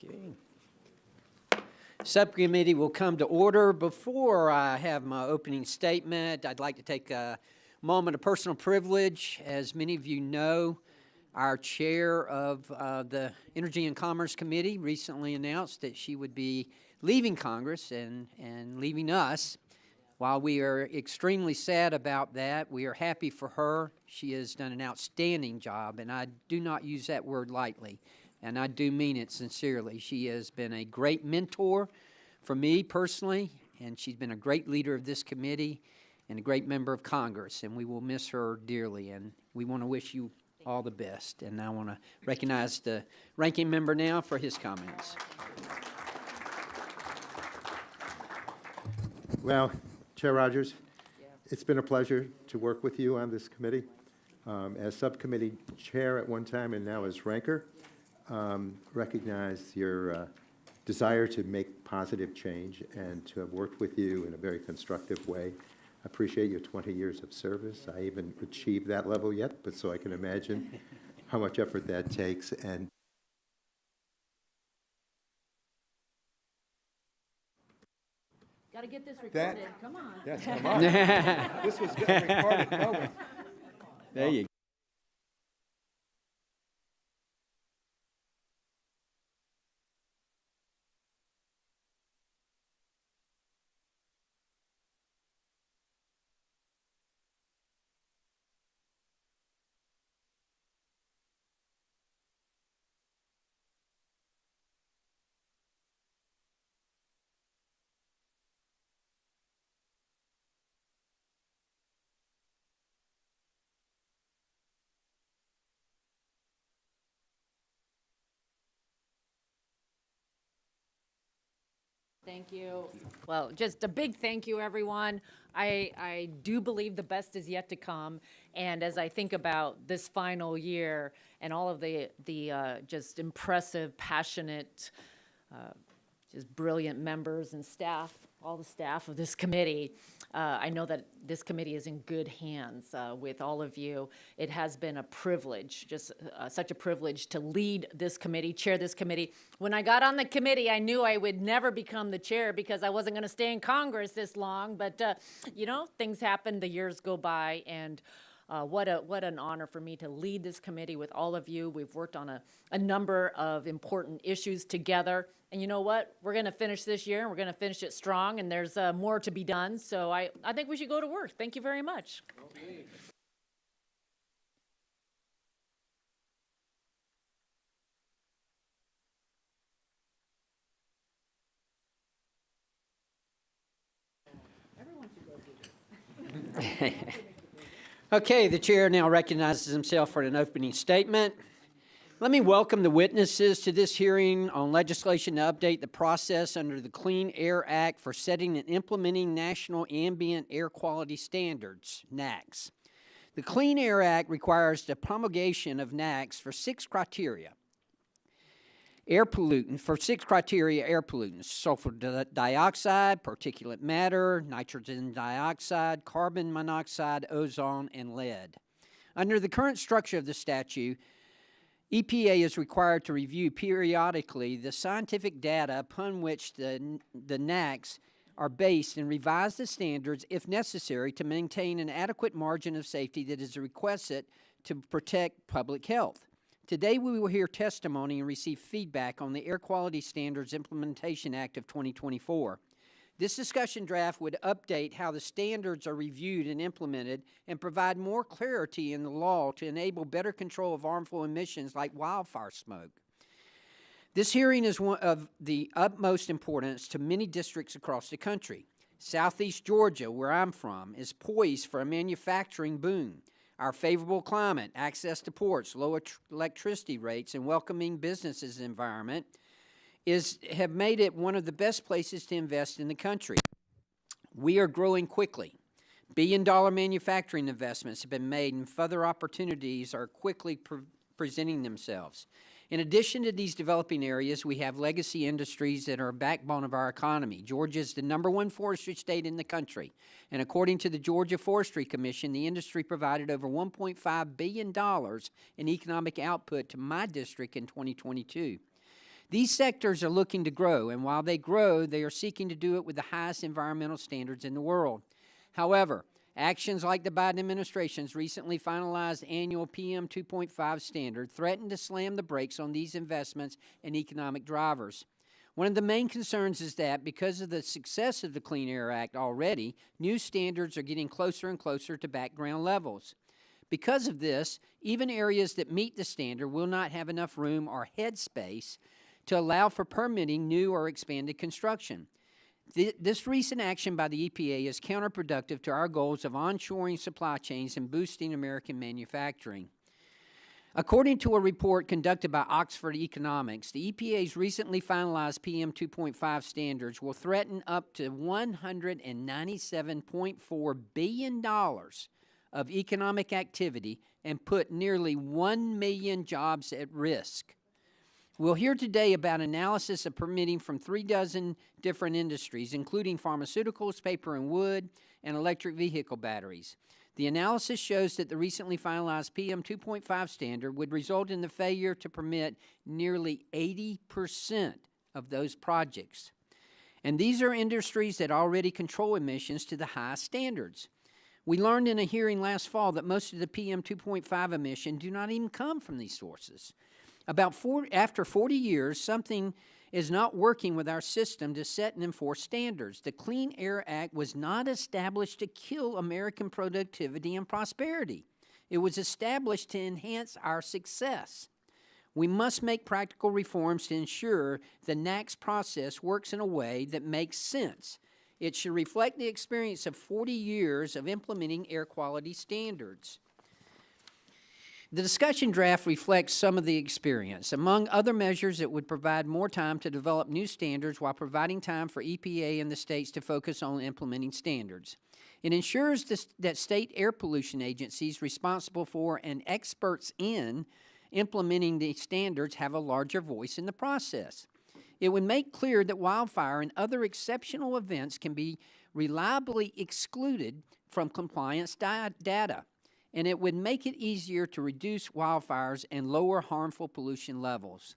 Okay. Subcommittee will come to order. Before I have my opening statement, I'd like to take a moment of personal privilege. As many of you know, our chair of the Energy and Commerce Committee recently announced that she would be leaving Congress and leaving us. While we are extremely sad about that, we are happy for her. She has done an outstanding job, and I do not use that word lightly, and I do mean it sincerely. She has been a great mentor for me personally, and she's been a great leader of this committee and a great member of Congress, and we will miss her dearly, and we want to wish you all the best. And I want to recognize the ranking member now for his comments. Well, Chair Rogers, it's been a pleasure to work with you on this committee. As subcommittee chair at one time and now as ranker, recognize your desire to make positive change and to have worked with you in a very constructive way. I appreciate your 20 years of service. I haven't achieved that level yet, but so I can imagine how much effort that takes. And Got to get this recorded. Come on. yes, come on. This was getting recorded. No. There you go. Thank you. Well, just a big thank you, everyone. I do believe the best is yet to come. And as I think about this final year and all of the just impressive, passionate, just brilliant members and staff, all the staff of this committee, I know that this committee is in good hands with all of you. It has been a privilege, just such a privilege to lead this committee, chair this committee. When I got on the committee, I knew I would never become the chair because I wasn't going to stay in Congress this long. But, you know, things happen, the years go by, and what an honor for me to lead this committee with all of you. We've worked on a number of important issues together. And you know what? We're going to finish this year, and we're going to finish it strong, and there's more to be done. So I think we should go to work. Thank you very much. Okay. Everyone should go do this. Okay, the chair now recognizes himself for an opening statement. Let me welcome the witnesses to this hearing on legislation to update the process under the Clean Air Act for setting and implementing national ambient air quality standards, NAAQS. The Clean Air Act requires the promulgation of NAAQS for six criteria. Air pollutants, sulfur dioxide, particulate matter, nitrogen dioxide, carbon monoxide, ozone, and lead. Under the current structure of the statute, EPA is required to review periodically the scientific data upon which the NAAQS are based and revise the standards if necessary to maintain an adequate margin of safety that is requested to protect public health. Today we will hear testimony and receive feedback on the Air Quality Standards Implementation Act of 2024. This discussion draft would update how the standards are reviewed and implemented and provide more clarity in the law to enable better control of harmful emissions like wildfire smoke. This hearing is one of the utmost importance to many districts across the country. Southeast Georgia, where I'm from, is poised for a manufacturing boom. Our favorable climate, access to ports, low electricity rates, and welcoming businesses environment have made it one of the best places to invest in the country. We are growing quickly. Billion-dollar manufacturing investments have been made, and further opportunities are quickly presenting themselves. In addition to these developing areas, we have legacy industries that are a backbone of our economy. Georgia is the #1 forestry state in the country, and according to the Georgia Forestry Commission, the industry provided over $1.5 billion in economic output to my district in 2022. These sectors are looking to grow, and while they grow, they are seeking to do it with the highest environmental standards in the world. However, actions like the Biden administration's recently finalized annual PM 2.5 standard threaten to slam the brakes on these investments and economic drivers. One of the main concerns is that because of the success of the Clean Air Act already, new standards are getting closer and closer to background levels. Because of this, even areas that meet the standard will not have enough room or headspace to allow for permitting new or expanded construction. This recent action by the EPA is counterproductive to our goals of onshoring supply chains and boosting American manufacturing. According to a report conducted by Oxford Economics, the EPA's recently finalized PM 2.5 standards will threaten up to $197.4 billion of economic activity and put nearly 1 million jobs at risk. We'll hear today about analysis of permitting from 36 different industries, including pharmaceuticals, paper and wood, and electric vehicle batteries. The analysis shows that the recently finalized PM 2.5 standard would result in the failure to permit nearly 80% of those projects. And these are industries that already control emissions to the highest standards. We learned in a hearing last fall that most of the PM 2.5 emissions do not even come from these sources. After 40 years, something is not working with our system to set and enforce standards. The Clean Air Act was not established to kill American productivity and prosperity. It was established to enhance our success. We must make practical reforms to ensure the NAAQS process works in a way that makes sense. It should reflect the experience of 40 years of implementing air quality standards. The discussion draft reflects some of the experience. Among other measures, it would provide more time to develop new standards while providing time for EPA and the states to focus on implementing standards. It ensures that state air pollution agencies responsible for and experts in implementing the standards have a larger voice in the process. It would make clear that wildfire and other exceptional events can be reliably excluded from compliance data, and it would make it easier to reduce wildfires and lower harmful pollution levels.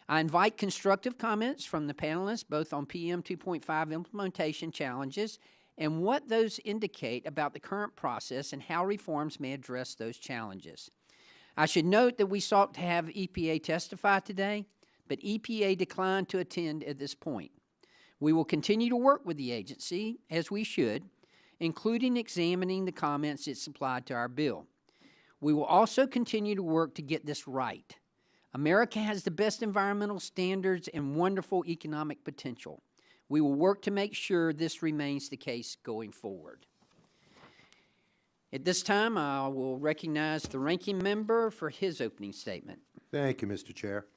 I invite constructive comments from the panelists, both on PM 2.5 implementation challenges and what those indicate about the current process and how reforms may address those challenges. I should note that we sought to have EPA testify today, but EPA declined to attend at this point. We will continue to work with the agency, as we should, including examining the comments it supplied to our bill. We will also continue to work to get this right. America has the best environmental standards and wonderful economic potential. We will work to make sure this remains the case going forward. At this time, I will recognize the ranking member for his opening statement. Thank you, Mr. Chair.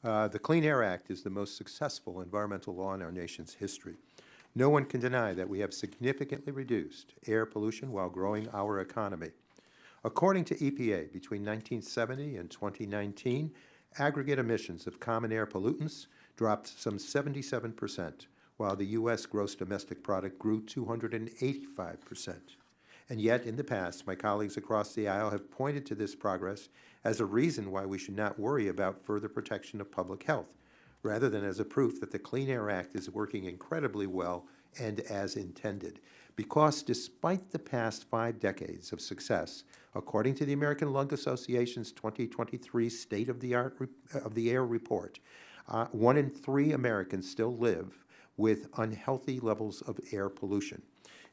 The Clean Air Act is the most successful environmental law in our nation's history. No one can deny that we have significantly reduced air pollution while growing our economy. According to EPA, between 1970 and 2019, aggregate emissions of common air pollutants dropped some 77%, while the U.S. gross domestic product grew 285%. And yet, in the past, my colleagues across the aisle have pointed to this progress as a reason why we should not worry about further protection of public health, rather than as a proof that the Clean Air Act is working incredibly well and as intended. Because despite the past 5 decades of success, according to the American Lung Association's 2023 State of the Air report, 1 in 3 Americans still live with unhealthy levels of air pollution.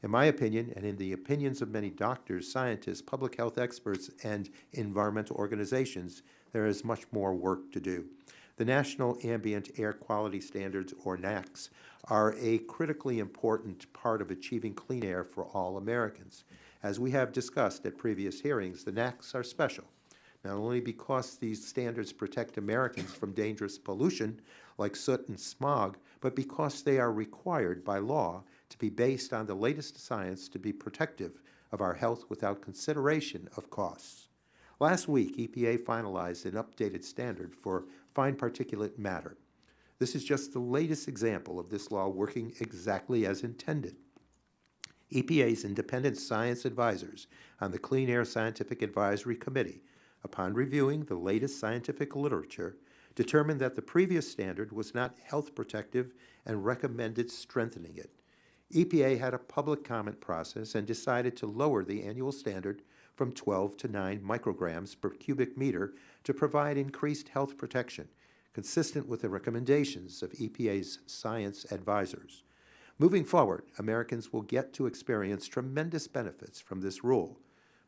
In my opinion, and in the opinions of many doctors, scientists, public health experts, and environmental organizations, there is much more work to do. The National Ambient Air Quality Standards, or NAAQS, are a critically important part of achieving clean air for all Americans. As we have discussed at previous hearings, the NAAQS are special, not only because these standards protect Americans from dangerous pollution like soot and smog, but because they are required by law to be based on the latest science to be protective of our health without consideration of costs. Last week, EPA finalized an updated standard for fine particulate matter. This is just the latest example of this law working exactly as intended. EPA's independent science advisors on the Clean Air Scientific Advisory Committee, upon reviewing the latest scientific literature, determined that the previous standard was not health protective and recommended strengthening it. EPA had a public comment process and decided to lower the annual standard from 12 to 9 micrograms per cubic meter to provide increased health protection, consistent with the recommendations of EPA's science advisors. Moving forward, Americans will get to experience tremendous benefits from this rule.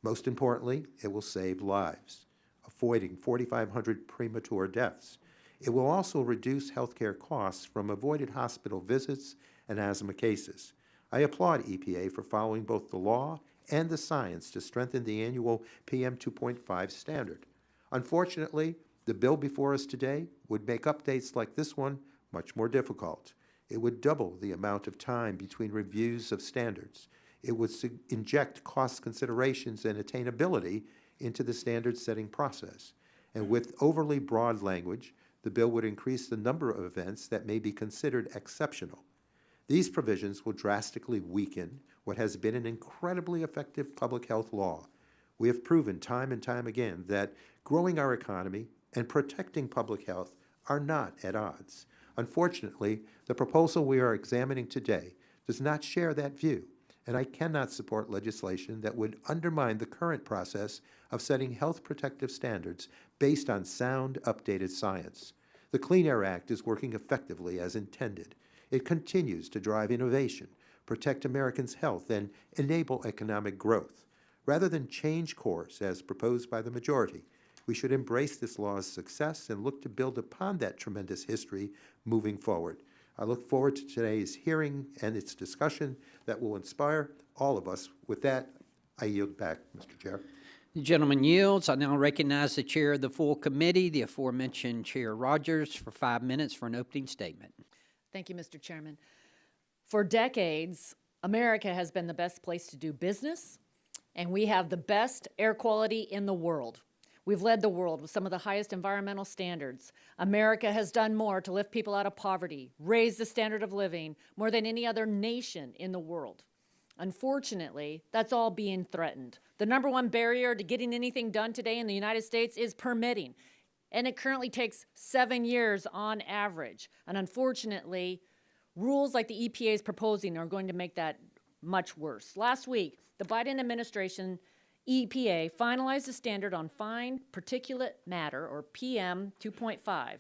Most importantly, it will save lives, avoiding 4,500 premature deaths. It will also reduce healthcare costs from avoided hospital visits and asthma cases. I applaud EPA for following both the law and the science to strengthen the annual PM 2.5 standard. Unfortunately, the bill before us today would make updates like this one much more difficult. It would double the amount of time between reviews of standards. It would inject cost considerations and attainability into the standard-setting process. And with overly broad language, the bill would increase the number of events that may be considered exceptional. These provisions will drastically weaken what has been an incredibly effective public health law. We have proven time and time again that growing our economy and protecting public health are not at odds. Unfortunately, the proposal we are examining today does not share that view, and I cannot support legislation that would undermine the current process of setting health protective standards based on sound, updated science. The Clean Air Act is working effectively as intended. It continues to drive innovation, protect Americans' health, and enable economic growth. Rather than change course as proposed by the majority, we should embrace this law's success and look to build upon that tremendous history moving forward. I look forward to today's hearing and its discussion that will inspire all of us. With that, I yield back, Mr. Chair. The gentleman yields. I now recognize the chair of the full committee, the aforementioned Chair Rogers, for 5 minutes for an opening statement. Thank you, Mr. Chairman. For decades, America has been the best place to do business, and we have the best air quality in the world. We've led the world with some of the highest environmental standards. America has done more to lift people out of poverty, raise the standard of living, more than any other nation in the world. Unfortunately, that's all being threatened. The number one barrier to getting anything done today in the United States is permitting, and it currently takes 7 years on average. And unfortunately, rules like the EPA is proposing are going to make that much worse. Last week, the Biden administration EPA finalized a standard on fine particulate matter, or PM 2.5,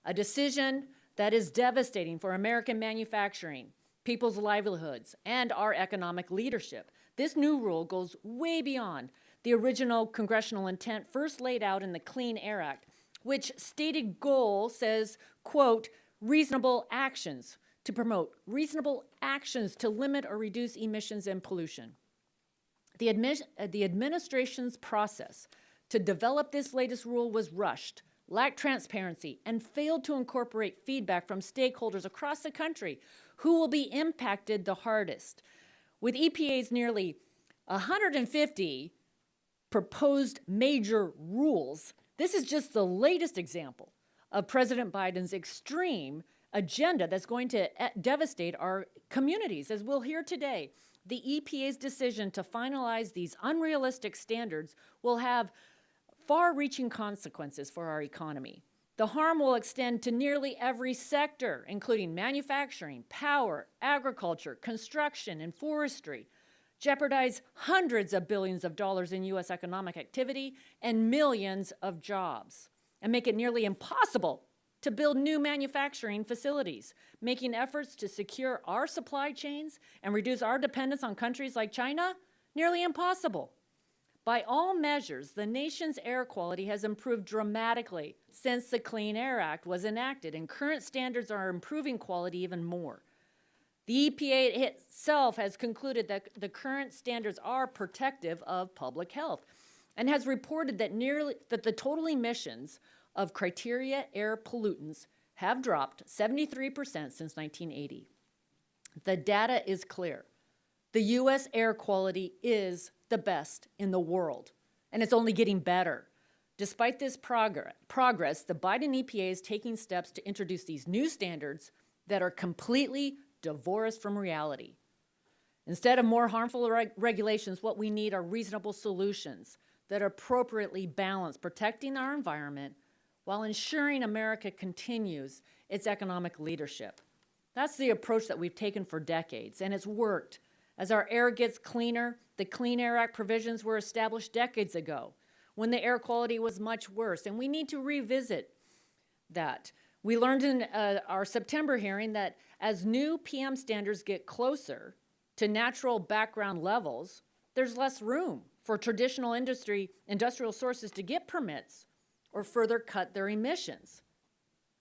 a decision that is devastating for American manufacturing, people's livelihoods, and our economic leadership. This new rule goes way beyond the original congressional intent first laid out in the Clean Air Act, which stated goal says, quote, reasonable actions to promote, reasonable actions to limit or reduce emissions and pollution. The administration's process to develop this latest rule was rushed, lacked transparency, and failed to incorporate feedback from stakeholders across the country who will be impacted the hardest. With EPA's nearly 150 proposed major rules, this is just the latest example of President Biden's extreme agenda that's going to devastate our communities, as we'll hear today. The EPA's decision to finalize these unrealistic standards will have far-reaching consequences for our economy. The harm will extend to nearly every sector, including manufacturing, power, agriculture, construction, and forestry, jeopardize hundreds of billions of dollars in U.S. economic activity and millions of jobs, and make it nearly impossible to build new manufacturing facilities, making efforts to secure our supply chains and reduce our dependence on countries like China nearly impossible. By all measures, the nation's air quality has improved dramatically since the Clean Air Act was enacted, and current standards are improving quality even more. The EPA itself has concluded that the current standards are protective of public health and has reported that the total emissions of criteria air pollutants have dropped 73% since 1980. The data is clear. The U.S. air quality is the best in the world, and it's only getting better. Despite this progress, the Biden EPA is taking steps to introduce these new standards that are completely divorced from reality. Instead of more harmful regulations, what we need are reasonable solutions that appropriately balance protecting our environment while ensuring America continues its economic leadership. That's the approach that we've taken for decades, and it's worked. As our air gets cleaner, the Clean Air Act provisions were established decades ago when the air quality was much worse, and we need to revisit that. We learned in our September hearing that as new PM standards get closer to natural background levels, there's less room for traditional industrial sources to get permits or further cut their emissions.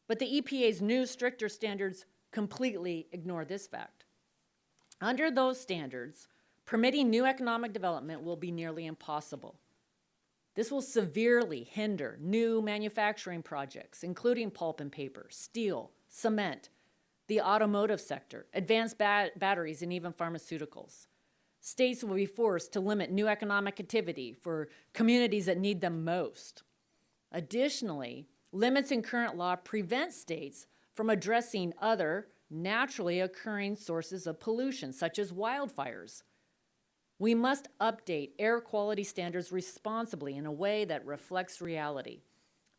But the EPA's new stricter standards completely ignore this fact. Under those standards, permitting new economic development will be nearly impossible. This will severely hinder new manufacturing projects, including pulp and paper, steel, cement, the automotive sector, advanced batteries, and even pharmaceuticals. States will be forced to limit new economic activity for communities that need them most. Additionally, limits in current law prevent states from addressing other naturally occurring sources of pollution, such as wildfires. We must update air quality standards responsibly in a way that reflects reality.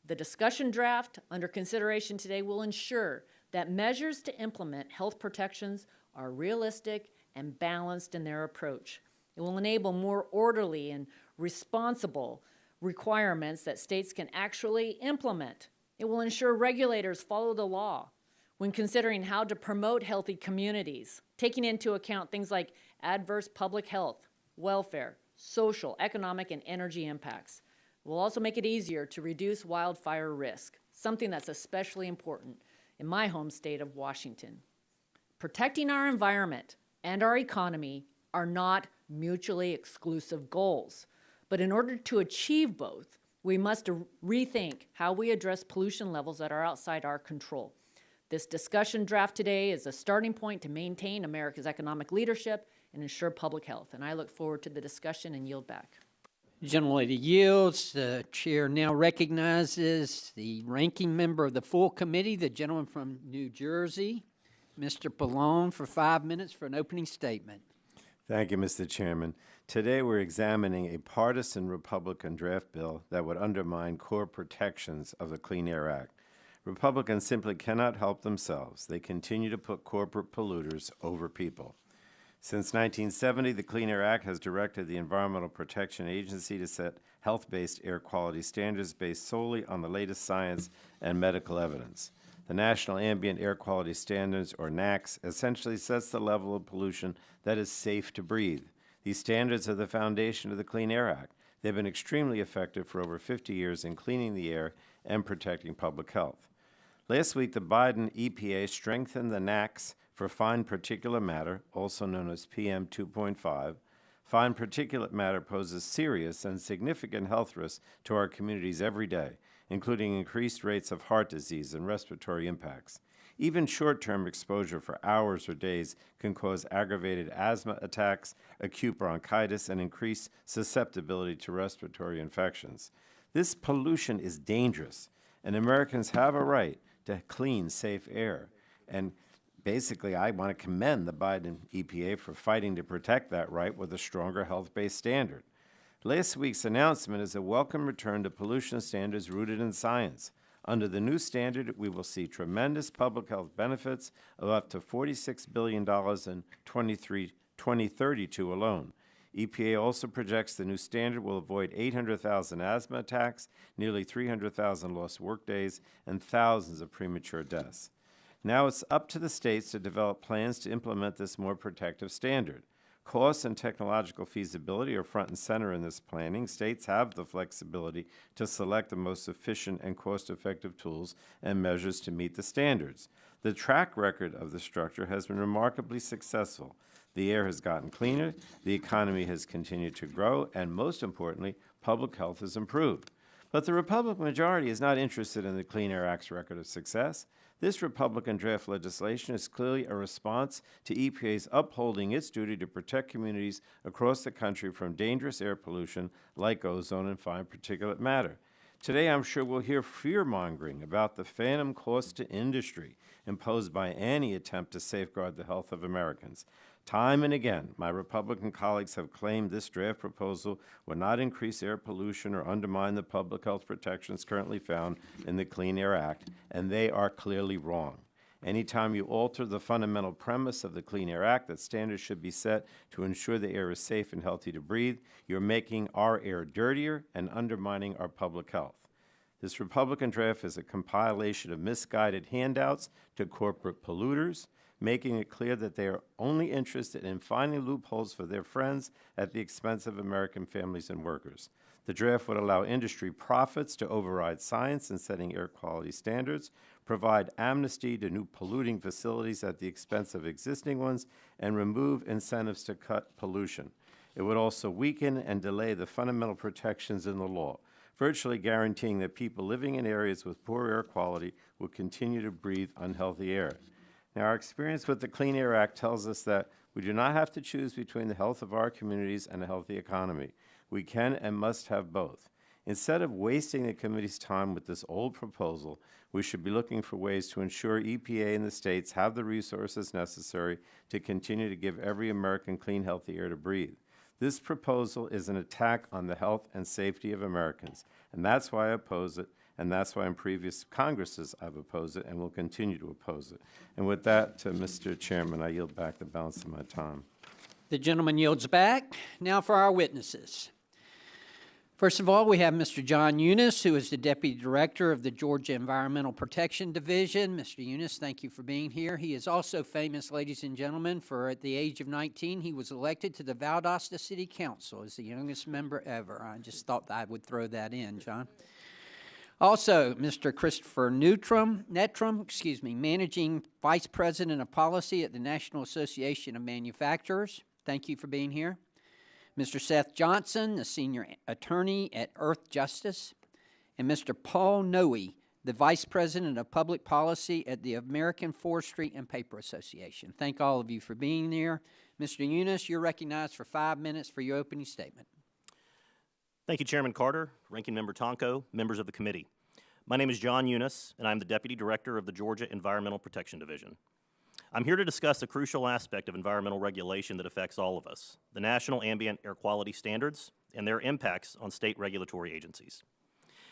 The discussion draft under consideration today will ensure that measures to implement health protections are realistic and balanced in their approach. It will enable more orderly and responsible requirements that states can actually implement. It will ensure regulators follow the law when considering how to promote healthy communities, taking into account things like adverse public health, welfare, social, economic, and energy impacts. It will also make it easier to reduce wildfire risk, something that's especially important in my home state of Washington. Protecting our environment and our economy are not mutually exclusive goals. But in order to achieve both, we must rethink how we address pollution levels that are outside our control. This discussion draft today is a starting point to maintain America's economic leadership and ensure public health. And I look forward to the discussion and yield back. The gentlelady yields. The chair now recognizes the ranking member of the full committee, the gentleman from New Jersey, Mr. Pallone, for 5 minutes for an opening statement. Thank you, Mr. Chairman. Today we're examining a partisan Republican draft bill that would undermine core protections of the Clean Air Act. Republicans simply cannot help themselves. They continue to put corporate polluters over people. Since 1970, the Clean Air Act has directed the Environmental Protection Agency to set health-based air quality standards based solely on the latest science and medical evidence. The National Ambient Air Quality Standards, or NAAQS, essentially sets the level of pollution that is safe to breathe. These standards are the foundation of the Clean Air Act. They've been extremely effective for over 50 years in cleaning the air and protecting public health. Last week, the Biden EPA strengthened the NAAQS for fine particulate matter, also known as PM 2.5. Fine particulate matter poses serious and significant health risks to our communities every day, including increased rates of heart disease and respiratory impacts. Even short-term exposure for hours or days can cause aggravated asthma attacks, acute bronchitis, and increased susceptibility to respiratory infections. This pollution is dangerous, and Americans have a right to clean, safe air. And basically, I want to commend the Biden EPA for fighting to protect that right with a stronger health-based standard. Last week's announcement is a welcome return to pollution standards rooted in science. Under the new standard, we will see tremendous public health benefits of up to $46 billion in 2032 alone. EPA also projects the new standard will avoid 800,000 asthma attacks, nearly 300,000 lost workdays, and thousands of premature deaths. Now it's up to the states to develop plans to implement this more protective standard. Cost and technological feasibility are front and center in this planning. States have the flexibility to select the most efficient and cost-effective tools and measures to meet the standards. The track record of the structure has been remarkably successful. The air has gotten cleaner, the economy has continued to grow, and most importantly, public health has improved. But the Republican majority is not interested in the Clean Air Act's record of success. This Republican draft legislation is clearly a response to EPA's upholding its duty to protect communities across the country from dangerous air pollution like ozone and fine particulate matter. Today, I'm sure we'll hear fear-mongering about the phantom cost to industry imposed by any attempt to safeguard the health of Americans. Time and again, my Republican colleagues have claimed this draft proposal will not increase air pollution or undermine the public health protections currently found in the Clean Air Act, and they are clearly wrong. Anytime you alter the fundamental premise of the Clean Air Act that standards should be set to ensure the air is safe and healthy to breathe, you're making our air dirtier and undermining our public health. This Republican draft is a compilation of misguided handouts to corporate polluters, making it clear that they are only interested in finding loopholes for their friends at the expense of American families and workers. The draft would allow industry profits to override science in setting air quality standards, provide amnesty to new polluting facilities at the expense of existing ones, and remove incentives to cut pollution. It would also weaken and delay the fundamental protections in the law, virtually guaranteeing that people living in areas with poor air quality will continue to breathe unhealthy air. Now, our experience with the Clean Air Act tells us that we do not have to choose between the health of our communities and a healthy economy. We can and must have both. Instead of wasting the committee's time with this old proposal, we should be looking for ways to ensure EPA and the states have the resources necessary to continue to give every American clean, healthy air to breathe. This proposal is an attack on the health and safety of Americans, and that's why I oppose it, and that's why in previous Congresses I've opposed it and will continue to oppose it. And with that, Mr. Chairman, I yield back the balance of my time. The gentleman yields back. Now for our witnesses. First of all, we have Mr. John Eunice, who is the Deputy Director of the Georgia Environmental Protection Division. Mr. Eunice, thank you for being here. He is also famous, ladies and gentlemen, for at the age of 19, he was elected to the Valdosta City Council as the youngest member ever. I just thought I would throw that in, John. Also, Mr. Christopher Netrum, Managing Vice President of Policy at the National Association of Manufacturers. Thank you for being here. Mr. Seth Johnson, the Senior Attorney at Earth Justice, and Mr. Paul Noe, the Vice President of Public Policy at the American Forestry and Paper Association. Thank all of you for being here. Mr. Eunice, you're recognized for 5 minutes for your opening statement. Thank you, Chairman Carter, Ranking Member Tonko, members of the committee. My name is John Eunice, and I'm the Deputy Director of the Georgia Environmental Protection Division. I'm here to discuss a crucial aspect of environmental regulation that affects all of us, the National Ambient Air Quality Standards and their impacts on state regulatory agencies.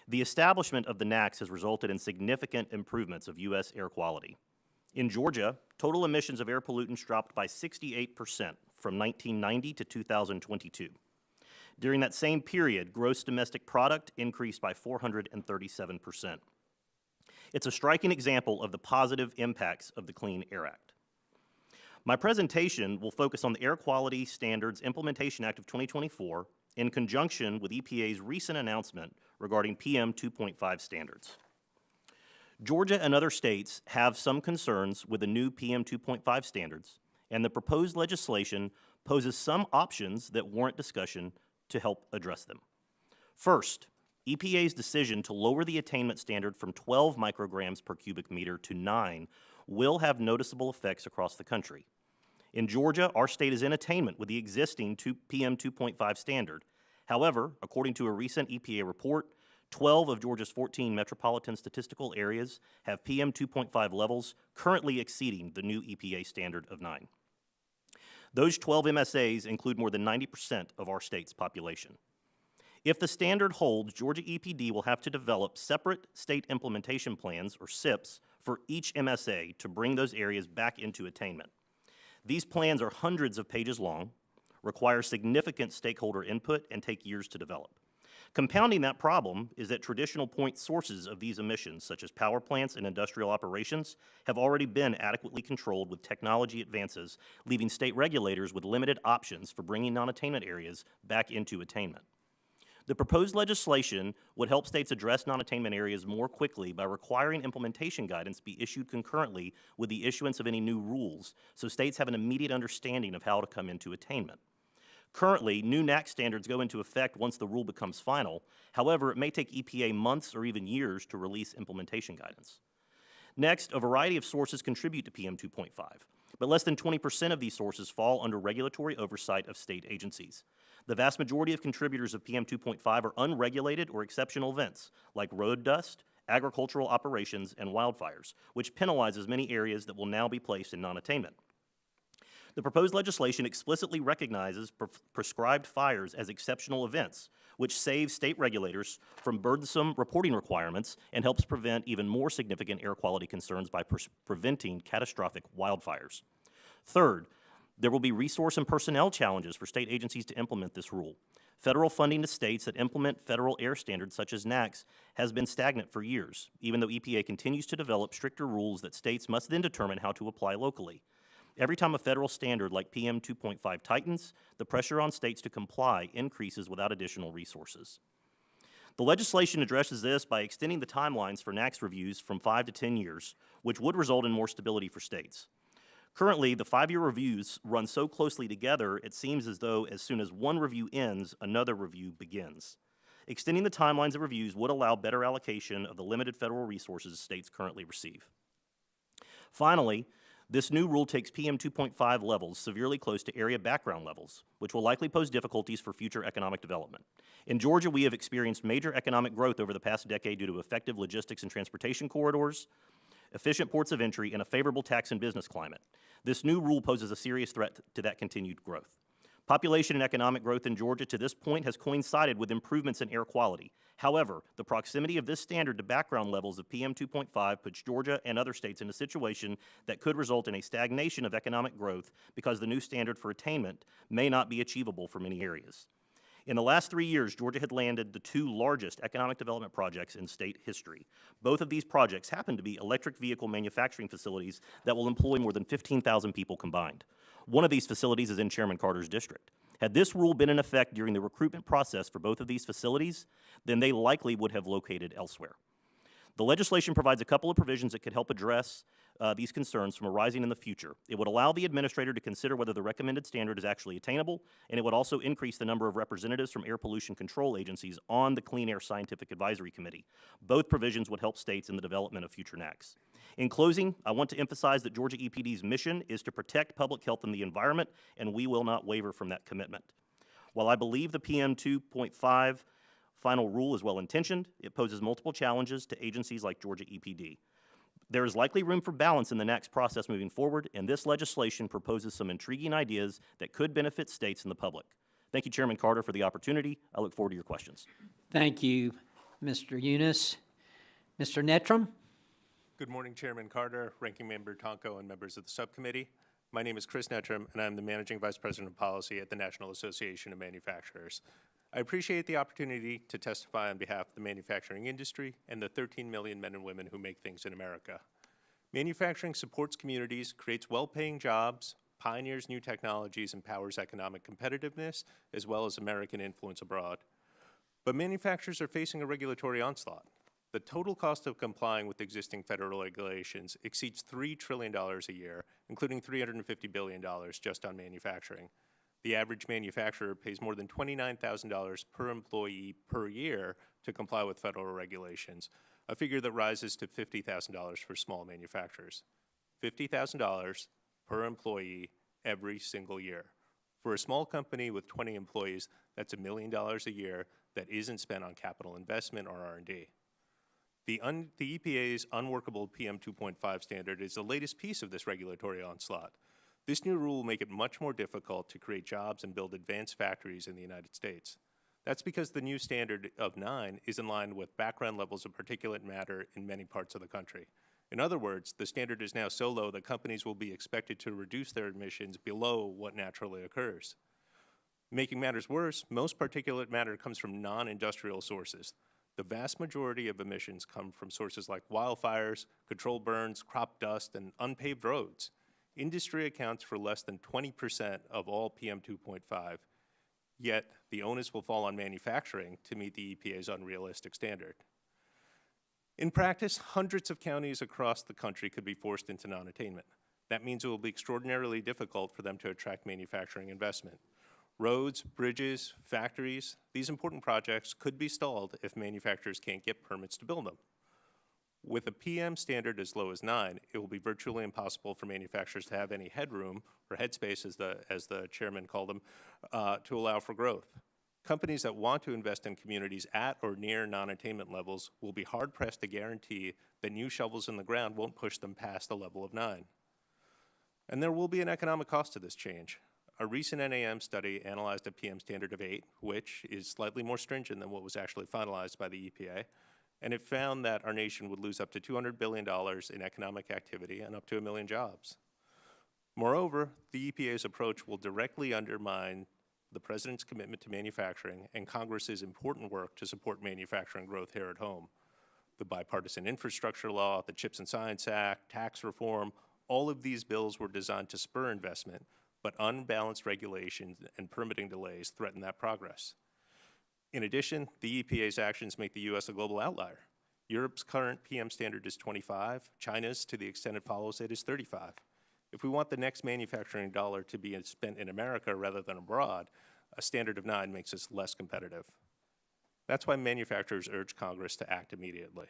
The establishment of the NAAQS has resulted in significant improvements of U.S. air quality. In Georgia, total emissions of air pollutants dropped by 68% from 1990 to 2022. During that same period, gross domestic product increased by 437%. It's a striking example of the positive impacts of the Clean Air Act. My presentation will focus on the Air Quality Standards Implementation Act of 2024 in conjunction with EPA's recent announcement regarding PM 2.5 standards. Georgia and other states have some concerns with the new PM 2.5 standards, and the proposed legislation poses some options that warrant discussion to help address them. First, EPA's decision to lower the attainment standard from 12 micrograms per cubic meter to 9 will have noticeable effects across the country. In Georgia, our state is in attainment with the existing PM 2.5 standard. However, according to a recent EPA report, 12 of Georgia's 14 metropolitan statistical areas have PM 2.5 levels currently exceeding the new EPA standard of 9. Those 12 MSAs include more than 90% of our state's population. If the standard holds, Georgia EPD will have to develop separate state implementation plans, or SIPs, for each MSA to bring those areas back into attainment. These plans are hundreds of pages long, require significant stakeholder input, and take years to develop. Compounding that problem is that traditional point sources of these emissions, such as power plants and industrial operations, have already been adequately controlled with technology advances, leaving state regulators with limited options for bringing non-attainment areas back into attainment. The proposed legislation would help states address non-attainment areas more quickly by requiring implementation guidance be issued concurrently with the issuance of any new rules, so states have an immediate understanding of how to come into attainment. Currently, new NAAQS standards go into effect once the rule becomes final. However, it may take EPA months or even years to release implementation guidance. Next, a variety of sources contribute to PM 2.5, but less than 20% of these sources fall under regulatory oversight of state agencies. The vast majority of contributors of PM 2.5 are unregulated or exceptional events, like road dust, agricultural operations, and wildfires, which penalizes many areas that will now be placed in non-attainment. The proposed legislation explicitly recognizes prescribed fires as exceptional events, which saves state regulators from burdensome reporting requirements and helps prevent even more significant air quality concerns by preventing catastrophic wildfires. Third, there will be resource and personnel challenges for state agencies to implement this rule. Federal funding to states that implement federal air standards such as NAAQS has been stagnant for years, even though EPA continues to develop stricter rules that states must then determine how to apply locally. Every time a federal standard like PM 2.5 tightens, the pressure on states to comply increases without additional resources. The legislation addresses this by extending the timelines for NAAQS reviews from 5 to 10 years, which would result in more stability for states. Currently, the 5-year reviews run so closely together, it seems as though as soon as one review ends, another review begins. Extending the timelines of reviews would allow better allocation of the limited federal resources states currently receive. Finally, this new rule takes PM 2.5 levels severely close to area background levels, which will likely pose difficulties for future economic development. In Georgia, we have experienced major economic growth over the past decade due to effective logistics and transportation corridors, efficient ports of entry, and a favorable tax and business climate. This new rule poses a serious threat to that continued growth. Population and economic growth in Georgia to this point has coincided with improvements in air quality. However, the proximity of this standard to background levels of PM 2.5 puts Georgia and other states in a situation that could result in a stagnation of economic growth because the new standard for attainment may not be achievable for many areas. In the last 3 years, Georgia had landed the 2 largest economic development projects in state history. Both of these projects happen to be electric vehicle manufacturing facilities that will employ more than 15,000 people combined. One of these facilities is in Chairman Carter's district. Had this rule been in effect during the recruitment process for both of these facilities, then they likely would have located elsewhere. The legislation provides a couple of provisions that could help address these concerns from arising in the future. It would allow the administrator to consider whether the recommended standard is actually attainable, and it would also increase the number of representatives from air pollution control agencies on the Clean Air Scientific Advisory Committee. Both provisions would help states in the development of future NAAQS. In closing, I want to emphasize that Georgia EPD's mission is to protect public health and the environment, and we will not waver from that commitment. While I believe the PM 2.5 final rule is well-intentioned, it poses multiple challenges to agencies like Georgia EPD. There is likely room for balance in the NAAQS process moving forward, and this legislation proposes some intriguing ideas that could benefit states and the public. Thank you, Chairman Carter, for the opportunity. I look forward to your questions. Thank you, Mr. Eunice. Mr. Netram? Good morning, Chairman Carter, Ranking Member Tonko, and members of the subcommittee. My name is Chris Netram, and I'm the Managing Vice President of Policy at the National Association of Manufacturers. I appreciate the opportunity to testify on behalf of the manufacturing industry and the 13 million men and women who make things in America. Manufacturing supports communities, creates well-paying jobs, pioneers new technologies, and powers economic competitiveness, as well as American influence abroad. But manufacturers are facing a regulatory onslaught. The total cost of complying with existing federal regulations exceeds $3 trillion a year, including $350 billion just on manufacturing. The average manufacturer pays more than $29,000 per employee per year to comply with federal regulations, a figure that rises to $50,000 for small manufacturers. $50,000 per employee every single year. For a small company with 20 employees, that's $1 million a year that isn't spent on capital investment or R&D. The EPA's unworkable PM 2.5 standard is the latest piece of this regulatory onslaught. This new rule will make it much more difficult to create jobs and build advanced factories in the United States. That's because the new standard of 9 is in line with background levels of particulate matter in many parts of the country. In other words, the standard is now so low that companies will be expected to reduce their emissions below what naturally occurs. Making matters worse, most particulate matter comes from non-industrial sources. The vast majority of emissions come from sources like wildfires, controlled burns, crop dust, and unpaved roads. Industry accounts for less than 20% of all PM 2.5, yet the onus will fall on manufacturing to meet the EPA's unrealistic standard. In practice, hundreds of counties across the country could be forced into non-attainment. That means it will be extraordinarily difficult for them to attract manufacturing investment. Roads, bridges, factories, these important projects could be stalled if manufacturers can't get permits to build them. With a PM standard as low as 9, it will be virtually impossible for manufacturers to have any headroom, or headspace as the chairman called them, to allow for growth. Companies that want to invest in communities at or near non-attainment levels will be hard-pressed to guarantee that new shovels in the ground won't push them past the level of 9. And there will be an economic cost to this change. A recent NAM study analyzed a PM standard of 8, which is slightly more stringent than what was actually finalized by the EPA, and it found that our nation would lose up to $200 billion in economic activity and up to 1 million jobs. Moreover, the EPA's approach will directly undermine the President's commitment to manufacturing and Congress's important work to support manufacturing growth here at home. The bipartisan infrastructure law, the CHIPS and Science Act, tax reform, all of these bills were designed to spur investment, but unbalanced regulations and permitting delays threaten that progress. In addition, the EPA's actions make the U.S. a global outlier. Europe's current PM standard is 25. China's, to the extent it follows it, is 35. If we want the next manufacturing dollar to be spent in America rather than abroad, a standard of 9 makes us less competitive. That's why manufacturers urge Congress to act immediately.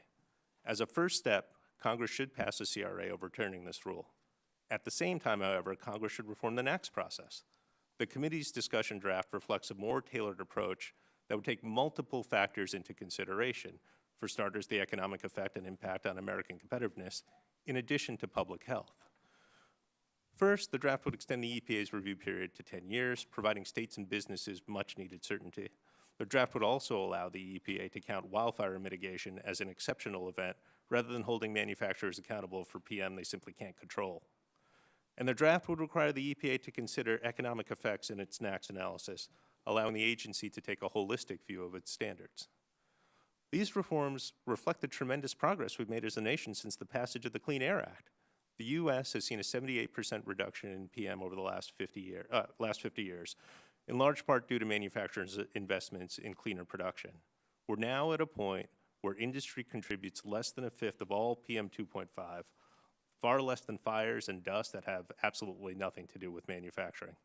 As a first step, Congress should pass a CRA overturning this rule. At the same time, however, Congress should reform the NAAQS process. The committee's discussion draft reflects a more tailored approach that would take multiple factors into consideration. For starters, the economic effect and impact on American competitiveness, in addition to public health. First, the draft would extend the EPA's review period to 10 years, providing states and businesses much-needed certainty. The draft would also allow the EPA to count wildfire mitigation as an exceptional event rather than holding manufacturers accountable for PM they simply can't control. And the draft would require the EPA to consider economic effects in its NAAQS analysis, allowing the agency to take a holistic view of its standards. These reforms reflect the tremendous progress we've made as a nation since the passage of the Clean Air Act. The U.S. has seen a 78% reduction in PM over the last 50 years, in large part due to manufacturers' investments in cleaner production. We're now at a point where industry contributes less than a fifth of all PM 2.5, far less than fires and dust that have absolutely nothing to do with manufacturing.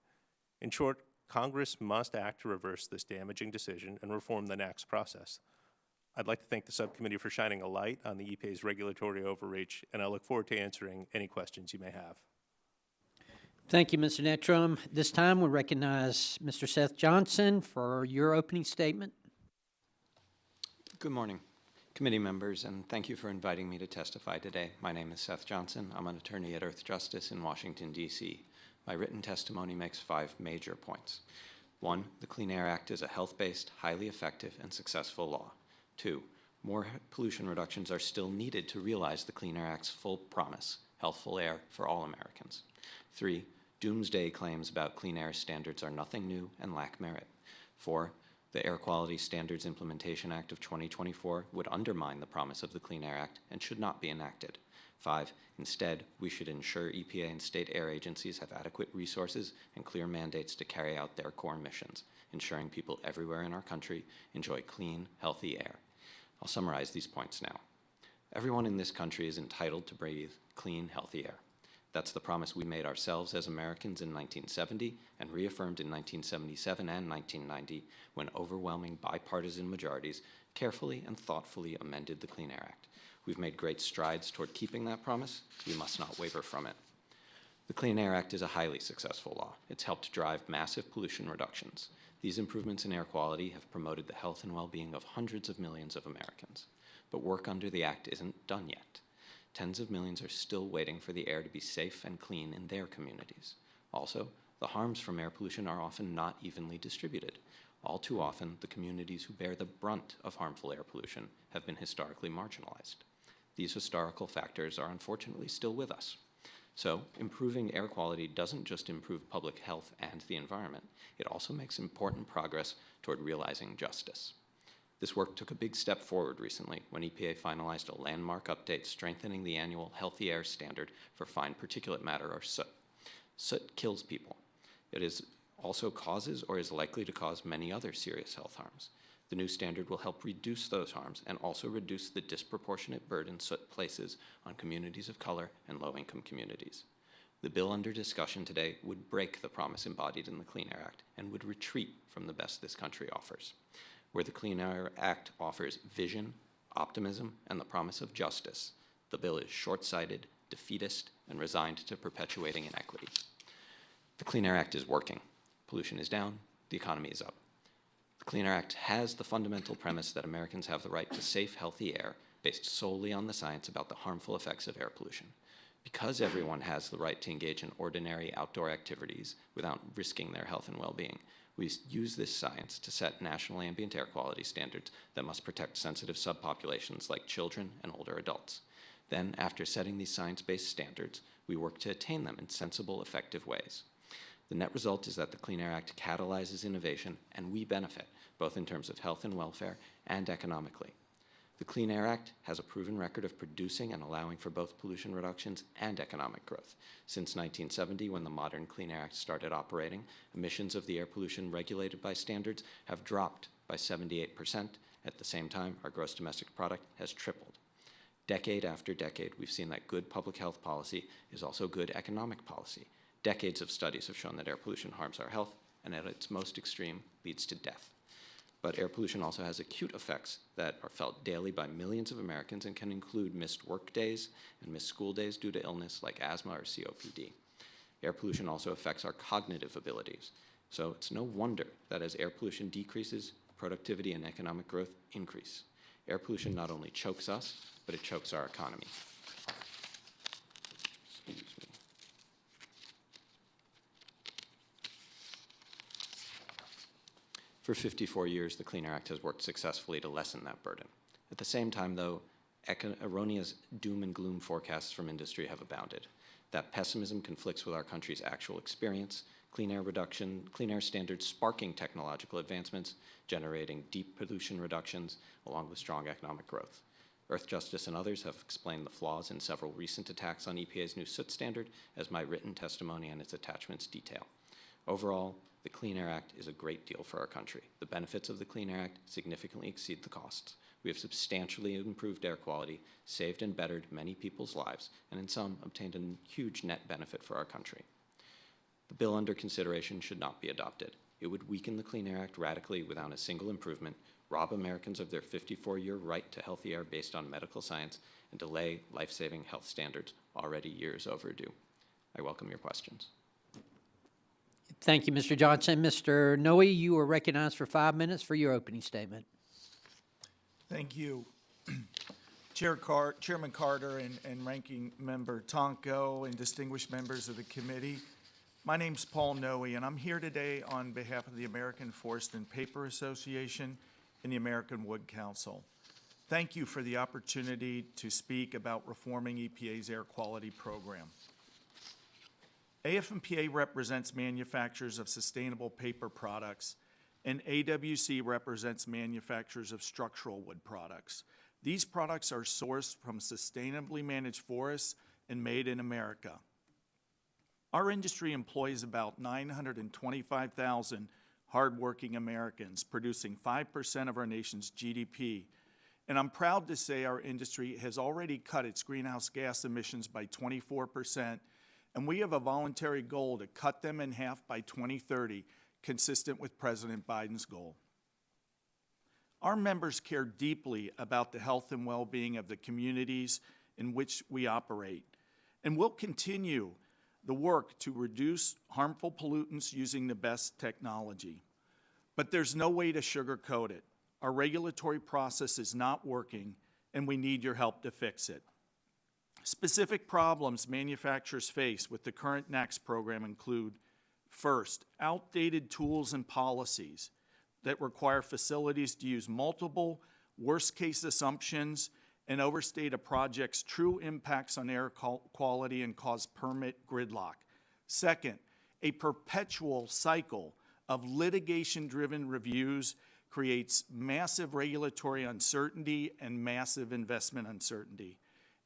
In short, Congress must act to reverse this damaging decision and reform the NAAQS process. I'd like to thank the subcommittee for shining a light on the EPA's regulatory overreach, and I look forward to answering any questions you may have. Thank you, Mr. Nettram. This time we recognize Mr. Seth Johnson for your opening statement. Good morning, committee members, and thank you for inviting me to testify today. My name is Seth Johnson. I'm an attorney at Earth Justice in Washington, D.C. My written testimony makes 5 major points. 1, the Clean Air Act is a health-based, highly effective, and successful law. 2, more pollution reductions are still needed to realize the Clean Air Act's full promise, healthful air for all Americans. 3, doomsday claims about clean air standards are nothing new and lack merit. 4, the Air Quality Standards Implementation Act of 2024 would undermine the promise of the Clean Air Act and should not be enacted. 5, instead, we should ensure EPA and state air agencies have adequate resources and clear mandates to carry out their core missions, ensuring people everywhere in our country enjoy clean, healthy air. I'll summarize these points now. Everyone in this country is entitled to breathe clean, healthy air. That's the promise we made ourselves as Americans in 1970 and reaffirmed in 1977 and 1990 when overwhelming bipartisan majorities carefully and thoughtfully amended the Clean Air Act. We've made great strides toward keeping that promise. We must not waver from it. The Clean Air Act is a highly successful law. It's helped drive massive pollution reductions. These improvements in air quality have promoted the health and well-being of hundreds of millions of Americans. But work under the Act isn't done yet. Tens of millions are still waiting for the air to be safe and clean in their communities. Also, the harms from air pollution are often not evenly distributed. All too often, the communities who bear the brunt of harmful air pollution have been historically marginalized. These historical factors are unfortunately still with us. So, improving air quality doesn't just improve public health and the environment, it also makes important progress toward realizing justice. This work took a big step forward recently when EPA finalized a landmark update strengthening the annual healthy air standard for fine particulate matter, or soot. Soot kills people. It also causes or is likely to cause many other serious health harms. The new standard will help reduce those harms and also reduce the disproportionate burden soot places on communities of color and low-income communities. The bill under discussion today would break the promise embodied in the Clean Air Act and would retreat from the best this country offers. Where the Clean Air Act offers vision, optimism, and the promise of justice, the bill is short-sighted, defeatist, and resigned to perpetuating inequity. The Clean Air Act is working. Pollution is down, the economy is up. The Clean Air Act has the fundamental premise that Americans have the right to safe, healthy air based solely on the science about the harmful effects of air pollution. Because everyone has the right to engage in ordinary outdoor activities without risking their health and well-being, we use this science to set national ambient air quality standards that must protect sensitive subpopulations like children and older adults. Then, after setting these science-based standards, we work to attain them in sensible, effective ways. The net result is that the Clean Air Act catalyzes innovation, and we benefit, both in terms of health and welfare and economically. The Clean Air Act has a proven record of producing and allowing for both pollution reductions and economic growth. Since 1970, when the modern Clean Air Act started operating, emissions of the air pollution regulated by standards have dropped by 78%. At the same time, our gross domestic product has tripled. Decade after decade, we've seen that good public health policy is also good economic policy. Decades of studies have shown that air pollution harms our health, and at its most extreme, leads to death. But air pollution also has acute effects that are felt daily by millions of Americans and can include missed work days and missed school days due to illness like asthma or COPD. Air pollution also affects our cognitive abilities. So it's no wonder that as air pollution decreases, productivity and economic growth increase. Air pollution not only chokes us, but it chokes our economy. Excuse me. For 54 years, the Clean Air Act has worked successfully to lessen that burden. At the same time, though, erroneous doom and gloom forecasts from industry have abounded. That pessimism conflicts with our country's actual experience, clean air standards sparking technological advancements, generating deep pollution reductions, along with strong economic growth. Earthjustice and others have explained the flaws in several recent attacks on EPA's new soot standard, as my written testimony and its attachments detail. Overall, the Clean Air Act is a great deal for our country. The benefits of the Clean Air Act significantly exceed the costs. We have substantially improved air quality, saved and bettered many people's lives, and in some, obtained a huge net benefit for our country. The bill under consideration should not be adopted. It would weaken the Clean Air Act radically without a single improvement, rob Americans of their 54-year right to healthy air based on medical science, and delay life-saving health standards already years overdue. I welcome your questions. Thank you, Mr. Johnson. Mr. Noe, you are recognized for 5 minutes for your opening statement. Thank you. Chairman Carter and Ranking Member Tonko and distinguished members of the committee. My name's Paul Noe, and I'm here today on behalf of the American Forest and Paper Association and the American Wood Council. Thank you for the opportunity to speak about reforming EPA's air quality program. AF&PA represents manufacturers of sustainable paper products, and AWC represents manufacturers of structural wood products. These products are sourced from sustainably managed forests and made in America. Our industry employs about 925,000 hardworking Americans, producing 5% of our nation's GDP. And I'm proud to say our industry has already cut its greenhouse gas emissions by 24%, and we have a voluntary goal to cut them in half by 2030, consistent with President Biden's goal. Our members care deeply about the health and well-being of the communities in which we operate, and we'll continue the work to reduce harmful pollutants using the best technology. But there's no way to sugarcoat it. Our regulatory process is not working, and we need your help to fix it. Specific problems manufacturers face with the current NAAQS program include, first, outdated tools and policies that require facilities to use multiple worst-case assumptions and overstate a project's true impacts on air quality and cause permit gridlock. Second, a perpetual cycle of litigation-driven reviews creates massive regulatory uncertainty and massive investment uncertainty.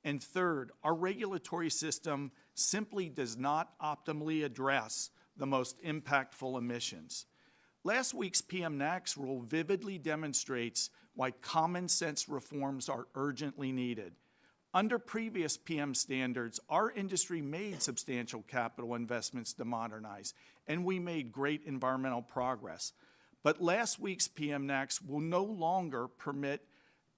And third, our regulatory system simply does not optimally address the most impactful emissions. Last week's PM NAAQS rule vividly demonstrates why common sense reforms are urgently needed. Under previous PM standards, our industry made substantial capital investments to modernize, and we made great environmental progress. But last week's PM NAAQS will no longer permit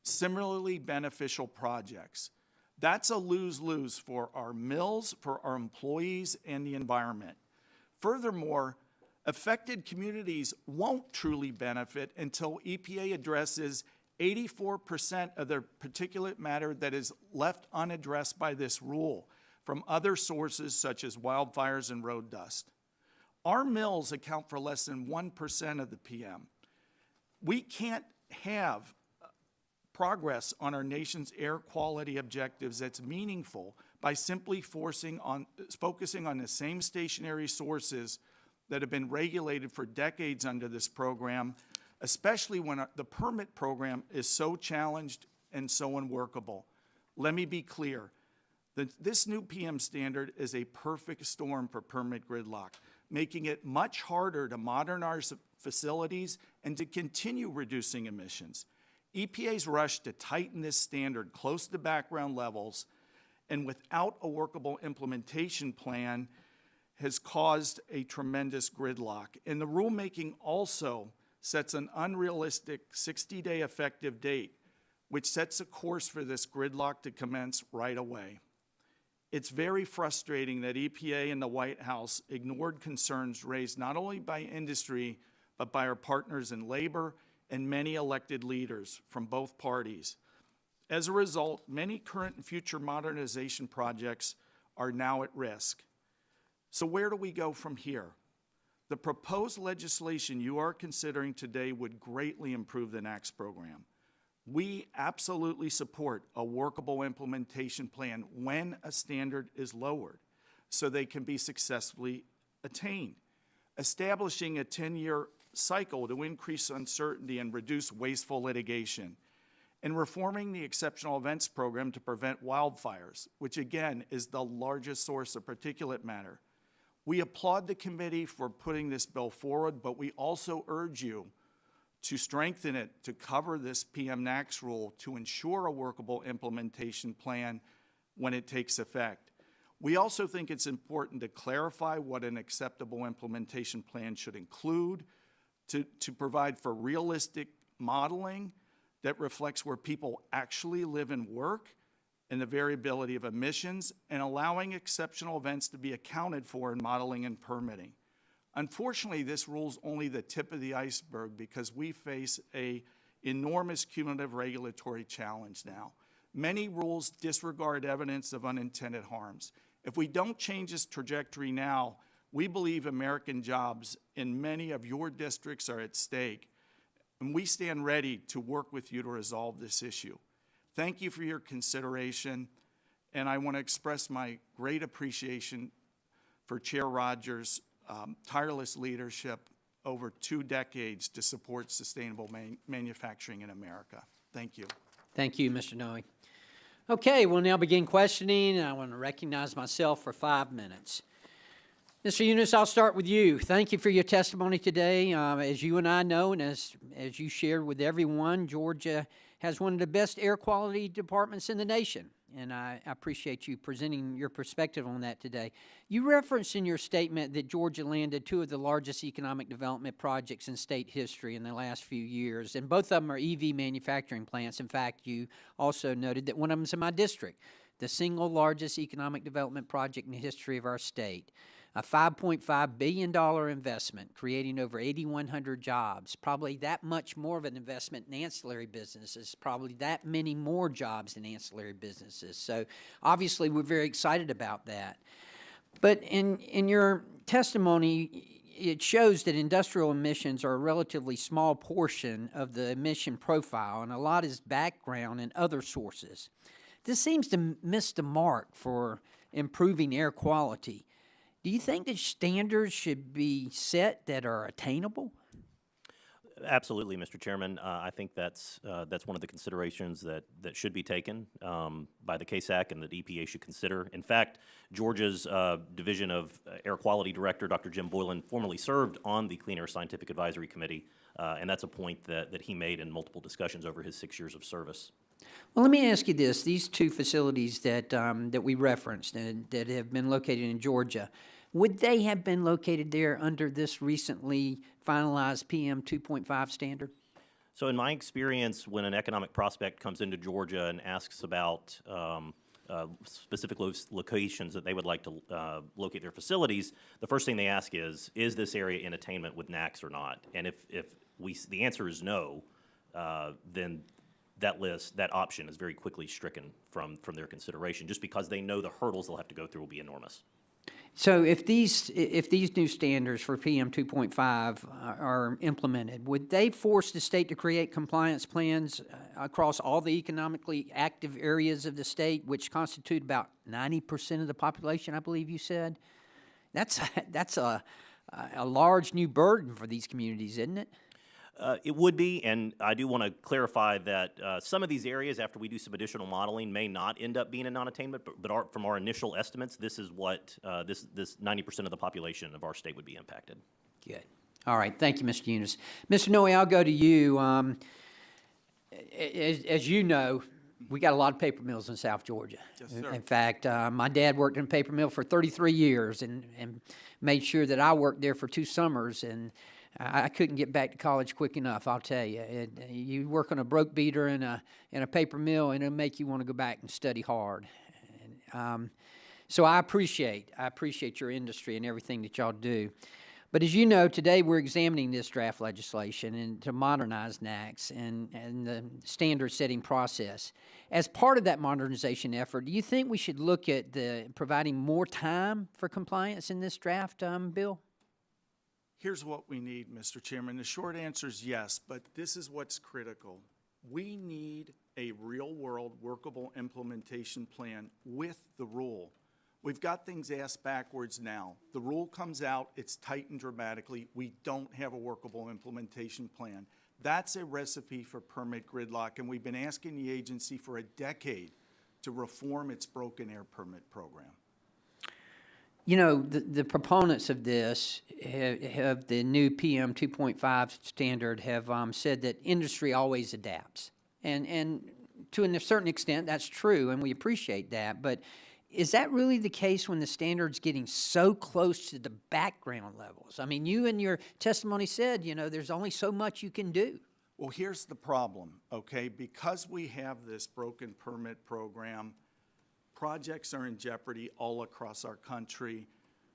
similarly beneficial projects. That's a lose-lose for our mills, for our employees, and the environment. Furthermore, affected communities won't truly benefit until EPA addresses 84% of the particulate matter that is left unaddressed by this rule. from other sources such as wildfires and road dust. Our mills account for less than 1% of the PM. We can't have progress on our nation's air quality objectives that's meaningful by simply focusing on the same stationary sources that have been regulated for decades under this program, especially when the permit program is so challenged and so unworkable. Let me be clear. This new PM standard is a perfect storm for permit gridlock, making it much harder to modernize facilities and to continue reducing emissions. EPA's rush to tighten this standard close to background levels and without a workable implementation plan has caused a tremendous gridlock. And the rulemaking also sets an unrealistic 60-day effective date, which sets a course for this gridlock to commence right away. It's very frustrating that EPA and the White House ignored concerns raised not only by industry, but by our partners in labor and many elected leaders from both parties. As a result, many current and future modernization projects are now at risk. So where do we go from here? The proposed legislation you are considering today would greatly improve the NAAQS program. We absolutely support a workable implementation plan when a standard is lowered so they can be successfully attained. Establishing a 10-year cycle to increase uncertainty and reduce wasteful litigation. And reforming the exceptional events program to prevent wildfires, which again is the largest source of particulate matter. We applaud the committee for putting this bill forward, but we also urge you to strengthen it to cover this PM NAAQS rule to ensure a workable implementation plan when it takes effect. We also think it's important to clarify what an acceptable implementation plan should include, to provide for realistic modeling that reflects where people actually live and work and the variability of emissions, and allowing exceptional events to be accounted for in modeling and permitting. Unfortunately, this rule's only the tip of the iceberg because we face an enormous cumulative regulatory challenge now. Many rules disregard evidence of unintended harms. If we don't change this trajectory now, we believe American jobs in many of your districts are at stake, and we stand ready to work with you to resolve this issue. Thank you for your consideration, and I want to express my great appreciation for Chair Rogers' tireless leadership over 2 decades to support sustainable manufacturing in America. Thank you. Thank you, Mr. Noe. Okay, we'll now begin questioning, and I want to recognize myself for 5 minutes. Mr. Eunice, I'll start with you. Thank you for your testimony today. As you and I know, and as you shared with everyone, Georgia has one of the best air quality departments in the nation, and I appreciate you presenting your perspective on that today. You referenced in your statement that Georgia landed 2 of the largest economic development projects in state history in the last few years, and both of them are EV manufacturing plants. In fact, you also noted that one of them is in my district, the single largest economic development project in the history of our state. A $5.5 billion investment, creating over 8,100 jobs, probably that much more of an investment in ancillary businesses, probably that many more jobs in ancillary businesses. So obviously we're very excited about that. But in your testimony, it shows that industrial emissions are a relatively small portion of the emission profile, and a lot is background and other sources. This seems to miss the mark for improving air quality. Do you think that standards should be set that are attainable? Absolutely, Mr. Chairman. I think that's one of the considerations that should be taken by the KSAC and that EPA should consider. In fact, Georgia's Division of Air Quality Director, Dr. Jim Boylan, formerly served on the Clean Air Scientific Advisory Committee, and that's a point that he made in multiple discussions over his 6 years of service. Well, let me ask you this. These 2 facilities that we referenced and that have been located in Georgia, would they have been located there under this recently finalized PM 2.5 standard? So in my experience, when an economic prospect comes into Georgia and asks about specific locations that they would like to locate their facilities, the first thing they ask is this area in attainment with NAAQS or not? And if the answer is no, then that list, that option is very quickly stricken from their consideration, just because they know the hurdles they'll have to go through will be enormous. So if these new standards for PM 2.5 are implemented, would they force the state to create compliance plans across all the economically active areas of the state, which constitute about 90% of the population, I believe you said? That's a large new burden for these communities, isn't it? It would be, and I do want to clarify that some of these areas, after we do some additional modeling, may not end up being a non-attainment, but from our initial estimates, this is what this 90% of the population of our state would be impacted. Good. All right. Thank you, Mr. Eunice. Mr. Noe, I'll go to you. As you know, we got a lot of paper mills in South Georgia. Yes, sir. In fact, my dad worked in a paper mill for 33 years and made sure that I worked there for 2 summers, and I couldn't get back to college quick enough, I'll tell you. You work on a broke beater in a paper mill, and it'll make you want to go back and study hard. So I appreciate your industry and everything that y'all do. But as you know, today we're examining this draft legislation and to modernize NACS and the standard-setting process. As part of that modernization effort, do you think we should look at providing more time for compliance in this draft bill? Here's what we need, Mr. Chairman. The short answer is yes, but this is what's critical. We need a real-world workable implementation plan with the rule. We've got things ass backwards now. The rule comes out, it's tightened dramatically. We don't have a workable implementation plan. That's a recipe for permit gridlock, and we've been asking the agency for a decade to reform its broken air permit program. You know, the proponents of this, of the new PM 2.5 standard, have said that industry always adapts. And to a certain extent, that's true, and we appreciate that. But is that really the case when the standard's getting so close to the background levels? I mean, you in your testimony said, you know, there's only so much you can do. Well, here's the problem, okay? Because we have this broken permit program, projects are in jeopardy all across our country.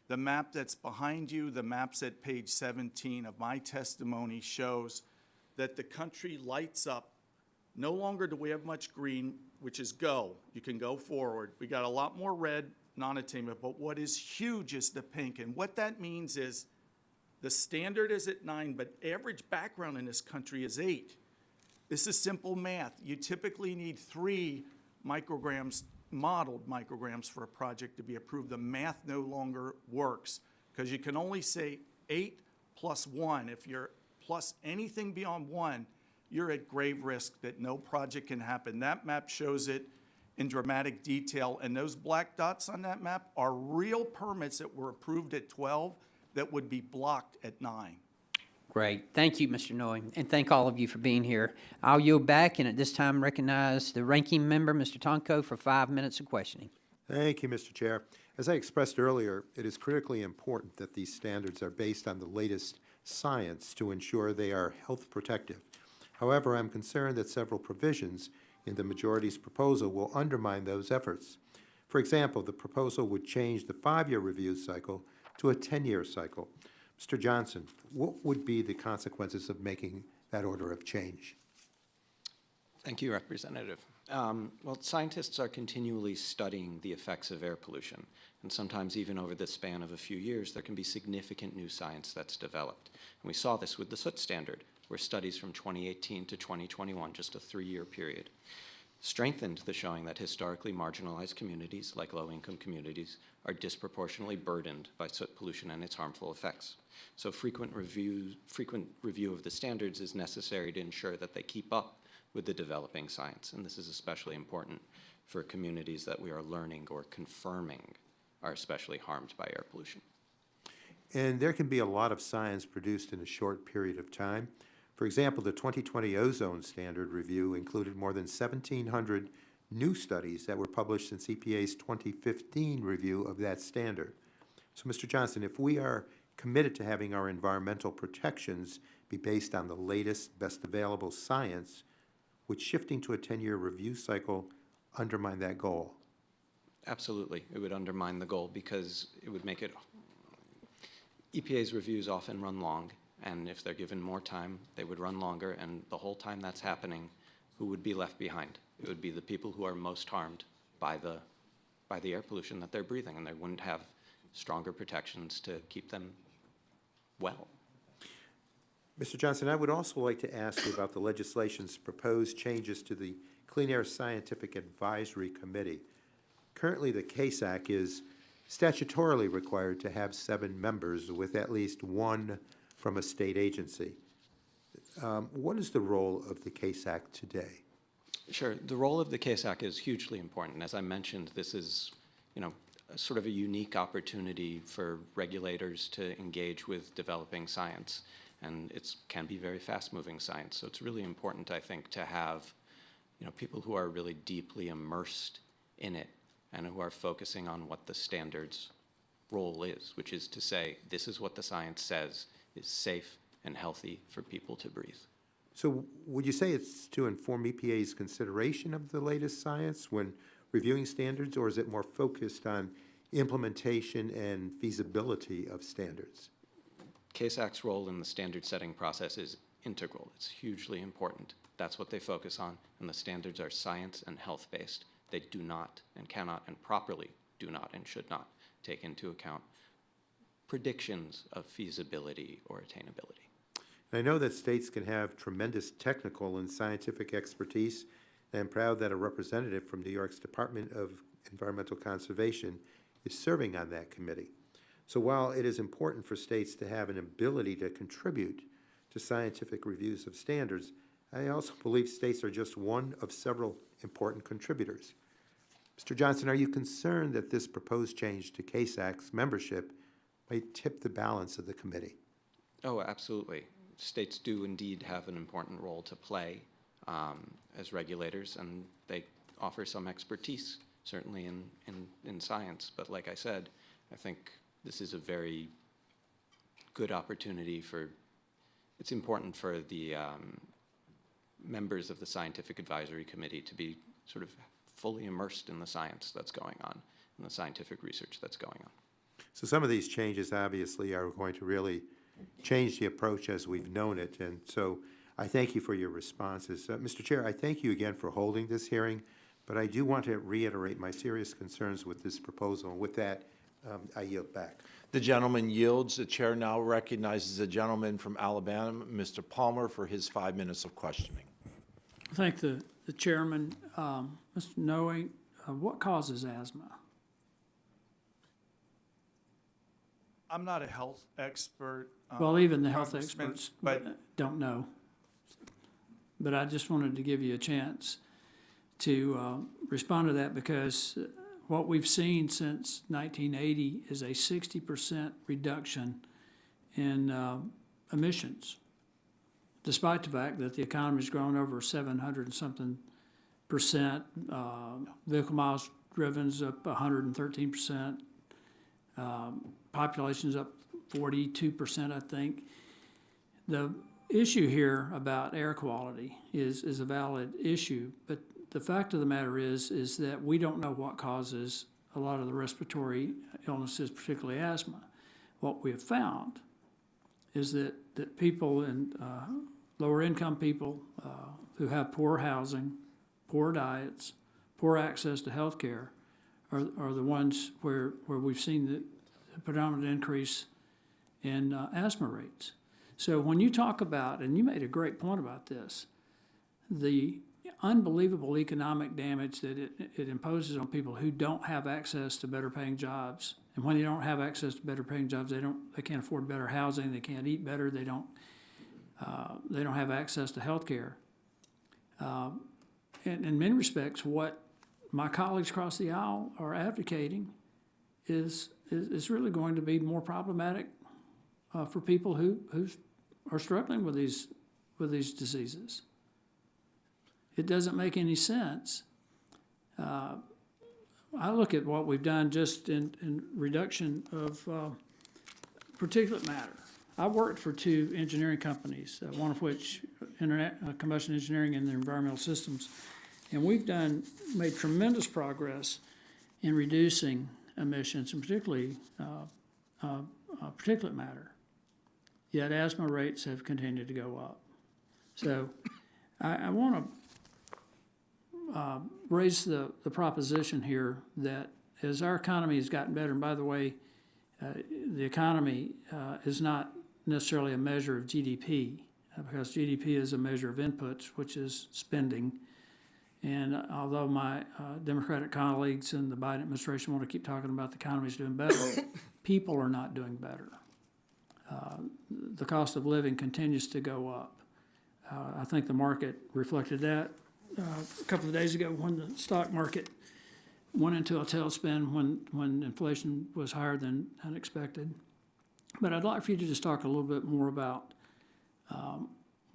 The map that's behind you, the maps at page 17 of my testimony, shows that the country lights up. No longer do we have much green, which is go. You can go forward. We got a lot more red, non-attainment, but what is huge is the pink. And what that means is the standard is at 9, but average background in this country is 8. This is simple math. You typically need 3 micrograms, modeled micrograms, for a project to be approved. The math no longer works because you can only say 8 plus 1. If you're plus anything beyond 1, you're at grave risk that no project can happen. That map shows it in dramatic detail, and those black dots on that map are real permits that were approved at 12 that would be blocked at 9. Great. Thank you, Mr. Noy, and thank all of you for being here. I'll yield back and at this time recognize the ranking member, Mr. Tonko, for 5 minutes of questioning. Thank you, Mr. Chair. As I expressed earlier, it is critically important that these standards are based on the latest science to ensure they are health protective. However, I'm concerned that several provisions in the majority's proposal will undermine those efforts. For example, the proposal would change the 5-year review cycle to a 10-year cycle. Mr. Johnson, what would be the consequences of making that order of change? Thank you, Representative. Well, scientists are continually studying the effects of air pollution, and sometimes even over the span of a few years, there can be significant new science that's developed. And we saw this with the soot standard, where studies from 2018 to 2021, just a 3-year period, strengthened the showing that historically marginalized communities, like low-income communities, are disproportionately burdened by soot pollution and its harmful effects. So frequent review of the standards is necessary to ensure that they keep up with the developing science, and this is especially important for communities that we are learning or confirming are especially harmed by air pollution. And there can be a lot of science produced in a short period of time. For example, the 2020 ozone standard review included more than 1,700 new studies that were published since EPA's 2015 review of that standard. So, Mr. Johnson, if we are committed to having our environmental protections be based on the latest, best available science, would shifting to a 10-year review cycle undermine that goal? Absolutely. It would undermine the goal because it would make it... EPA's reviews often run long, and if they're given more time, they would run longer, and the whole time that's happening, who would be left behind. It would be the people who are most harmed by the air pollution that they're breathing, and they wouldn't have stronger protections to keep them well. Mr. Johnson, I would also like to ask you about the legislation's proposed changes to the Clean Air Scientific Advisory Committee. Currently, the CASAC is statutorily required to have 7 members, with at least 1 from a state agency. What is the role of the CASAC today? Sure. The role of the CASAC is hugely important. As I mentioned, this is, sort of a unique opportunity for regulators to engage with developing science. And it can be very fast-moving science. So it's really important, I think, to have, people who are really deeply immersed in it and who are focusing on what the standards role is, which is to say, this is what the science says is safe and healthy for people to breathe. So would you say it's to inform EPA's consideration of the latest science when reviewing standards, or is it more focused on implementation and feasibility of standards? CASAC's role in the standard setting process is integral. It's hugely important. That's what they focus on, and the standards are science and health-based. They do not and cannot and properly do not and should not take into account predictions of feasibility or attainability. I know that states can have tremendous technical and scientific expertise, and I'm proud that a representative from New York's Department of Environmental Conservation is serving on that committee. So while it is important for states to have an ability to contribute to scientific reviews of standards, I also believe states are just one of several important contributors. Mr. Johnson, are you concerned that this proposed change to CASAC's membership might tip the balance of the committee? Oh, absolutely. States do indeed have an important role to play as regulators, and they offer some expertise, certainly in science. But like I said, I think this is a very good opportunity it's important for the members of the Scientific Advisory Committee to be sort of fully immersed in the science that's going on, and the scientific research that's going on. So some of these changes obviously are going to really change the approach as we've known it, and so I thank you for your responses. Mr. Chair, I thank you again for holding this hearing, but I do want to reiterate my serious concerns with this proposal, and with that, I yield back. The gentleman yields. The chair now recognizes the gentleman from Alabama, Mr. Palmer, for his 5 minutes of questioning. I thank the chairman. Mr. Noe, what causes asthma? I'm not a health expert. Well, even the health Congressman, experts but don't know. But I just wanted to give you a chance to respond to that, because what we've seen since 1980 is a 60% reduction in emissions, despite the fact that the economy's grown over 700 and something percent. Vehicle miles driven's up 113%. Population's up 42%, I think. The issue here about air quality is a valid issue, but the fact of the matter is that we don't know what causes a lot of the respiratory illnesses, particularly asthma. What we have found is that people in lower income people who have poor housing, poor diets, poor access to health care are the ones where we've seen the predominant increase in asthma rates. So when you talk about, and you made a great point about this, the unbelievable economic damage that it imposes on people who don't have access to better paying jobs. And when they don't have access to better paying jobs, they can't afford better housing, they can't eat better, they don't have access to health care. And in many respects, what my colleagues across the aisle are advocating is really going to be more problematic for people who are struggling with these diseases. It doesn't make any sense. I look at what we've done just in reduction of particulate matter. I worked for 2 engineering companies, one of which combustion engineering and environmental systems, and we've made tremendous progress in reducing emissions, and particularly particulate matter. Yet asthma rates have continued to go up. So I want to raise the proposition here that as our economy has gotten better, and by the way, the economy is not necessarily a measure of GDP, because GDP is a measure of inputs, which is spending. And although my Democratic colleagues in the Biden administration want to keep talking about the economy is doing better, people are not doing better. The cost of living continues to go up. I think the market reflected that a couple of days ago when the stock market went into a tailspin when inflation was higher than unexpected. But I'd like for you to just talk a little bit more about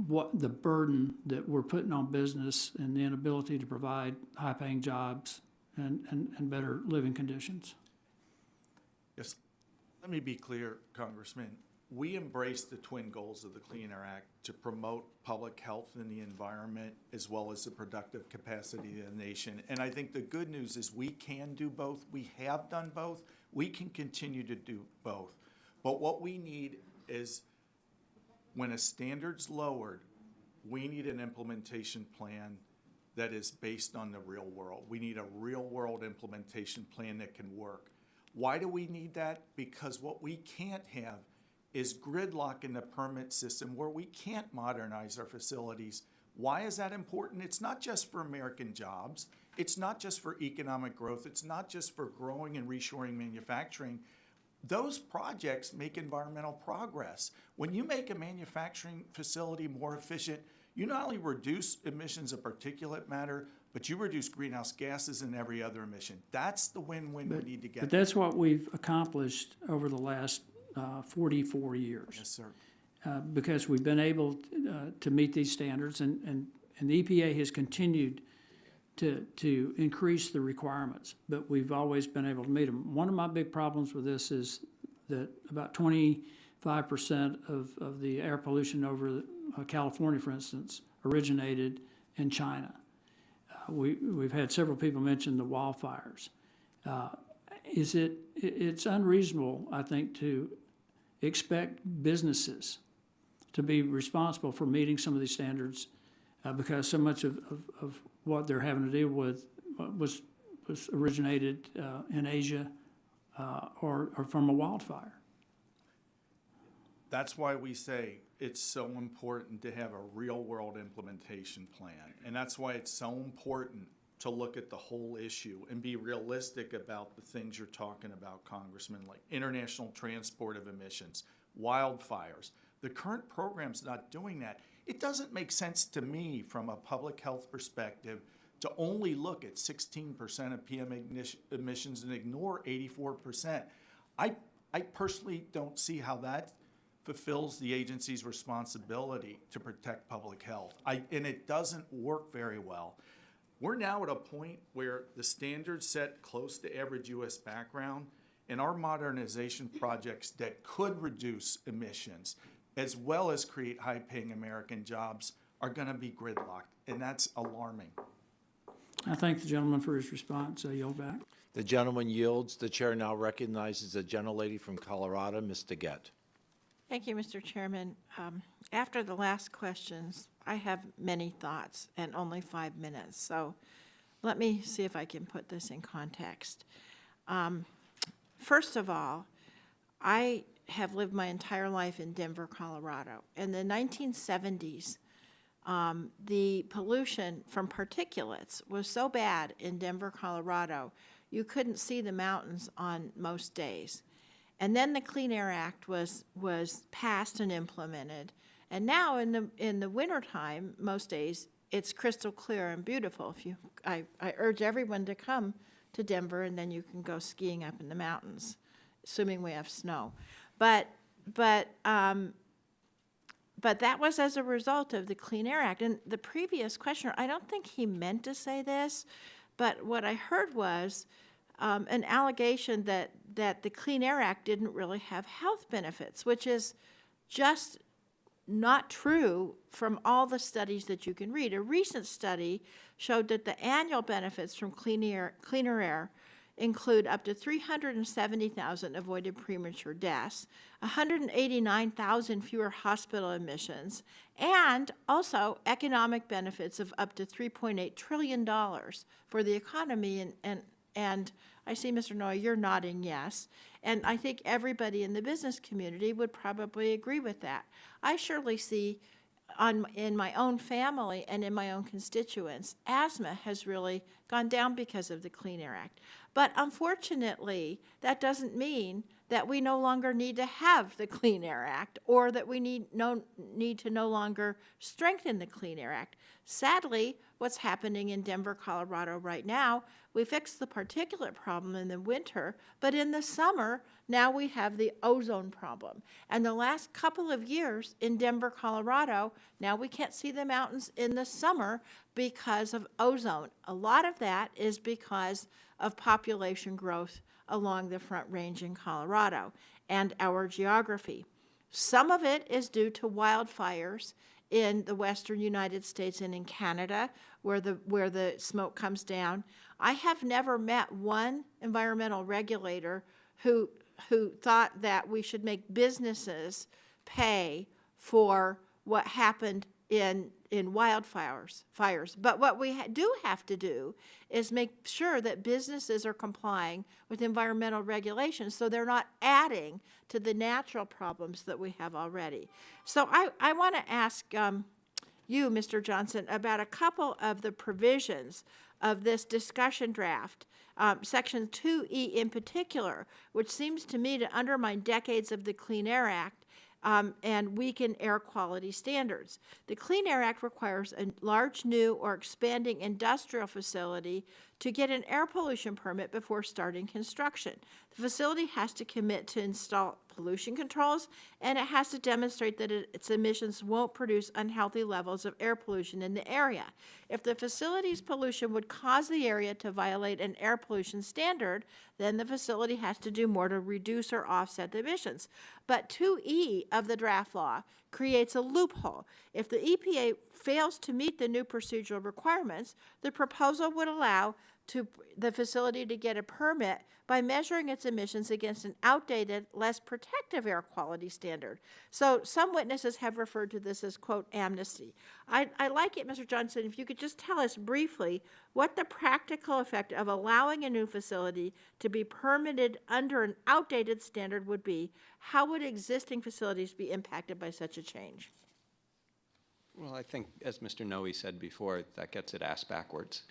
what the burden that we're putting on business and the inability to provide high-paying jobs and better living conditions. Yes, let me be clear, Congressman. We embrace the twin goals of the Clean Air Act to promote public health and the environment as well as the productive capacity of the nation. And I think the good news is we can do both. We have done both. We can continue to do both. But what we need is when a standard's lowered, we need an implementation plan that is based on the real world. We need a real world implementation plan that can work. Why do we need that? Because what we can't have is gridlock in the permit system where we can't modernize our facilities. Why is that important? It's not just for American jobs. It's not just for economic growth. It's not just for growing and reshoring manufacturing. Those projects make environmental progress. When you make a manufacturing facility more efficient, you not only reduce emissions of particulate matter, but you reduce greenhouse gases and every other emission. That's the win-win we need to get. But that's what we've accomplished over the last 44 years. Yes, sir. Because we've been able to meet these standards, and the EPA has continued to increase the requirements, but we've always been able to meet them. One of my big problems with this is that about 25% of the air pollution over California, for instance, originated in China. We've had several people mention the wildfires. It's unreasonable, I think, to expect businesses to be responsible for meeting some of these standards because so much of what they're having to deal with was originated in Asia or from a wildfire. That's why we say it's so important to have a real-world implementation plan. And that's why it's so important to look at the whole issue and be realistic about the things you're talking about, Congressman, like international transport of emissions, wildfires. The current program's not doing that. It doesn't make sense to me from a public health perspective to only look at 16% of PM emissions and ignore 84%. I personally don't see how that fulfills the agency's responsibility to protect public health. And it doesn't work very well. We're now at a point where the standards set close to average U.S. background, and our modernization projects that could reduce emissions as well as create high-paying American jobs are going to be gridlocked, and that's alarming. I thank the gentleman for his response. I yield back. The gentleman yields. The chair now recognizes the gentlelady from Colorado, Ms. DeGette. Thank you, Mr. Chairman. After the last questions, I have many thoughts and only 5 minutes, so let me see if I can put this in context. First of all, I have lived my entire life in Denver, Colorado. In the 1970s, the pollution from particulates was so bad in Denver, Colorado, you couldn't see the mountains on most days. And then the Clean Air Act was passed and implemented. And now in the wintertime, most days, it's crystal clear and beautiful. I urge everyone to come to Denver, and then you can go skiing up in the mountains, assuming we have snow. But that was as a result of the Clean Air Act. And the previous questioner, I don't think he meant to say this, but what I heard was an allegation that the Clean Air Act didn't really have health benefits, which is just not true from all the studies that you can read. A recent study showed that the annual benefits from cleaner air include up to 370,000 avoided premature deaths, 189,000 fewer hospital admissions, and also economic benefits of up to $3.8 trillion for the economy. And I see, Mr. Noy, you're nodding yes. And I think everybody in the business community would probably agree with that. I surely see in my own family and in my own constituents, asthma has really gone down because of the Clean Air Act. But unfortunately, that doesn't mean that we no longer need to have the Clean Air Act or that we need to no longer strengthen the Clean Air Act. Sadly, what's happening in Denver, Colorado right now, we fixed the particulate problem in the winter, but in the summer, now we have the ozone problem. And the last couple of years in Denver, Colorado, now we can't see the mountains in the summer because of ozone. A lot of that is because of population growth along the Front Range in Colorado and our geography. Some of it is due to wildfires in the western United States and in Canada, where the smoke comes down. I have never met one environmental regulator who thought that we should make businesses pay for what happened in wildfires. But what we do have to do is make sure that businesses are complying with environmental regulations so they're not adding to the natural problems that we have already. So I want to ask you, Mr. Johnson, about a couple of the provisions of this discussion draft, Section 2E in particular, which seems to me to undermine decades of the Clean Air Act and weaken air quality standards. The Clean Air Act requires a large, new, or expanding industrial facility to get an air pollution permit before starting construction. The facility has to commit to install pollution controls, and it has to demonstrate that its emissions won't produce unhealthy levels of air pollution in the area. If the facility's pollution would cause the area to violate an air pollution standard, then the facility has to do more to reduce or offset the emissions. But 2E of the draft law creates a loophole. If the EPA fails to meet the new procedural requirements, the proposal would allow the facility to get a permit by measuring its emissions against an outdated, less protective air quality standard. So some witnesses have referred to this as, quote, amnesty. I like it, Mr. Johnson, if you could just tell us briefly what the practical effect of allowing a new facility to be permitted under an outdated standard would be. How would existing facilities be impacted by such a change? Well, I think, as Mr. Noe said before, that gets it ass backwards.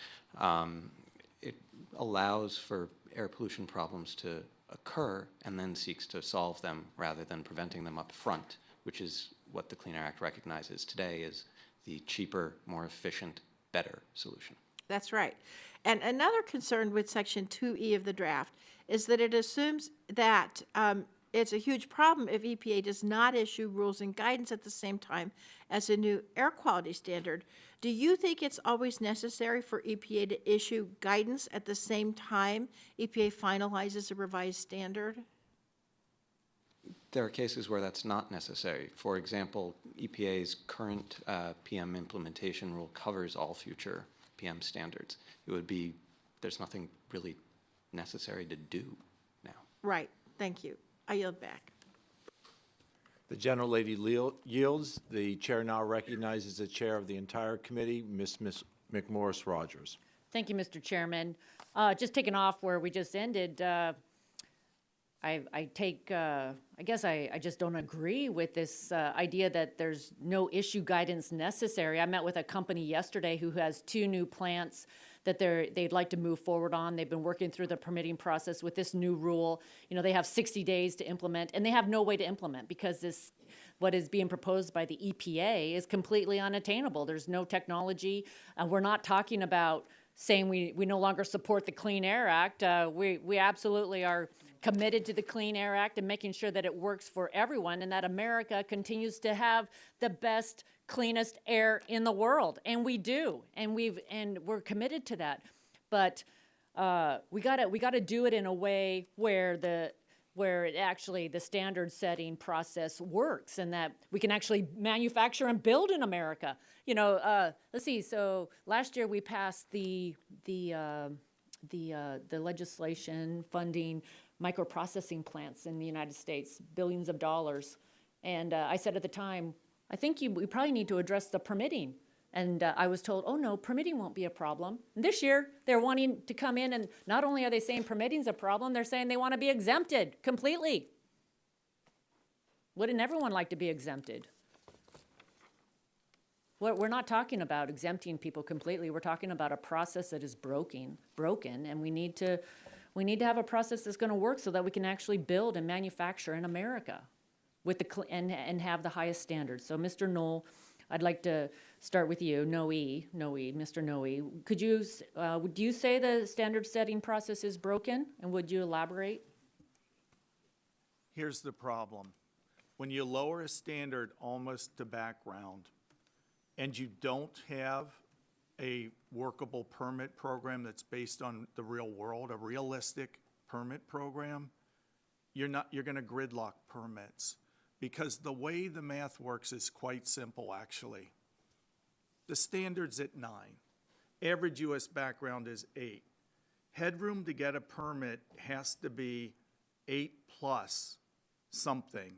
It allows for air pollution problems to occur and then seeks to solve them rather than preventing them up front, which is what the Clean Air Act recognizes today as the cheaper, more efficient, better solution. That's right. And another concern with Section 2E of the draft is that it assumes that it's a huge problem if EPA does not issue rules and guidance at the same time as a new air quality standard. Do you think it's always necessary for EPA to issue guidance at the same time EPA finalizes a revised standard? There are cases where that's not necessary. For example, EPA's current PM implementation rule covers all future PM standards. There's nothing really necessary to do now. Right. Thank you. I yield back. The gentlelady yields. The chair now recognizes the chair of the entire committee, Ms. McMorris Rogers. Thank you, Mr. Chairman. Just taking off where we just ended, I guess I just don't agree with this idea that there's no issue guidance necessary. I met with a company yesterday who has 2 new plants that they'd like to move forward on. They've been working through the permitting process with this new rule. You know, they have 60 days to implement, and they have no way to implement because what is being proposed by the EPA is completely unattainable. There's no technology. We're not talking about saying we no longer support the Clean Air Act. We absolutely are committed to the Clean Air Act and making sure that it works for everyone and that America continues to have the best, cleanest air in the world. And we do, and we're committed to that. But we gotta do it in a way where the standard setting process works and that we can actually manufacture and build in America. You know, let's see, so last year we passed the the legislation funding microprocessing plants in the United States, billions of dollars. And I said at the time, I think we probably need to address the permitting. And I was told, oh no, permitting won't be a problem. And this year, they're wanting to come in, and not only are they saying permitting's a problem, they're saying they want to be exempted completely. Wouldn't everyone like to be exempted? We're not talking about exempting people completely. We're talking about a process that is broken, and we need to have a process that's going to work so that we can actually build and manufacture in America with and have the highest standards. So, Mr. Knoll, I'd like to start with you, Mr. Noe. Would you say the standard setting process is broken, and would you elaborate? Here's the problem. When you lower a standard almost to background, and you don't have a workable permit program that's based on the real world, a realistic permit program, you're going to gridlock permits. Because the way the math works is quite simple, actually. The standard's at 9. Average U.S. background is 8. Headroom to get a permit has to be 8 plus something.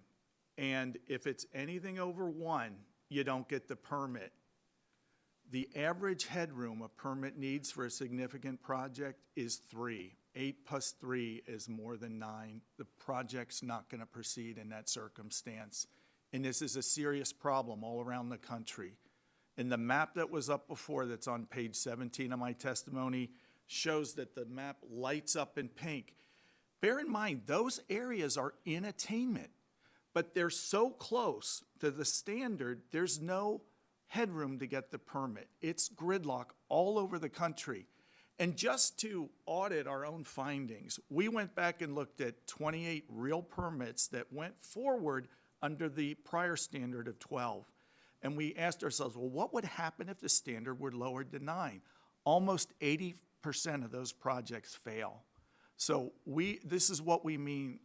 And if it's anything over 1, you don't get the permit. The average headroom a permit needs for a significant project is 3. 8 plus 3 is more than 9. The project's not going to proceed in that circumstance. And this is a serious problem all around the country. And the map that was up before, that's on page 17 of my testimony, shows that the map lights up in pink. Bear in mind, those areas are in attainment, but they're so close to the standard, there's no headroom to get the permit. It's gridlock all over the country. And just to audit our own findings, we went back and looked at 28 real permits that went forward under the prior standard of 12. And we asked ourselves, well, what would happen if the standard were lowered to 9? Almost 80% of those projects fail. So this is what we mean,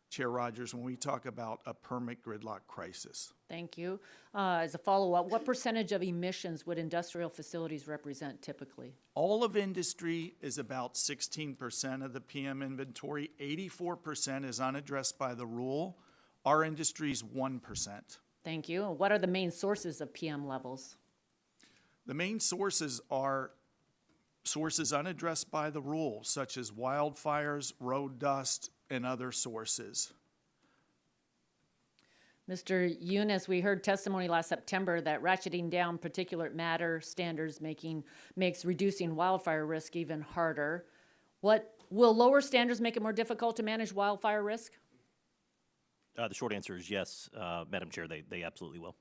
Chair Rogers, when we talk about a permit gridlock crisis. Thank you. As a follow-up, what percentage of emissions would industrial facilities represent typically? All of industry is about 16% of the PM inventory. 84% is unaddressed by the rule. Our industry is 1%. Thank you. What are the main sources of PM levels? The main sources are sources unaddressed by the rule, such as wildfires, road dust, and other sources. Mr. Eunice, we heard testimony last September that ratcheting down particulate matter standards makes reducing wildfire risk even harder. Will lower standards make it more difficult to manage wildfire risk? The short answer is yes, Madam Chair, they absolutely will.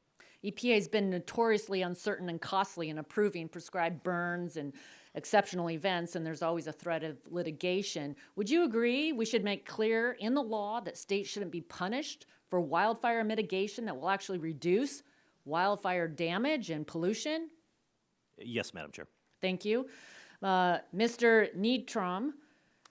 EPA has been notoriously uncertain and costly in approving prescribed burns and exceptional events, and there's always a threat of litigation. Would you agree we should make clear in the law that states shouldn't be punished for wildfire mitigation that will actually reduce wildfire damage and pollution? Yes, Madam Chair. Thank you. Mr. Needtrom,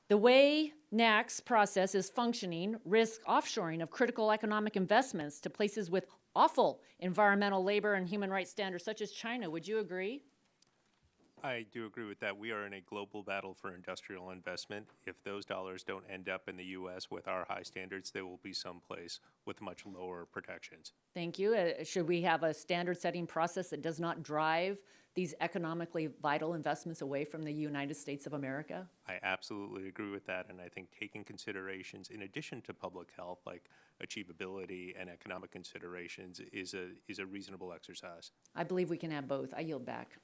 the way NAC's process is functioning risks offshoring of critical economic investments to places with awful environmental, labor, and human rights standards, such as China. Would you agree? I do agree with that. We are in a global battle for industrial investment. If those dollars don't end up in the U.S. with our high standards, they will be someplace with much lower protections. Thank you. Should we have a standard-setting process that does not drive these economically vital investments away from the United States of America? I absolutely agree with that, and I think taking considerations in addition to public health, like achievability and economic considerations, is a reasonable exercise. I believe we can have both. I yield back.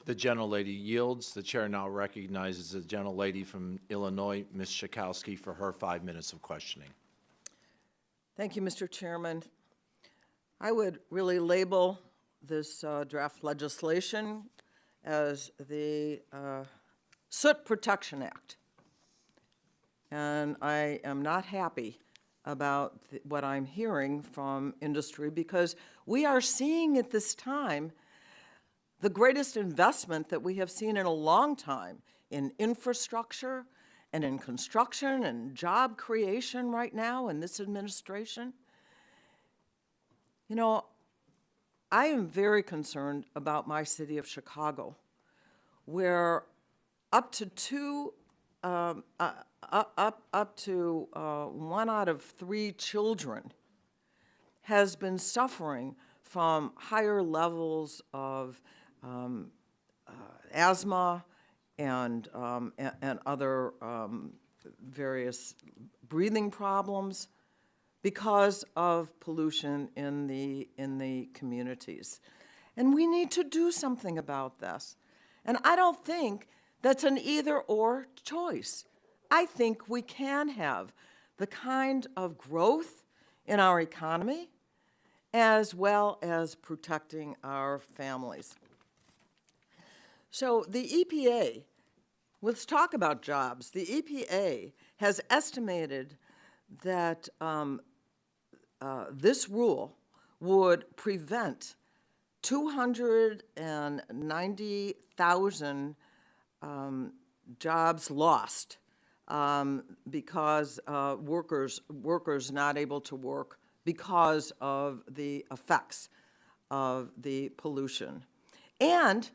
The gentlelady yields. The chair now recognizes the gentlelady from Illinois, Ms. Schakowsky, for her 5 minutes of questioning. Thank you, Mr. Chairman. I would really label this draft legislation as the Soot Protection Act. And I am not happy about what I'm hearing from industry, because we are seeing at this time the greatest investment that we have seen in a long time in infrastructure and in construction and job creation right now in this administration. You know, I am very concerned about my city of Chicago, where up to two, up to 1 out of 3 children has been suffering from higher levels of asthma and other various breathing problems because of pollution in the communities. And we need to do something about this. And I don't think that's an either-or choice. I think we can have the kind of growth in our economy as well as protecting our families. So the EPA, let's talk about jobs. The EPA has estimated that this rule would prevent 290,000 jobs lost because workers not able to work because of the effects of the pollution. And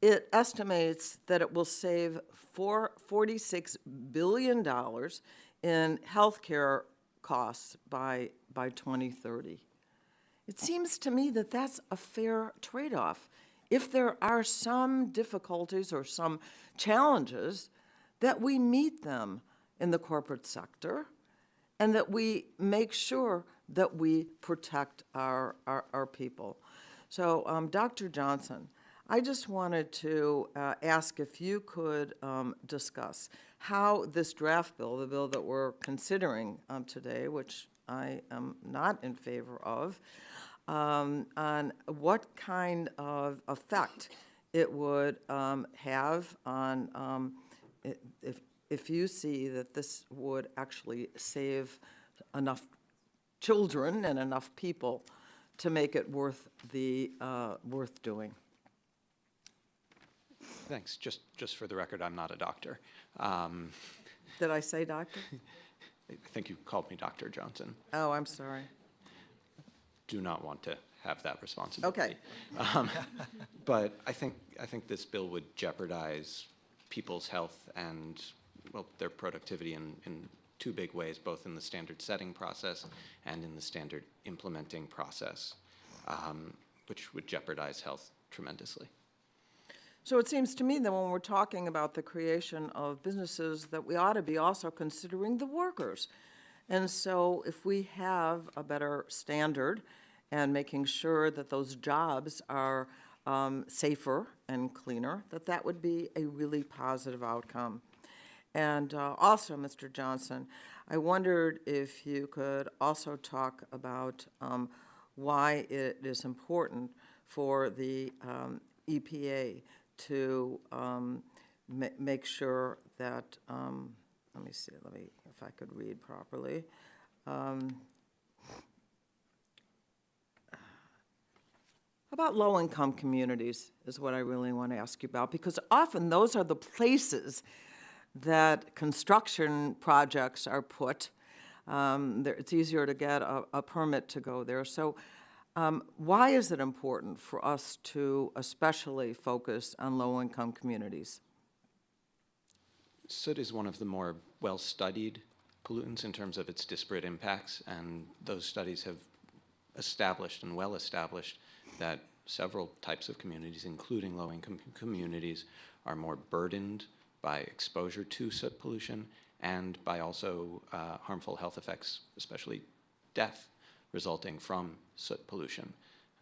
it estimates that it will save $46 billion in healthcare costs by 2030. It seems to me that that's a fair trade-off. If there are some difficulties or some challenges, that we meet them in the corporate sector and that we make sure that we protect our people. So, Dr. Johnson, I just wanted to ask if you could discuss how this draft bill, the bill that we're considering today, which I am not in favor of, on what kind of effect it would have on, if you see that this would actually save enough children and enough people to make it worth doing. Thanks. Just for the record, I'm not a doctor. Did I say doctor? I think you called me Dr. Johnson. Oh, I'm sorry. Do not want to have that responsibility. Okay. But I think this bill would jeopardize people's health and, well, their productivity in 2 big ways, both in the standard setting process and in the standard implementing process, which would jeopardize health tremendously. So it seems to me that when we're talking about the creation of businesses, that we ought to be also considering the workers. And so if we have a better standard and making sure that those jobs are safer and cleaner, that would be a really positive outcome. And also, Mr. Johnson, I wondered if you could also talk about why it is important for the EPA to make sure that, let me see, if I could read properly. About low-income communities is what I really want to ask you about, because often those are the places that construction projects are put. It's easier to get a permit to go there. So why is it important for us to especially focus on low-income communities? Soot is one of the more well-studied pollutants in terms of its disparate impacts, and those studies have established and well established that several types of communities, including low-income communities, are more burdened by exposure to soot pollution and by also harmful health effects, especially death, resulting from soot pollution.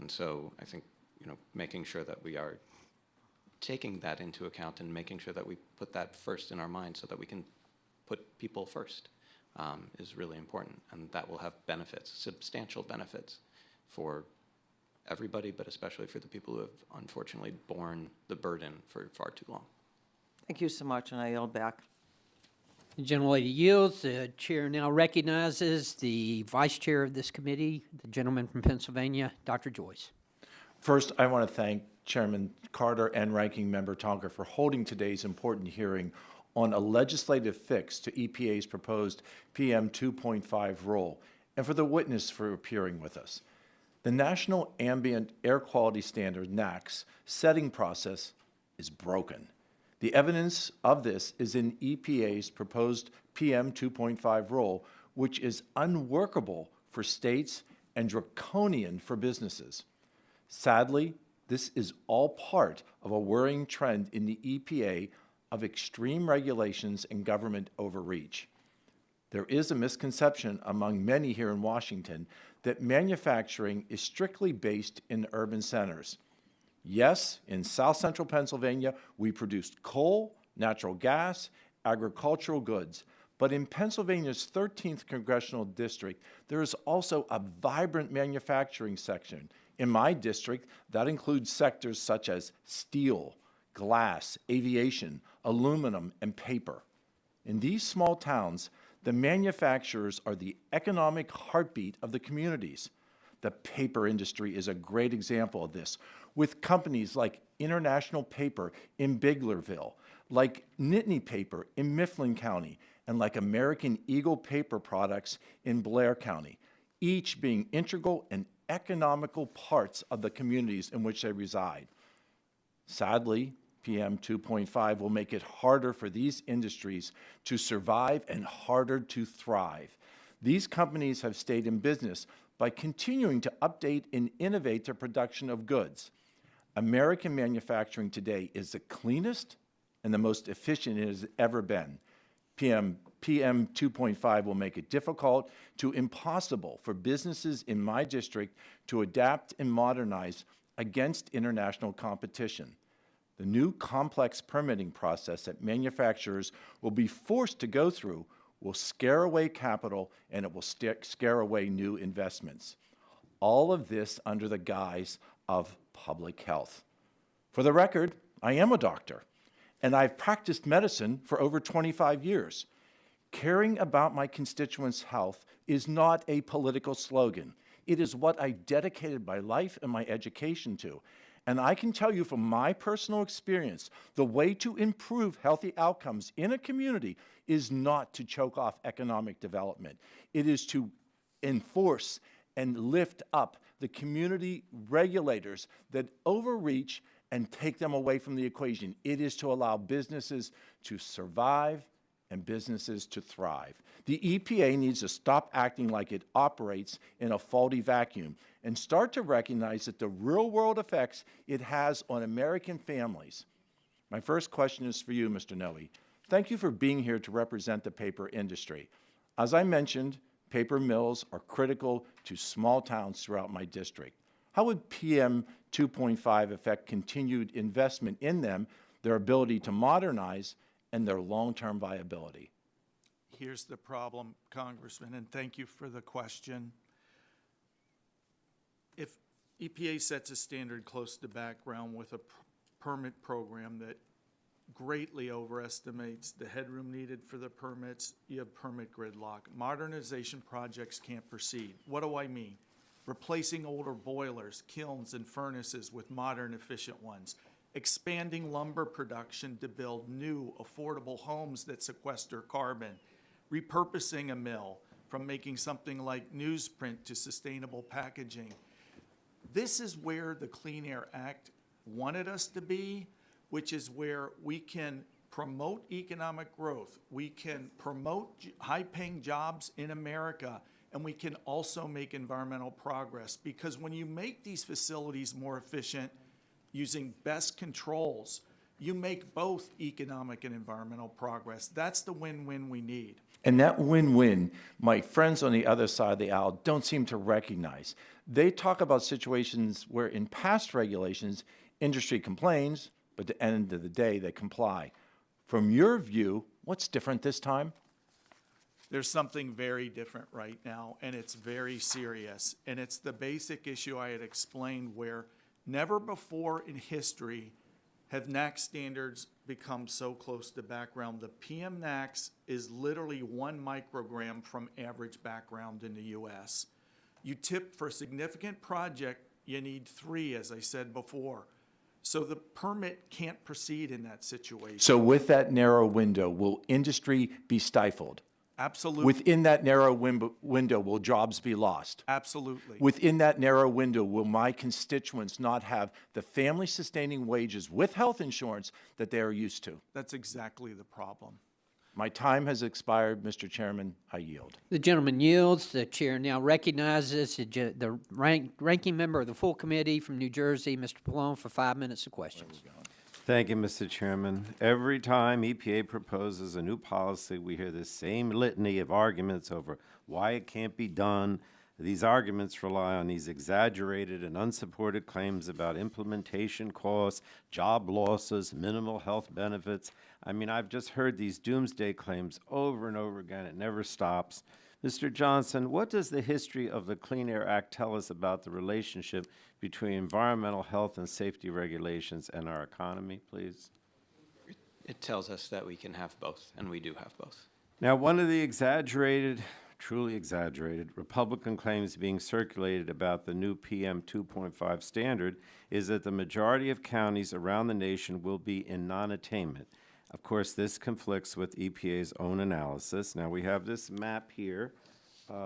And so I think, making sure that we are taking that into account and making sure that we put that first in our mind so that we can put people first is really important. And that will have benefits, substantial benefits for everybody, but especially for the people who have unfortunately borne the burden for far too long. Thank you so much, and I yield back. The gentlelady yields. The chair now recognizes the vice chair of this committee, the gentleman from Pennsylvania, Dr. Joyce. First, I want to thank Chairman Carter and Ranking Member Tonker for holding today's important hearing on a legislative fix to EPA's proposed PM 2.5 rule, and for the witness for appearing with us. The National Ambient Air Quality Standard, NAAQS, setting process is broken. The evidence of this is in EPA's proposed PM 2.5 rule, which is unworkable for states and draconian for businesses. Sadly, this is all part of a worrying trend in the EPA of extreme regulations and government overreach. There is a misconception among many here in Washington that manufacturing is strictly based in urban centers. Yes, in South Central Pennsylvania, we produce coal, natural gas, agricultural goods. But in Pennsylvania's 13th Congressional District, there is also a vibrant manufacturing section. In my district, that includes sectors such as steel, glass, aviation, aluminum, and paper. In these small towns, the manufacturers are the economic heartbeat of the communities. The paper industry is a great example of this, with companies like International Paper in Biglerville, like Nittany Paper in Mifflin County, and like American Eagle Paper Products in Blair County, each being integral and economical parts of the communities in which they reside. Sadly, PM 2.5 will make it harder for these industries to survive and harder to thrive. These companies have stayed in business by continuing to update and innovate their production of goods. American manufacturing today is the cleanest and the most efficient it has ever been. PM 2.5 will make it difficult to impossible for businesses in my district to adapt and modernize against international competition. The new complex permitting process that manufacturers will be forced to go through will scare away capital and it will scare away new investments. All of this under the guise of public health. For the record, I am a doctor, and I've practiced medicine for over 25 years. Caring about my constituents' health is not a political slogan. It is what I dedicated my life and my education to. And I can tell you from my personal experience, the way to improve healthy outcomes in a community is not to choke off economic development. It is to enforce and lift up the community regulators that overreach and take them away from the equation. It is to allow businesses to survive and businesses to thrive. The EPA needs to stop acting like it operates in a faulty vacuum and start to recognize that the real-world effects it has on American families. My first question is for you, Mr. Noe. Thank you for being here to represent the paper industry. As I mentioned, paper mills are critical to small towns throughout my district. How would PM 2.5 affect continued investment in them, their ability to modernize, and their long-term viability? Here's the problem, Congressman, and thank you for the question. If EPA sets a standard close to background with a permit program that greatly overestimates the headroom needed for the permits, you have permit gridlock. Modernization projects can't proceed. What do I mean? Replacing older boilers, kilns, and furnaces with modern, efficient ones. Expanding lumber production to build new, affordable homes that sequester carbon. Repurposing a mill from making something like newsprint to sustainable packaging. This is where the Clean Air Act wanted us to be, which is where we can promote economic growth, we can promote high-paying jobs in America, and we can also make environmental progress. Because when you make these facilities more efficient using best controls, you make both economic and environmental progress. That's the win-win we need. And that win-win, my friends on the other side of the aisle don't seem to recognize. They talk about situations where in past regulations, industry complains, but at the end of the day, they comply. From your view, what's different this time? There's something very different right now, and it's very serious. And it's the basic issue I had explained where never before in history have NAAQS standards become so close to background. The PM NAAQS is literally 1 microgram from average background in the US. You tip for a significant project, you need 3, as I said before. So the permit can't proceed in that situation. So with that narrow window, will industry be stifled? Absolutely. Within that narrow window, will jobs be lost? Absolutely. Within that narrow window, will my constituents not have the family-sustaining wages with health insurance that they are used to? That's exactly the problem. My time has expired, Mr. Chairman. I yield. The gentleman yields. The chair now recognizes the ranking member of the full committee from New Jersey, Mr. Pallone, for 5 minutes of questions. Thank you, Mr. Chairman. Every time EPA proposes a new policy, we hear the same litany of arguments over why it can't be done. These arguments rely on these exaggerated and unsupported claims about implementation costs, job losses, minimal health benefits. I mean, I've just heard these doomsday claims over and over again. It never stops. Mr. Johnson, what does the history of the Clean Air Act tell us about the relationship between environmental health and safety regulations and our economy, please? It tells us that we can have both, and we do have both. Now, one of the exaggerated, truly exaggerated, Republican claims being circulated about the new PM 2.5 standard is that the majority of counties around the nation will be in non-attainment. Of course, this conflicts with EPA's own analysis. Now, we have this map here.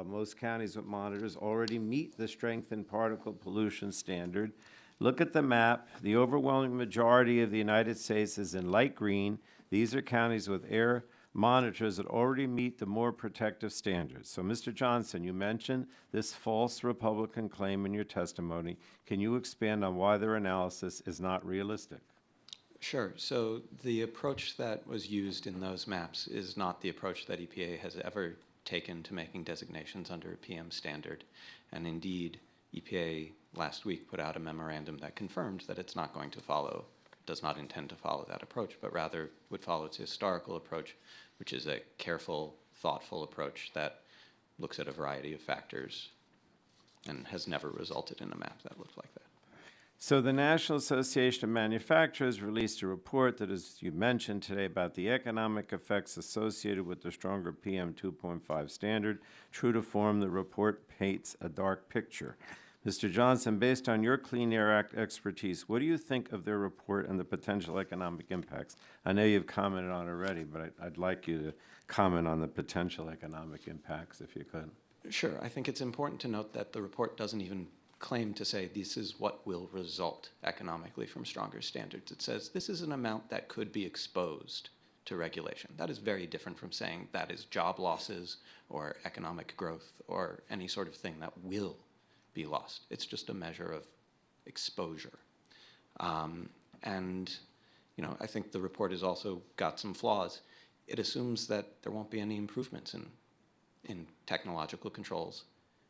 Most counties with monitors already meet the strengthened particle pollution standard. Look at the map. The overwhelming majority of the United States is in light green. These are counties with air monitors that already meet the more protective standards. So, Mr. Johnson, you mentioned this false Republican claim in your testimony. Can you expand on why their analysis is not realistic? Sure. So the approach that was used in those maps is not the approach that EPA has ever taken to making designations under a PM standard. And indeed, EPA last week put out a memorandum that confirmed that it's not going to follow, does not intend to follow that approach, but rather would follow its historical approach, which is a careful, thoughtful approach that looks at a variety of factors and has never resulted in a map that looks like that. So the National Association of Manufacturers released a report that, as you mentioned today, about the economic effects associated with the stronger PM 2.5 standard. True to form, the report paints a dark picture. Mr. Johnson, based on your Clean Air Act expertise, what do you think of their report and the potential economic impacts? I know you've commented on it already, but I'd like you to comment on the potential economic impacts, if you could. Sure. I think it's important to note that the report doesn't even claim to say this is what will result economically from stronger standards. It says this is an amount that could be exposed to regulation. That is very different from saying that is job losses or economic growth or any sort of thing that will be lost. It's just a measure of exposure. And you know, I think the report has also got some flaws. It assumes that there won't be any improvements in technological controls,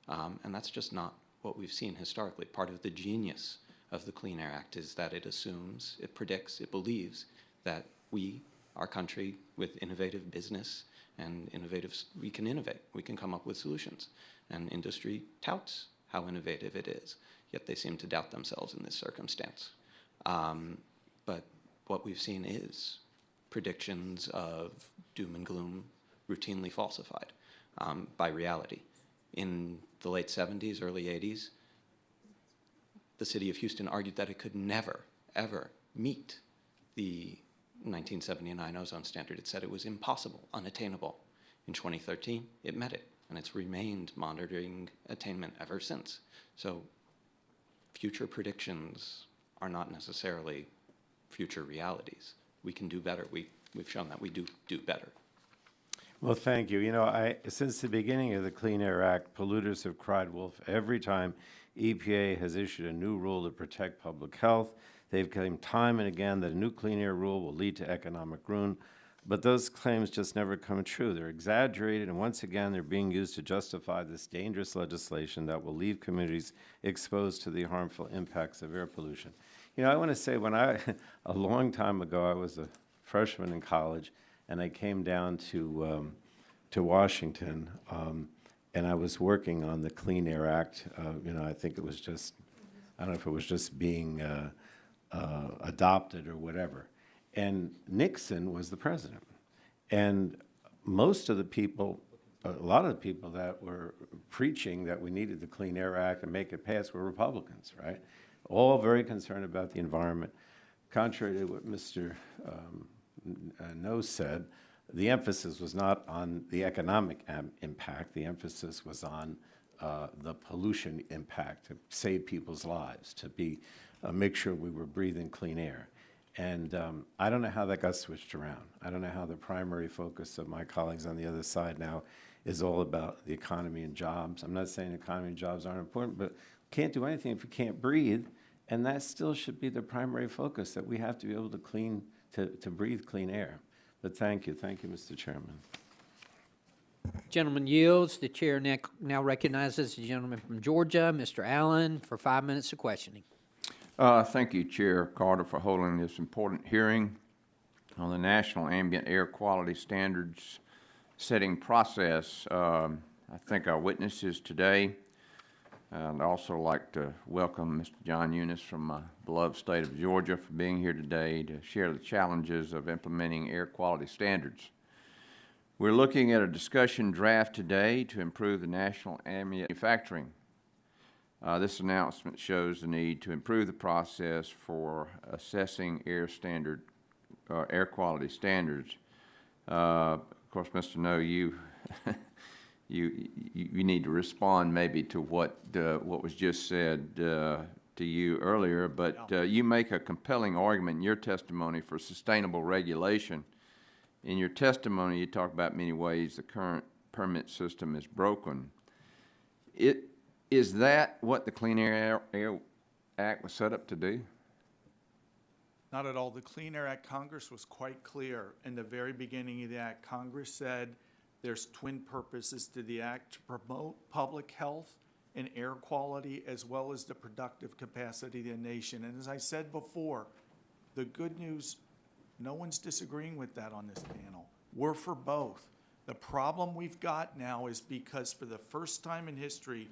and that's just not what we've seen historically. Part of the genius of the Clean Air Act is that it assumes, it predicts, it believes that we, our country, with innovative business and we can innovate. We can come up with solutions. And industry touts how innovative it is, yet they seem to doubt themselves in this circumstance. But what we've seen is predictions of doom and gloom routinely falsified by reality. In the late 70s, early 80s, the city of Houston argued that it could never, ever meet the 1979 ozone standard. It said it was impossible, unattainable. In 2013, it met it, and it's remained monitoring attainment ever since. So future predictions are not necessarily future realities. We can do better. We've shown that we do better. Well, thank you. You know, since the beginning of the Clean Air Act, polluters have cried wolf every time EPA has issued a new rule to protect public health. They've claimed time and again that a new clean air rule will lead to economic ruin, but those claims just never come true. They're exaggerated, and once again, they're being used to justify this dangerous legislation that will leave communities exposed to the harmful impacts of air pollution. You know, I want to say a long time ago, I was a freshman in college, and I came down to Washington, and I was working on the Clean Air Act. You know, I think it was just, I don't know if it was just being adopted or whatever. And Nixon was the president. And most of the people, a lot of the people that were preaching that we needed the Clean Air Act and make it pass were Republicans, right? All very concerned about the environment. Contrary to what Mr. No said, the emphasis was not on the economic impact. The emphasis was on the pollution impact, to save people's lives, to make sure we were breathing clean air. And I don't know how that got switched around. I don't know how the primary focus of my colleagues on the other side now is all about the economy and jobs. I'm not saying economy and jobs aren't important, but can't do anything if we can't breathe. And that still should be the primary focus, that we have to be able to breathe clean air. But thank you, Mr. Chairman. Gentleman yields. The chair now recognizes the gentleman from Georgia, Mr. Allen, for 5 minutes of questioning. Thank you, Chair Carter, for holding this important hearing on the National Ambient Air Quality Standards setting process. I thank our witnesses today. I'd also like to welcome Mr. John Eunice from my beloved state of Georgia for being here today to share the challenges of implementing air quality standards. We're looking at a discussion draft today to improve the national ambient manufacturing. This announcement shows the need to improve the process for assessing air quality standards. Of course, Mr. No, you need to respond maybe to what was just said to you earlier, but you make a compelling argument in your testimony for sustainable regulation. In your testimony, you talk about many ways the current permit system is broken. Is that what the Clean Air Act was set up to do? Not at all. The Clean Air Act, Congress was quite clear in the very beginning of the act. Congress said there's twin purposes to the act: to promote public health and air quality, as well as the productive capacity of the nation. And as I said before, the good news, no one's disagreeing with that on this panel. We're for both. The problem we've got now is because for the first time in history,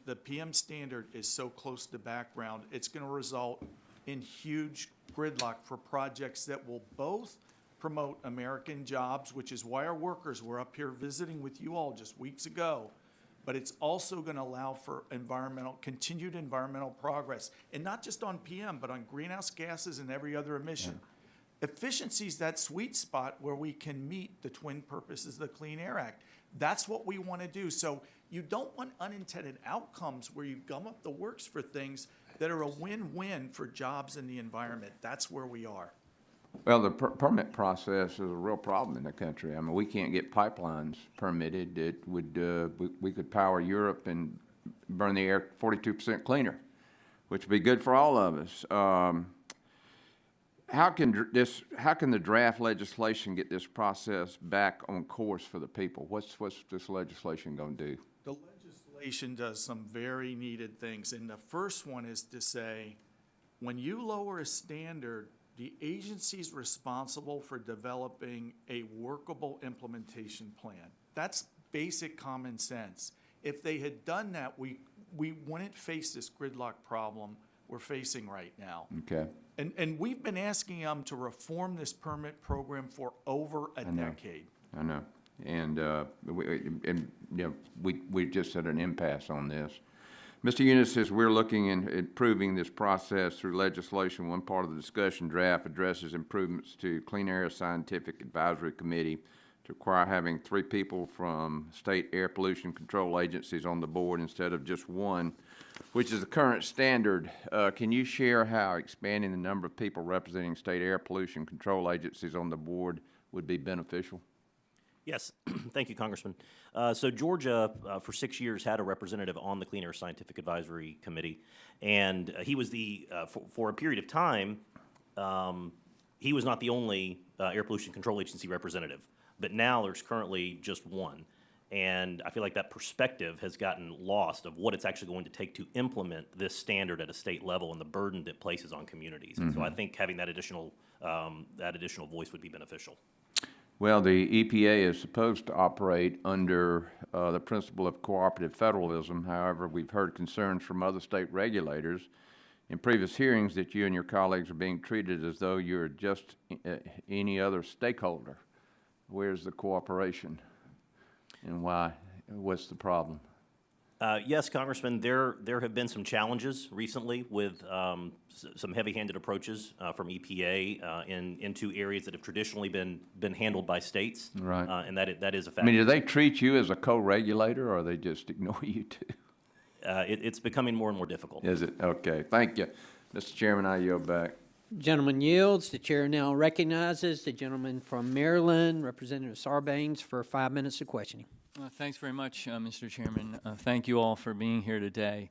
the PM standard is so close to background, it's going to result in huge gridlock for projects that will both promote American jobs, which is why our workers were up here visiting with you all just weeks ago, but it's also going to allow for continued environmental progress, and not just on PM, but on greenhouse gases and every other emission. Yeah. Efficiency is that sweet spot where we can meet the twin purposes of the Clean Air Act. That's what we want to do. So you don't want unintended outcomes where you gum up the works for things that are a win-win for jobs and the environment. That's where we are. Well, the permit process is a real problem in the country. I mean, we can't get pipelines permitted. It would we could power Europe and burn the air 42% cleaner, which would be good for all of us. How can the draft legislation get this process back on course for the people? What's this legislation going to do? The legislation does some very needed things, and the first one is to say, when you lower a standard, the agency's responsible for developing a workable implementation plan. That's basic common sense. If they had done that, we wouldn't face this gridlock problem we're facing right now. Okay. And we've been asking them to reform this permit program for over a decade. I know. And we just at an impasse on this. Mr. Eunice says we're looking at improving this process through legislation. One part of the discussion draft addresses improvements to Clean Air Scientific Advisory Committee to require having 3 people from state air pollution control agencies on the board instead of just one, which is the current standard. Can you share how expanding the number of people representing state air pollution control agencies on the board would be beneficial? Yes, thank you, Congressman. So Georgia, for 6 years, had a representative on the Clean Air Scientific Advisory Committee, and he was for a period of time, he was not the only air pollution control agency representative, but now there's currently just one. And I feel like that perspective has gotten lost of what it's actually going to take to implement this standard at a state level and the burden that places on communities. Mm-hmm. And so I think having that additional voice would be beneficial. Well, the EPA is supposed to operate under the principle of cooperative federalism. However, we've heard concerns from other state regulators in previous hearings that you and your colleagues are being treated as though you're just any other stakeholder. Where's the cooperation? And why? What's the problem? Yes, Congressman, there have been some challenges recently with some heavy-handed approaches from EPA into areas that have traditionally been handled by states. Right. And that is a I fact. mean, do they treat you as a co-regulator, or they just ignore you too? It's becoming more and more difficult. Is it? Okay, thank you. Mr. Chairman, I yield back. Gentleman yields. The chair now recognizes the gentleman from Maryland, Representative Sarbanes, for 5 minutes of questioning. Thanks very much, Mr. Chairman. Thank you all for being here today.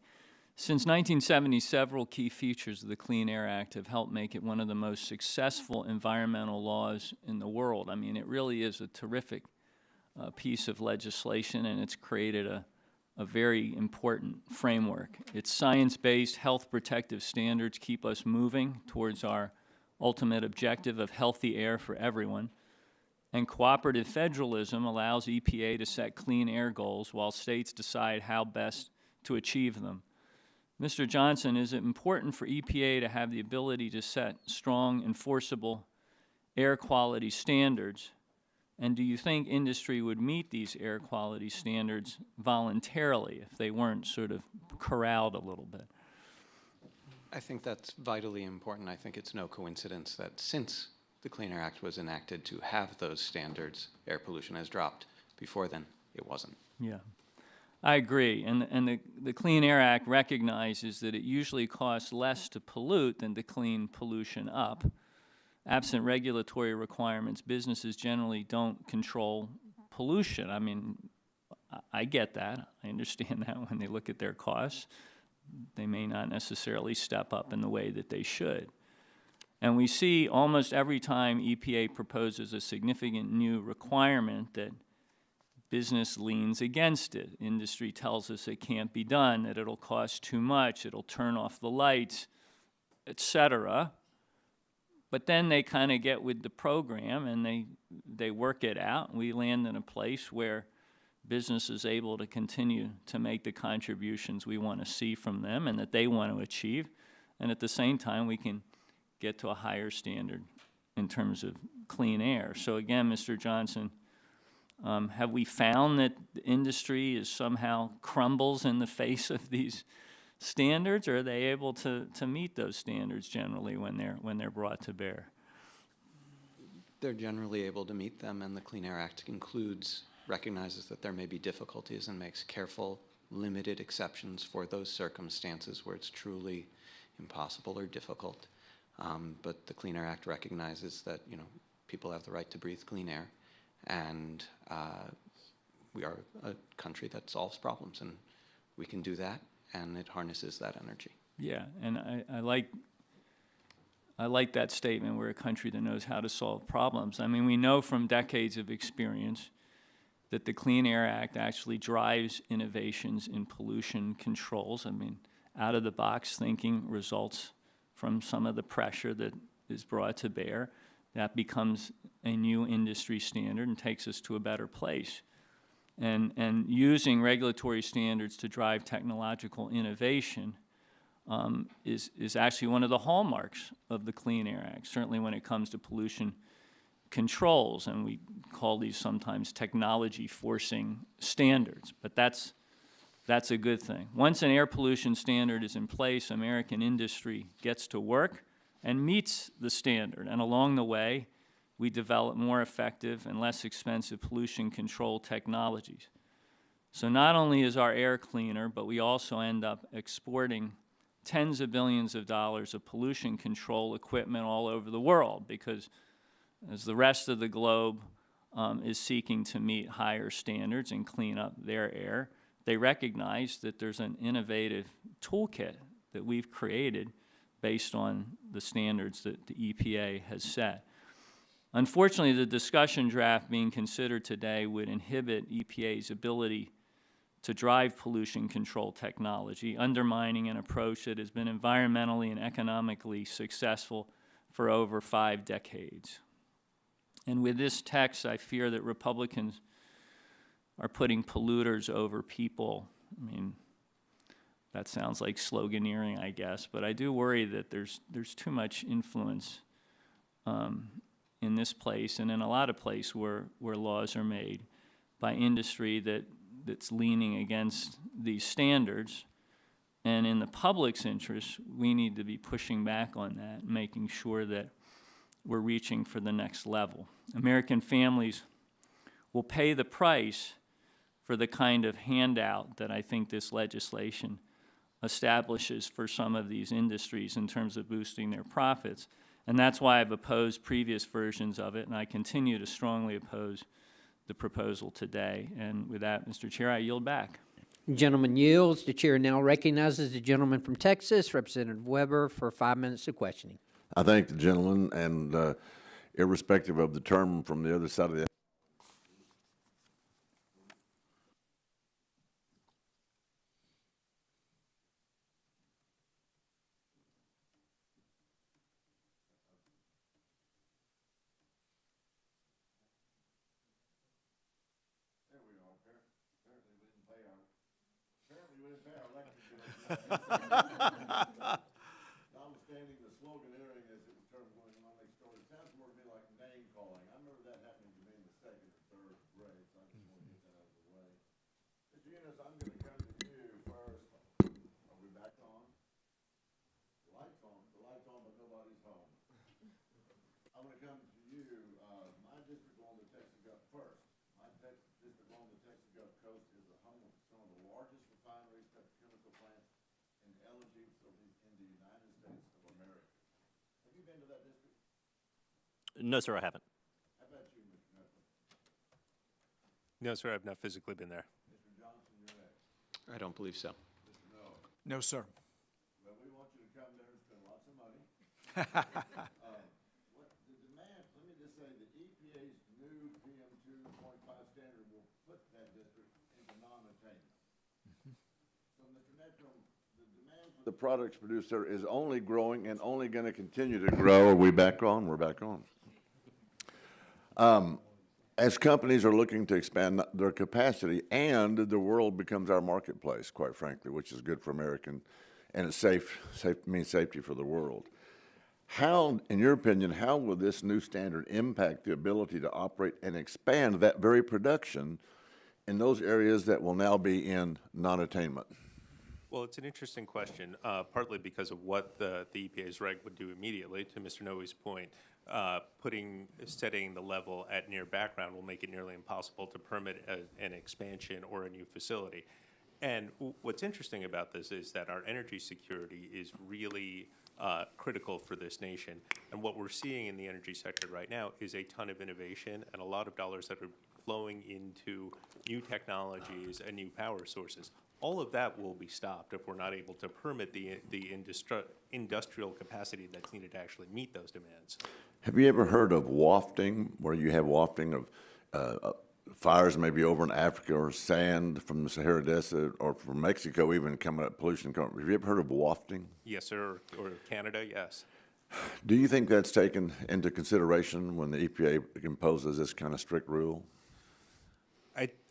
Since 1970, several key features of the Clean Air Act have helped make it one of the most successful environmental laws in the world. I mean, it really is a terrific piece of legislation, and it's created a very important framework. Its science-based health protective standards keep us moving towards our ultimate objective of healthy air for everyone. And cooperative federalism allows EPA to set clean air goals while states decide how best to achieve them. Mr. Johnson, is it important for EPA to have the ability to set strong, enforceable air quality standards? And do you think industry would meet these air quality standards voluntarily if they weren't sort of corralled a little bit? I think that's vitally important. I think it's no coincidence that since the Clean Air Act was enacted to have those standards, air pollution has dropped. Before then, it wasn't. Yeah, I agree. And the Clean Air Act recognizes that it usually costs less to pollute than to clean pollution up. Absent regulatory requirements, businesses generally don't control pollution. I mean, I get that. I understand that when they look at their costs. They may not necessarily step up in the way that they should. And we see almost every time EPA proposes a significant new requirement that business leans against it. Industry tells us it can't be done, that it'll cost too much, it'll turn off the lights, etc. But then they kind of get with the program and they work it out, and we land in a place where business is able to continue to make the contributions we want to see from them and that they want to achieve. And at the same time, we can get to a higher standard in terms of clean air. So again, Mr. Johnson, have we found that the industry is somehow crumbles in the face of these standards, or are they able to meet those standards generally when they're brought to bear? They're generally able to meet them, and the Clean Air Act recognizes that there may be difficulties and makes careful, limited exceptions for those circumstances where it's truly impossible or difficult. But the Clean Air Act recognizes that, people have the right to breathe clean air, and we are a country that solves problems, and we can do that, and it harnesses that energy. Yeah, and I like that statement, we're a country that knows how to solve problems. I mean, we know from decades of experience that the Clean Air Act actually drives innovations in pollution controls. I mean, out-of-the-box thinking results from some of the pressure that is brought to bear. That becomes a new industry standard and takes us to a better place. And using regulatory standards to drive technological innovation is actually one of the hallmarks of the Clean Air Act, certainly when it comes to pollution controls, and we call these sometimes technology forcing standards, but that's a good thing. Once an air pollution standard is in place, American industry gets to work and meets the standard, and along the way, we develop more effective and less expensive pollution control technologies. So not only is our air cleaner, but we also end up exporting tens of billions of dollars of pollution control equipment all over the world, because as the rest of the globe is seeking to meet higher standards and clean up their air, they recognize that there's an innovative toolkit that we've created based on the standards that the EPA has set. Unfortunately, the discussion draft being considered today would inhibit EPA's ability to drive pollution control technology, undermining an approach that has been environmentally and economically successful for over 5 decades. And with this text, I fear that Republicans are putting polluters over people. I mean, that sounds like sloganeering, I guess, but I do worry that there's too much influence in this place and in a lot of places where laws are made by industry that that's leaning against these standards. And in the public's interest, we need to be pushing back on that, making sure that we're reaching for the next level. American families will pay the price for the kind of handout that I think this legislation establishes for some of these industries in terms of boosting their profits. And that's why I've opposed previous versions of it, and I continue to strongly oppose the proposal today. And with that, Mr. Chair, I yield back. Gentleman yields. The chair now recognizes the gentleman from Texas, Representative Weber, for 5 minutes of questioning. I thank the gentleman, and irrespective of the term from the other side of the notwithstanding the sloganeering as it was termed going on next door, it sounds more to me like name calling. I remember that happening to me in the second or third grade, so I just want to get that out of the way. Mr. Eunice, I'm going to come to you first. Are we back on? The light's on, but nobody's home. I'm going to come to you. My district along the Texas Gulf first. My district along the Texas Gulf Coast is the home of some of the largest refineries, petrochemical plants, and LNG facilities in the United States of America. Have you been to that district? No, sir, I haven't. How about you, Mr. Knuckles? No, sir, I've not physically been there. Mr. Johnson, you're next. I don't believe so. Mr. Noah? No, sir. Well, we want you to come there and spend lots of money. What the demand, let me just say, the EPA's new PM 2.5 standard will put that district into non-attainment. So, Mr. Netrum, the demand for the products produced there is only growing and only going to continue to grow. Are we back on? We're back on. As companies are looking to expand their capacity and the world becomes our marketplace, quite frankly, which is good for American, and it's means safety for the world. How, in your opinion, how will this new standard impact the ability to operate and expand that very production in those areas that will now be in non-attainment? Well, it's an interesting question, partly because of what the EPA's reg would do immediately. To Mr. Noe's point, setting the level at near background will make it nearly impossible to permit an expansion or a new facility. And what's interesting about this is that our energy security is really critical for this nation. And what we're seeing in the energy sector right now is a ton of innovation and a lot of dollars that are flowing into new technologies and new power sources. All of that will be stopped if we're not able to permit the industrial capacity that's needed to actually meet those demands. Have you ever heard of wafting, where you have wafting of fires maybe over in Africa or sand from the Sahara Desert or from Mexico even coming up, pollution coming? Have you ever heard of wafting? Yes, sir, or Canada, yes. Do you think that's taken into consideration when the EPA imposes this kind of strict rule?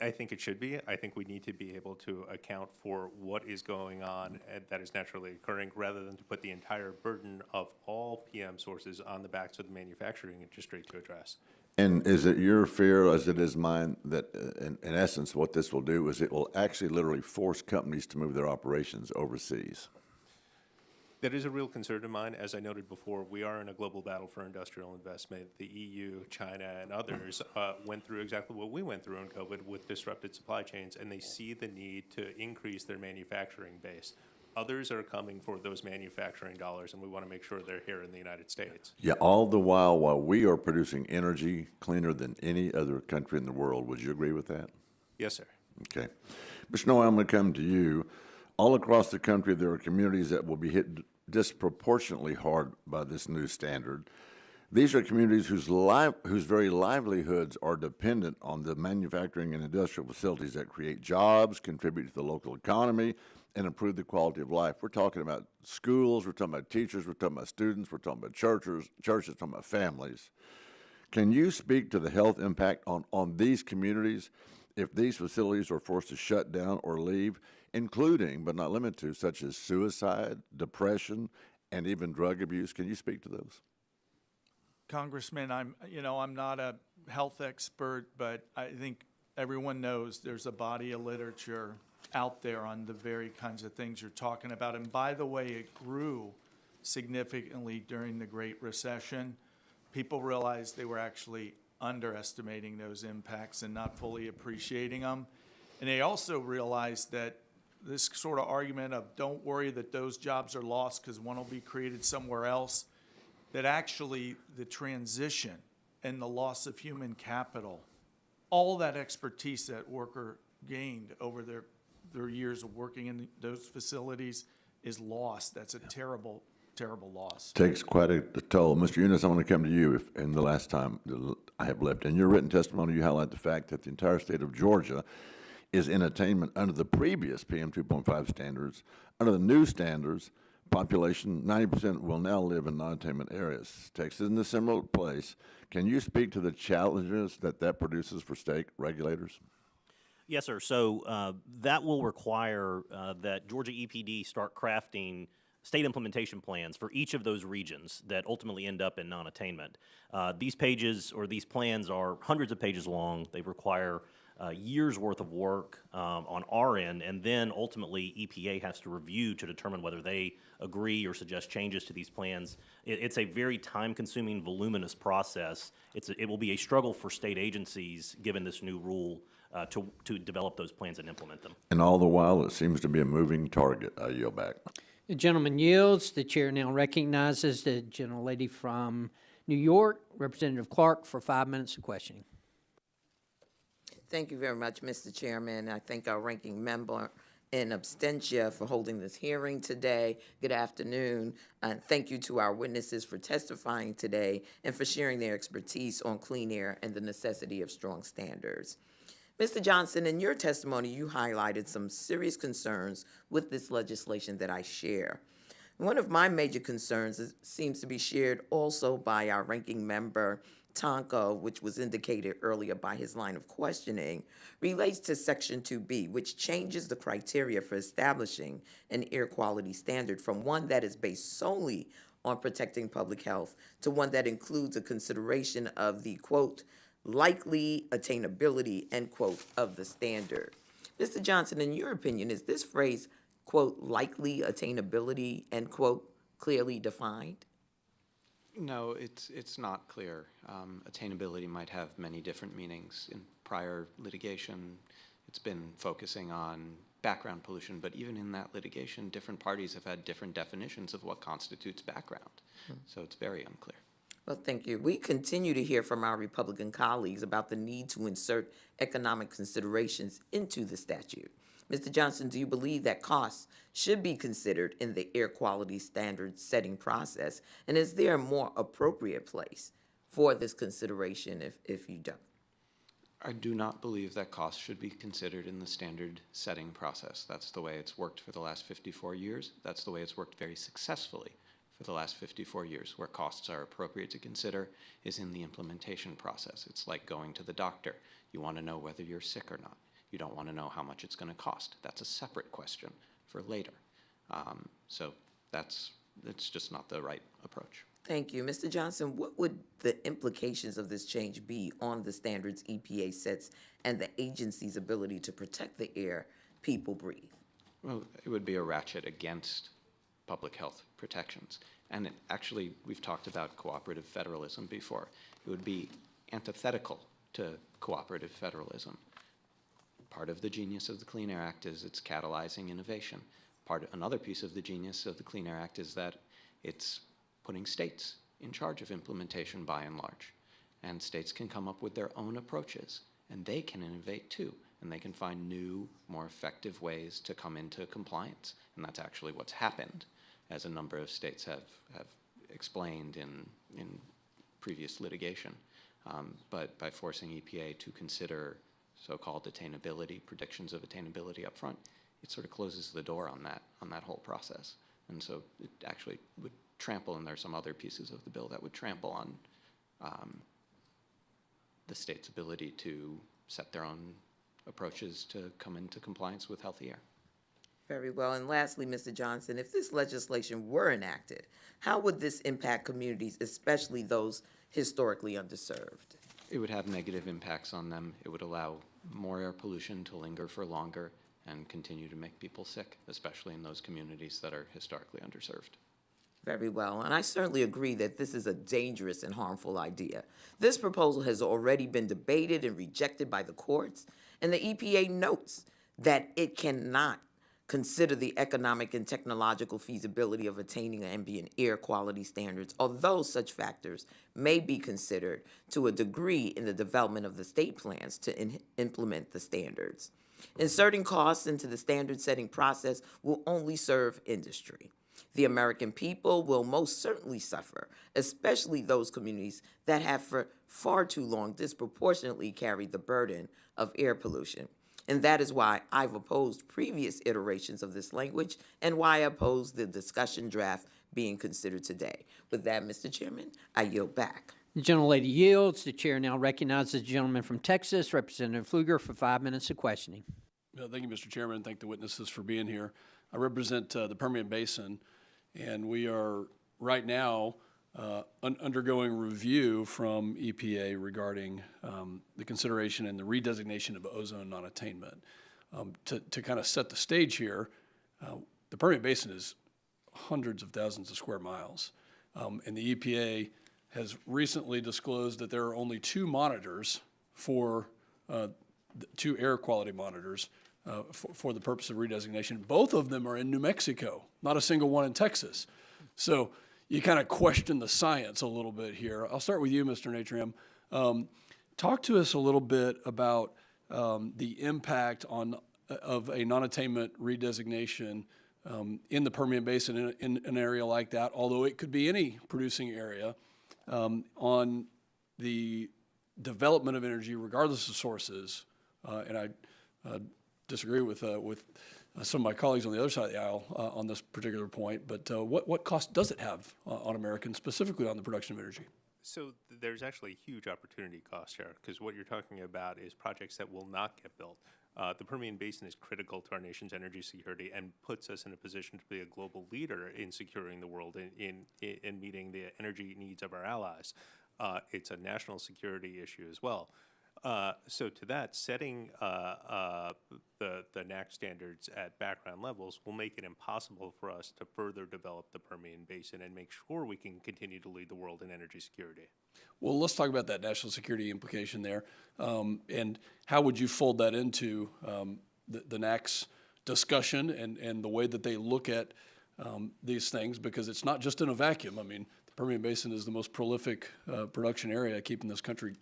I think it should be. I think we need to be able to account for what is going on that is naturally occurring rather than to put the entire burden of all PM sources on the backs of the manufacturing industry to address. And is it your fear, as it is mine, that in essence what this will do is it will actually literally force companies to move their operations overseas? That is a real concern of mine. As I noted before, we are in a global battle for industrial investment. The EU, China, and others went through exactly what we went through in COVID with disrupted supply chains, and they see the need to increase their manufacturing base. Others are coming for those manufacturing dollars, and we want to make sure they're here in the United States. Yeah, all the while we are producing energy cleaner than any other country in the world. Would you agree with that? Yes, sir. Okay. Mr. Noah, I'm going to come to you. All across the country, there are communities that will be hit disproportionately hard by this new standard. These are communities whose very livelihoods are dependent on the manufacturing and industrial facilities that create jobs, contribute to the local economy, and improve the quality of life. We're talking about schools, we're talking about teachers, we're talking about students, we're talking about churches, talking about families. Can you speak to the health impact on these communities if these facilities are forced to shut down or leave, including, but not limited to, such as suicide, depression, and even drug abuse? Can you speak to those? Congressman, I'm not a health expert, but I think everyone knows there's a body of literature out there on the very kinds of things you're talking about. And by the way, it grew significantly during the Great Recession. People realized they were actually underestimating those impacts and not fully appreciating them. And they also realized that this sort of argument of don't worry that those jobs are lost because one will be created somewhere else, that actually the transition and the loss of human capital, all that expertise that worker gained over their years of working in those facilities is lost. That's a terrible, terrible loss. Takes quite a toll. Mr. Eunice, I want to come to you in the last time I have left. In your written testimony, you highlight the fact that the entire state of Georgia is in attainment under the previous PM 2.5 standards. Under the new standards, population 90% will now live in non-attainment areas. Texas is in a similar place. Can you speak to the challenges that produces for state regulators? Yes, sir. So that will require that Georgia EPD start crafting state implementation plans for each of those regions that ultimately end up in non-attainment. These pages or these plans are hundreds of pages long. They require years worth of work on our end, and then ultimately EPA has to review to determine whether they agree or suggest changes to these plans. It's a very time-consuming, voluminous process. It will be a struggle for state agencies, given this new rule, to develop those plans and implement them. And all the while, it seems to be a moving target. I yield back. The gentleman yields. The chair now recognizes the gentlelady from New York, Representative Clark, for 5 minutes of questioning. Thank you very much, Mr. Chairman. I thank our ranking member in absentia for holding this hearing today. Good afternoon. And thank you to our witnesses for testifying today and for sharing their expertise on clean air and the necessity of strong standards. Mr. Johnson, in your testimony, you highlighted some serious concerns with this legislation that I share. One of my major concerns seems to be shared also by our ranking member, Tonko, which was indicated earlier by his line of questioning, relates to Section 2B, which changes the criteria for establishing an air quality standard from one that is based solely on protecting public health to one that includes a consideration of the, quote, likely attainability, end quote, of the standard. Mr. Johnson, in your opinion, is this phrase, quote, likely attainability, end quote, clearly defined? No, it's not clear. Attainability might have many different meanings. In prior litigation, it's been focusing on background pollution, but even in that litigation, different parties have had different definitions of what constitutes background. So it's very unclear. Well, thank you. We continue to hear from our Republican colleagues about the need to insert economic considerations into the statute. Mr. Johnson, do you believe that costs should be considered in the air quality standards setting process? And is there a more appropriate place for this consideration if you don't? I do not believe that costs should be considered in the standard setting process. That's the way it's worked for the last 54 years. That's the way it's worked very successfully for the last 54 years. Where costs are appropriate to consider is in the implementation process. It's like going to the doctor. You want to know whether you're sick or not. You don't want to know how much it's going to cost. That's a separate question for later. So it's just not the right approach. Thank you. Mr. Johnson, what would the implications of this change be on the standards EPA sets and the agency's ability to protect the air people breathe? Well, it would be a ratchet against public health protections. And actually, we've talked about cooperative federalism before. It would be antithetical to cooperative federalism. Part of the genius of the Clean Air Act is it's catalyzing innovation. Another piece of the genius of the Clean Air Act is that it's putting states in charge of implementation by and large. And states can come up with their own approaches, and they can innovate too, and they can find new, more effective ways to come into compliance. And that's actually what's happened, as a number of states have explained in previous litigation. But by forcing EPA to consider so-called attainability, predictions of attainability up front, it sort of closes the door on that whole process. And so it actually would trample, and there are some other pieces of the bill that would trample on the state's ability to set their own approaches to come into compliance with healthy air. Very well. And lastly, Mr. Johnson, if this legislation were enacted, how would this impact communities, especially those historically underserved? It would have negative impacts on them. It would allow more air pollution to linger for longer and continue to make people sick, especially in those communities that are historically underserved. Very well, and I certainly agree that this is a dangerous and harmful idea. This proposal has already been debated and rejected by the courts, and the EPA notes that it cannot consider the economic and technological feasibility of attaining ambient air quality standards, although such factors may be considered to a degree in the development of the state plans to implement the standards. Inserting costs into the standard-setting process will only serve industry. The American people will most certainly suffer, especially those communities that have for far too long disproportionately carried the burden of air pollution. And that is why I've opposed previous iterations of this language and why I oppose the discussion draft being considered today. With that, Mr. Chairman, I yield back. The gentlelady yields. The chair now recognizes the gentleman from Texas, Representative Pfluger, for 5 minutes of questioning. Thank you, Mr. Chairman. Thank the witnesses for being here. I represent the Permian Basin, and we are right now undergoing review from EPA regarding the consideration and the redesignation of ozone non-attainment. To kind of set the stage here, the Permian Basin is hundreds of thousands of square miles, and the EPA has recently disclosed that there are only two monitors for two air quality monitors for the purpose of redesignation. Both of them are in New Mexico, not a single one in Texas. So you kind of question the science a little bit here. I'll start with you, Mr. Natram. Talk to us a little bit about the impact of a non-attainment redesignation in the Permian Basin in an area like that, although it could be any producing area, on the development of energy regardless of sources. And I disagree with some of my colleagues on the other side of the aisle on this particular point, but what cost does it have on Americans, specifically on the production of energy? So there's actually huge opportunity cost here, because what you're talking about is projects that will not get built. The Permian Basin is critical to our nation's energy security and puts us in a position to be a global leader in securing the world in meeting the energy needs of our allies. It's a national security issue as well. So to that, setting the NAC standards at background levels will make it impossible for us to further develop the Permian Basin and make sure we can continue to lead the world in energy security. Well, let's talk about that national security implication there. And how would you fold that into the NAC's discussion and the way that they look at these things? Because it's not just in a vacuum. I mean, the Permian Basin is the most prolific production area, keeping this country,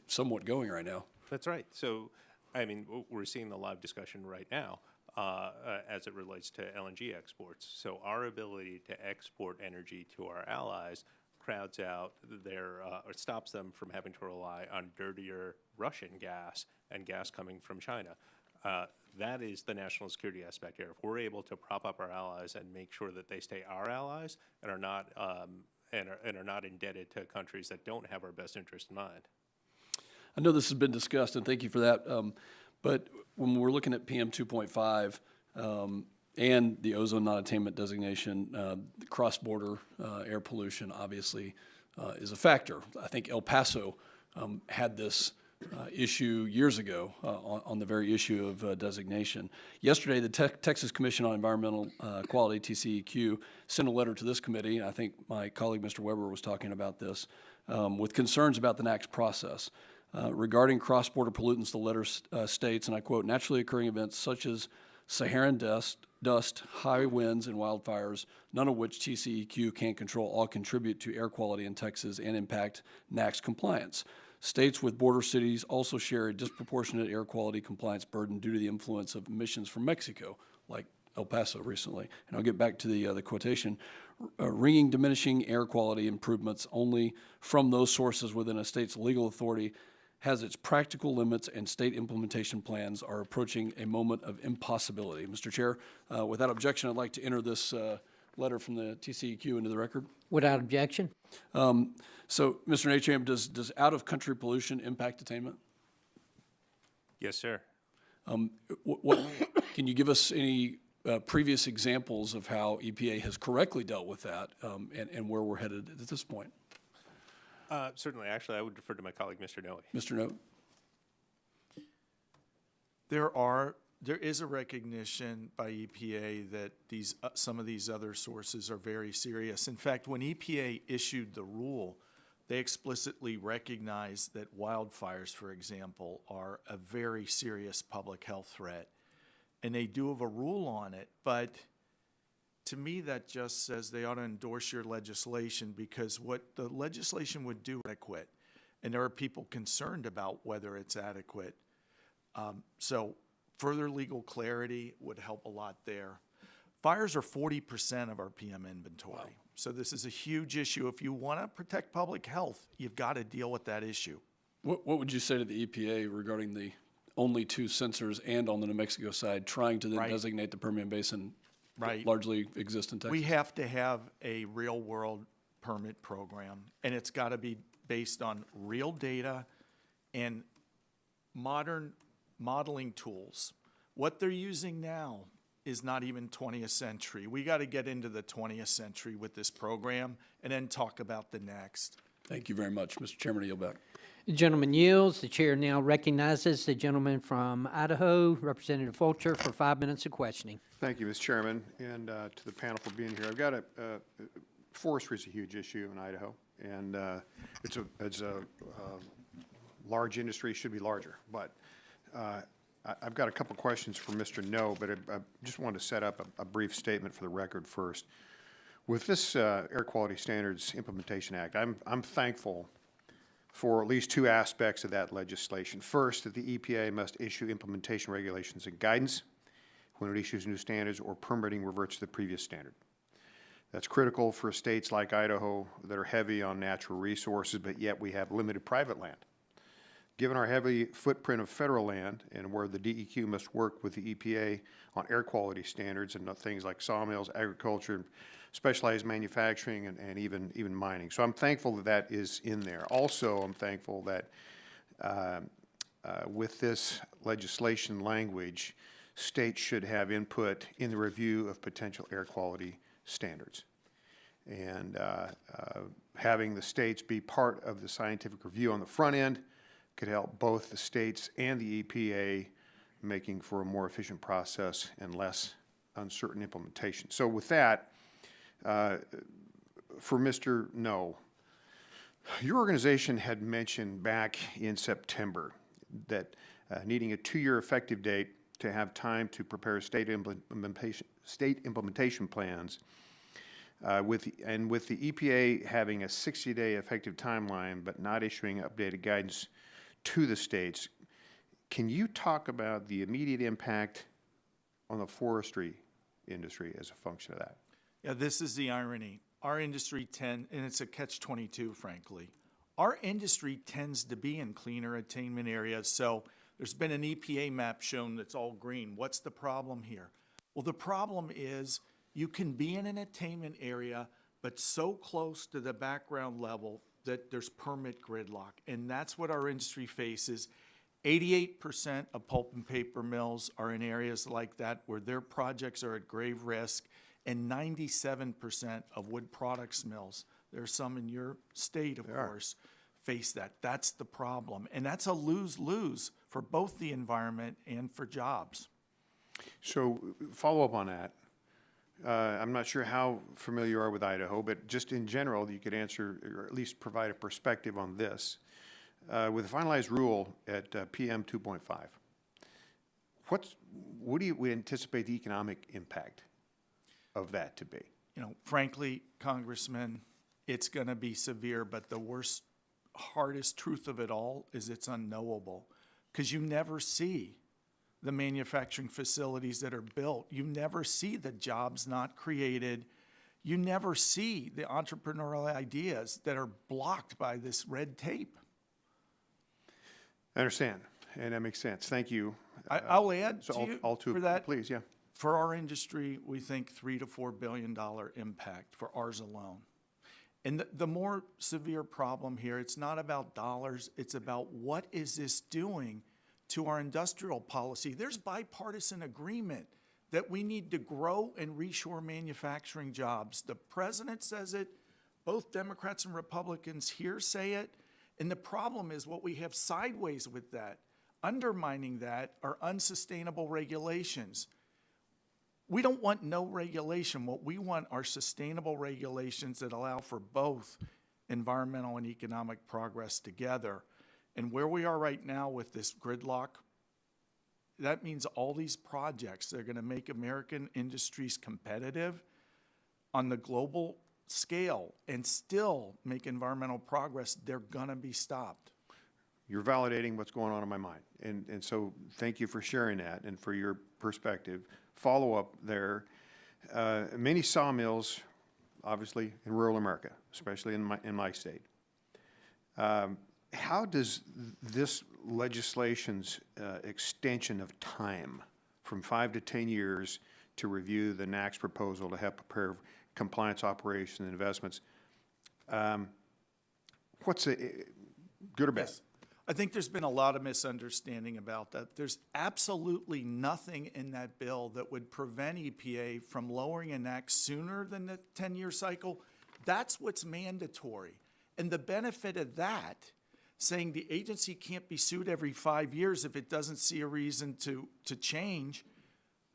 somewhat going right now. That's right. So, I mean, we're seeing the live discussion right now as it relates to LNG exports. So our ability to export energy to our allies crowds out or stops them from having to rely on dirtier Russian gas and gas coming from China. That is the national security aspect here. If we're able to prop up our allies and make sure that they stay our allies and are not indebted to countries that don't have our best interest in mind. I know this has been discussed, and thank you for that. But when we're looking at PM 2.5 and the ozone non-attainment designation, cross-border air pollution obviously is a factor. I think El Paso had this issue years ago on the very issue of designation. Yesterday, the Texas Commission on Environmental Quality, TCEQ, sent a letter to this committee, and I think my colleague Mr. Weber was talking about this, with concerns about the NAC's process. Regarding cross-border pollutants, the letter states, and I quote, naturally occurring events such as Saharan dust, high winds, and wildfires, none of which TCEQ can control, all contribute to air quality in Texas and impact NAC's compliance. States with border cities also share a disproportionate air quality compliance burden due to the influence of emissions from Mexico, like El Paso recently. And I'll get back to the quotation. Ringing diminishing air quality improvements only from those sources within a state's legal authority has its practical limits, and state implementation plans are approaching a moment of impossibility. Mr. Chair, without objection, I'd like to enter this letter from the TCEQ into the record. Without objection. So, Mr. Natram, does out-of-country pollution impact attainment? Yes, sir. Can you give us any previous examples of how EPA has correctly dealt with that and where we're headed at this point? Certainly. Actually, I would defer to my colleague, Mr. Noe. Mr. Noe. There is a recognition by EPA that some of these other sources are very serious. In fact, when EPA issued the rule, they explicitly recognized that wildfires, for example, are a very serious public health threat. And they do have a rule on it, but to me, that just says they ought to endorse your legislation, because what the legislation would do is adequate. And there are people concerned about whether it's adequate. So further legal clarity would help a lot there. Fires are 40% of our PM inventory. Wow. So this is a huge issue. If you want to protect public health, you've got to deal with that issue. What would you say to the EPA regarding the only 2 sensors and on the New Mexico side trying to then designate the Permian Basin that largely exist in Texas? We have to have a real-world permit program, and it's got to be based on real data and modern modeling tools. What they're using now is not even 20th century. We got to get into the 20th century with this program and then talk about the next. Thank you very much. Mr. Chairman, I yield back. The gentleman yields. The chair now recognizes the gentleman from Idaho, Representative Fulcher, for 5 minutes of questioning. Thank you, Mr. Chairman, and to the panel for being here. I've got forestry is a huge issue in Idaho, and it's a large industry, should be larger, but I've got a couple questions for Mr. No, but I just wanted to set up a brief statement for the record first. With this Air Quality Standards Implementation Act, I'm thankful for at least 2 aspects of that legislation. First, that the EPA must issue implementation regulations and guidance when it issues new standards or permitting reverts to the previous standard. That's critical for states like Idaho that are heavy on natural resources, but yet we have limited private land. Given our heavy footprint of federal land and where the DEQ must work with the EPA on air quality standards and things like sawmills, agriculture, specialized manufacturing, and even mining. So I'm thankful that that is in there. Also, I'm thankful that with this legislation language, states should have input in the review of potential air quality standards. And having the states be part of the scientific review on the front end could help both the states and the EPA, making for a more efficient process and less uncertain implementation. So with that, for Mr. No, your organization had mentioned back in September that needing a 2-year effective date to have time to prepare state implementation plans, with the EPA having a 60-day effective timeline but not issuing updated guidance to the states. Can you talk about the immediate impact on the forestry industry as a function of that? Yeah, this is the irony. Our industry and it's a catch-22, frankly. Our industry tends to be in cleaner attainment areas, so there's been an EPA map shown that's all green. What's the problem here? Well, the problem is you can be in an attainment area, but so close to the background level that there's permit gridlock, and that's what our industry faces. 88% of pulp and paper mills are in areas like that where their projects are at grave risk, and 97% of wood products mills, there's some in your state, of course, face that. That's the problem, and that's a lose-lose for both the environment and for jobs. So follow up on that. I'm not sure how familiar you are with Idaho, but just in general, you could answer or at least provide a perspective on this. With the finalized rule at PM 2.5, what do you anticipate the economic impact of that to be? You know, frankly, Congressman, it's going to be severe, but the worst, hardest truth of it all is it's unknowable, because you never see the manufacturing facilities that are built. You never see the jobs not created. You never see the entrepreneurial ideas that are blocked by this red tape. I understand, and that makes sense. Thank you. I'll add so to you all two, for that. Please, yeah. For our industry, we think $3 to $4 billion impact for ours alone. And the more severe problem here, it's not about dollars, it's about what is this doing to our industrial policy. There's bipartisan agreement that we need to grow and reshore manufacturing jobs. The president says it, both Democrats and Republicans here say it, and the problem is what we have sideways with that. undermining that are unsustainable regulations. We don't want no regulation. What we want are sustainable regulations that allow for both environmental and economic progress together. And where we are right now with this gridlock, that means all these projects that are going to make American industries competitive on the global scale and still make environmental progress, they're going to be stopped. You're validating what's going on in my mind. And so thank you for sharing that and for your perspective. Follow up there. Many sawmills, obviously, in rural America, especially in my state. How does this legislation's extension of time from 5 to 10 years to review the NAAQS proposal to help prepare compliance operations and investments, what's good or bad? Yes. I think there's been a lot of misunderstanding about that. There's absolutely nothing in that bill that would prevent EPA from lowering an act sooner than the 10-year cycle. That's what's mandatory. And the benefit of that, saying the agency can't be sued every 5 years if it doesn't see a reason to change,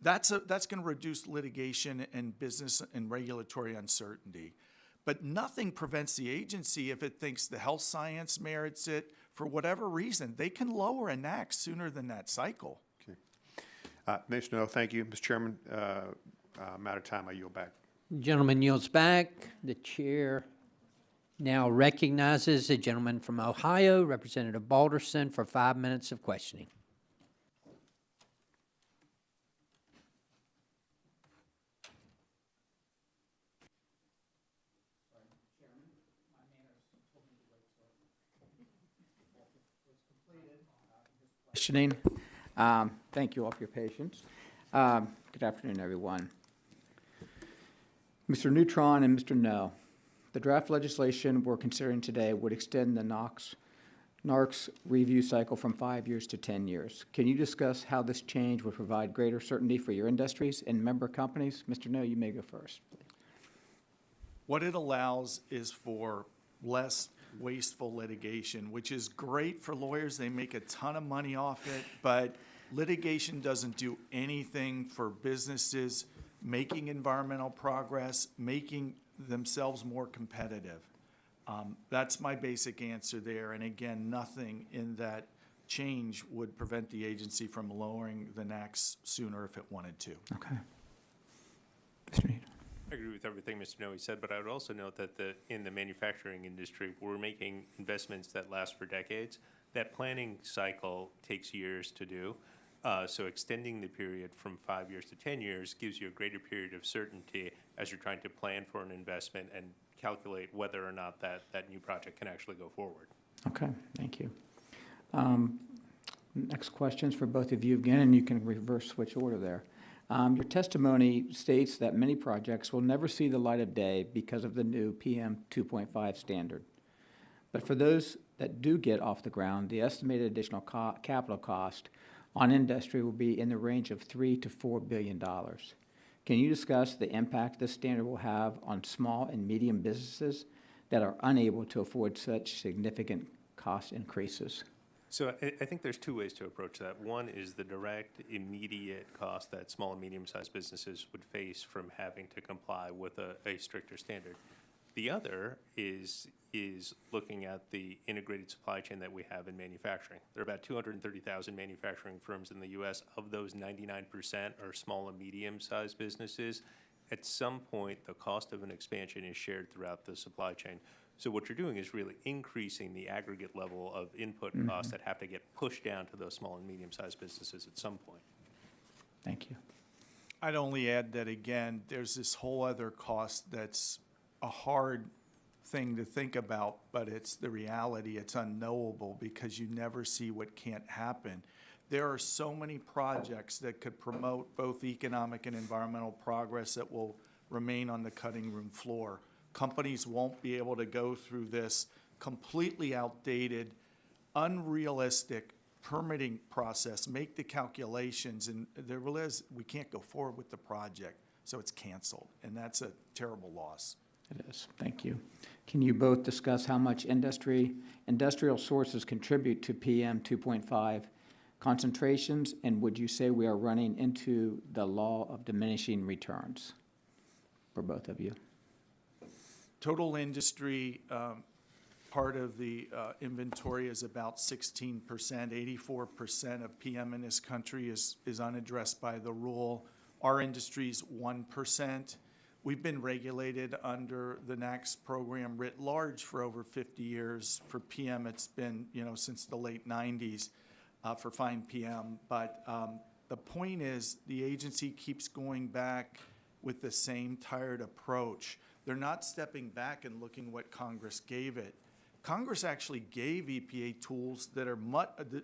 that's going to reduce litigation and business and regulatory uncertainty. But nothing prevents the agency, if it thinks the health science merits it, for whatever reason, they can lower an act sooner than that cycle. Okay. Mr. No, thank you. Mr. Chairman, I'm out of time. I yield back. Gentleman yields back. The chair now recognizes the gentleman from Ohio, Representative Balderson, for 5 minutes of questioning. Questioning. Thank you all for your patience. Good afternoon, everyone. Mr. Neutron and Mr. No, the draft legislation we're considering today would extend the NAAQS review cycle from 5 years to 10 years. Can you discuss how this change would provide greater certainty for your industries and member companies? Mr. No, you may go first. What it allows is for less wasteful litigation, which is great for lawyers. They make a ton of money off it, but litigation doesn't do anything for businesses making environmental progress, making themselves more competitive. That's my basic answer there. And again, nothing in that change would prevent the agency from lowering the NAAQS sooner if it wanted to. Okay. I agree with everything Mr. Noe said, but I would also note that in the manufacturing industry, we're making investments that last for decades. That planning cycle takes years to do. So extending the period from 5 years to 10 years gives you a greater period of certainty as you're trying to plan for an investment and calculate whether or not that new project can actually go forward. Okay, thank you. Next questions for both of you again, and you can reverse switch order there. Your testimony states that many projects will never see the light of day because of the new PM 2.5 standard. But for those that do get off the ground, the estimated additional capital cost on industry will be in the range of $3 to $4 billion. Can you discuss the impact this standard will have on small and medium businesses that are unable to afford such significant cost increases? So I think there's two ways to approach that. One is the direct, immediate cost that small and medium-sized businesses would face from having to comply with a stricter standard. The other is looking at the integrated supply chain that we have in manufacturing. There are about 230,000 manufacturing firms in the U.S. Of those, 99% are small and medium-sized businesses. At some point, the cost of an expansion is shared throughout the supply chain. So what you're doing is really increasing the aggregate level of input costs that have to get pushed down to those small and medium-sized businesses at some point. Thank you. I'd only add that, again, there's this whole other cost that's a hard thing to think about, but it's the reality. It's unknowable because you never see what can't happen. There are so many projects that could promote both economic and environmental progress that will remain on the cutting room floor. Companies won't be able to go through this completely outdated, unrealistic permitting process, make the calculations, and there really is, we can't go forward with the project, so it's canceled, and that's a terrible loss. It is. Thank you. Can you both discuss how much industrial sources contribute to PM 2.5 concentrations, and would you say we are running into the law of diminishing returns for both of you? Total industry part of the inventory is about 16%. 84% of PM in this country is unaddressed by the rule. Our industry's 1%. We've been regulated under the NAAQS program writ large for over 50 years. For PM, it's been, since the late 90s for fine PM. But the point is, the agency keeps going back with the same tired approach. They're not stepping back and looking what Congress gave it. Congress actually gave EPA tools that are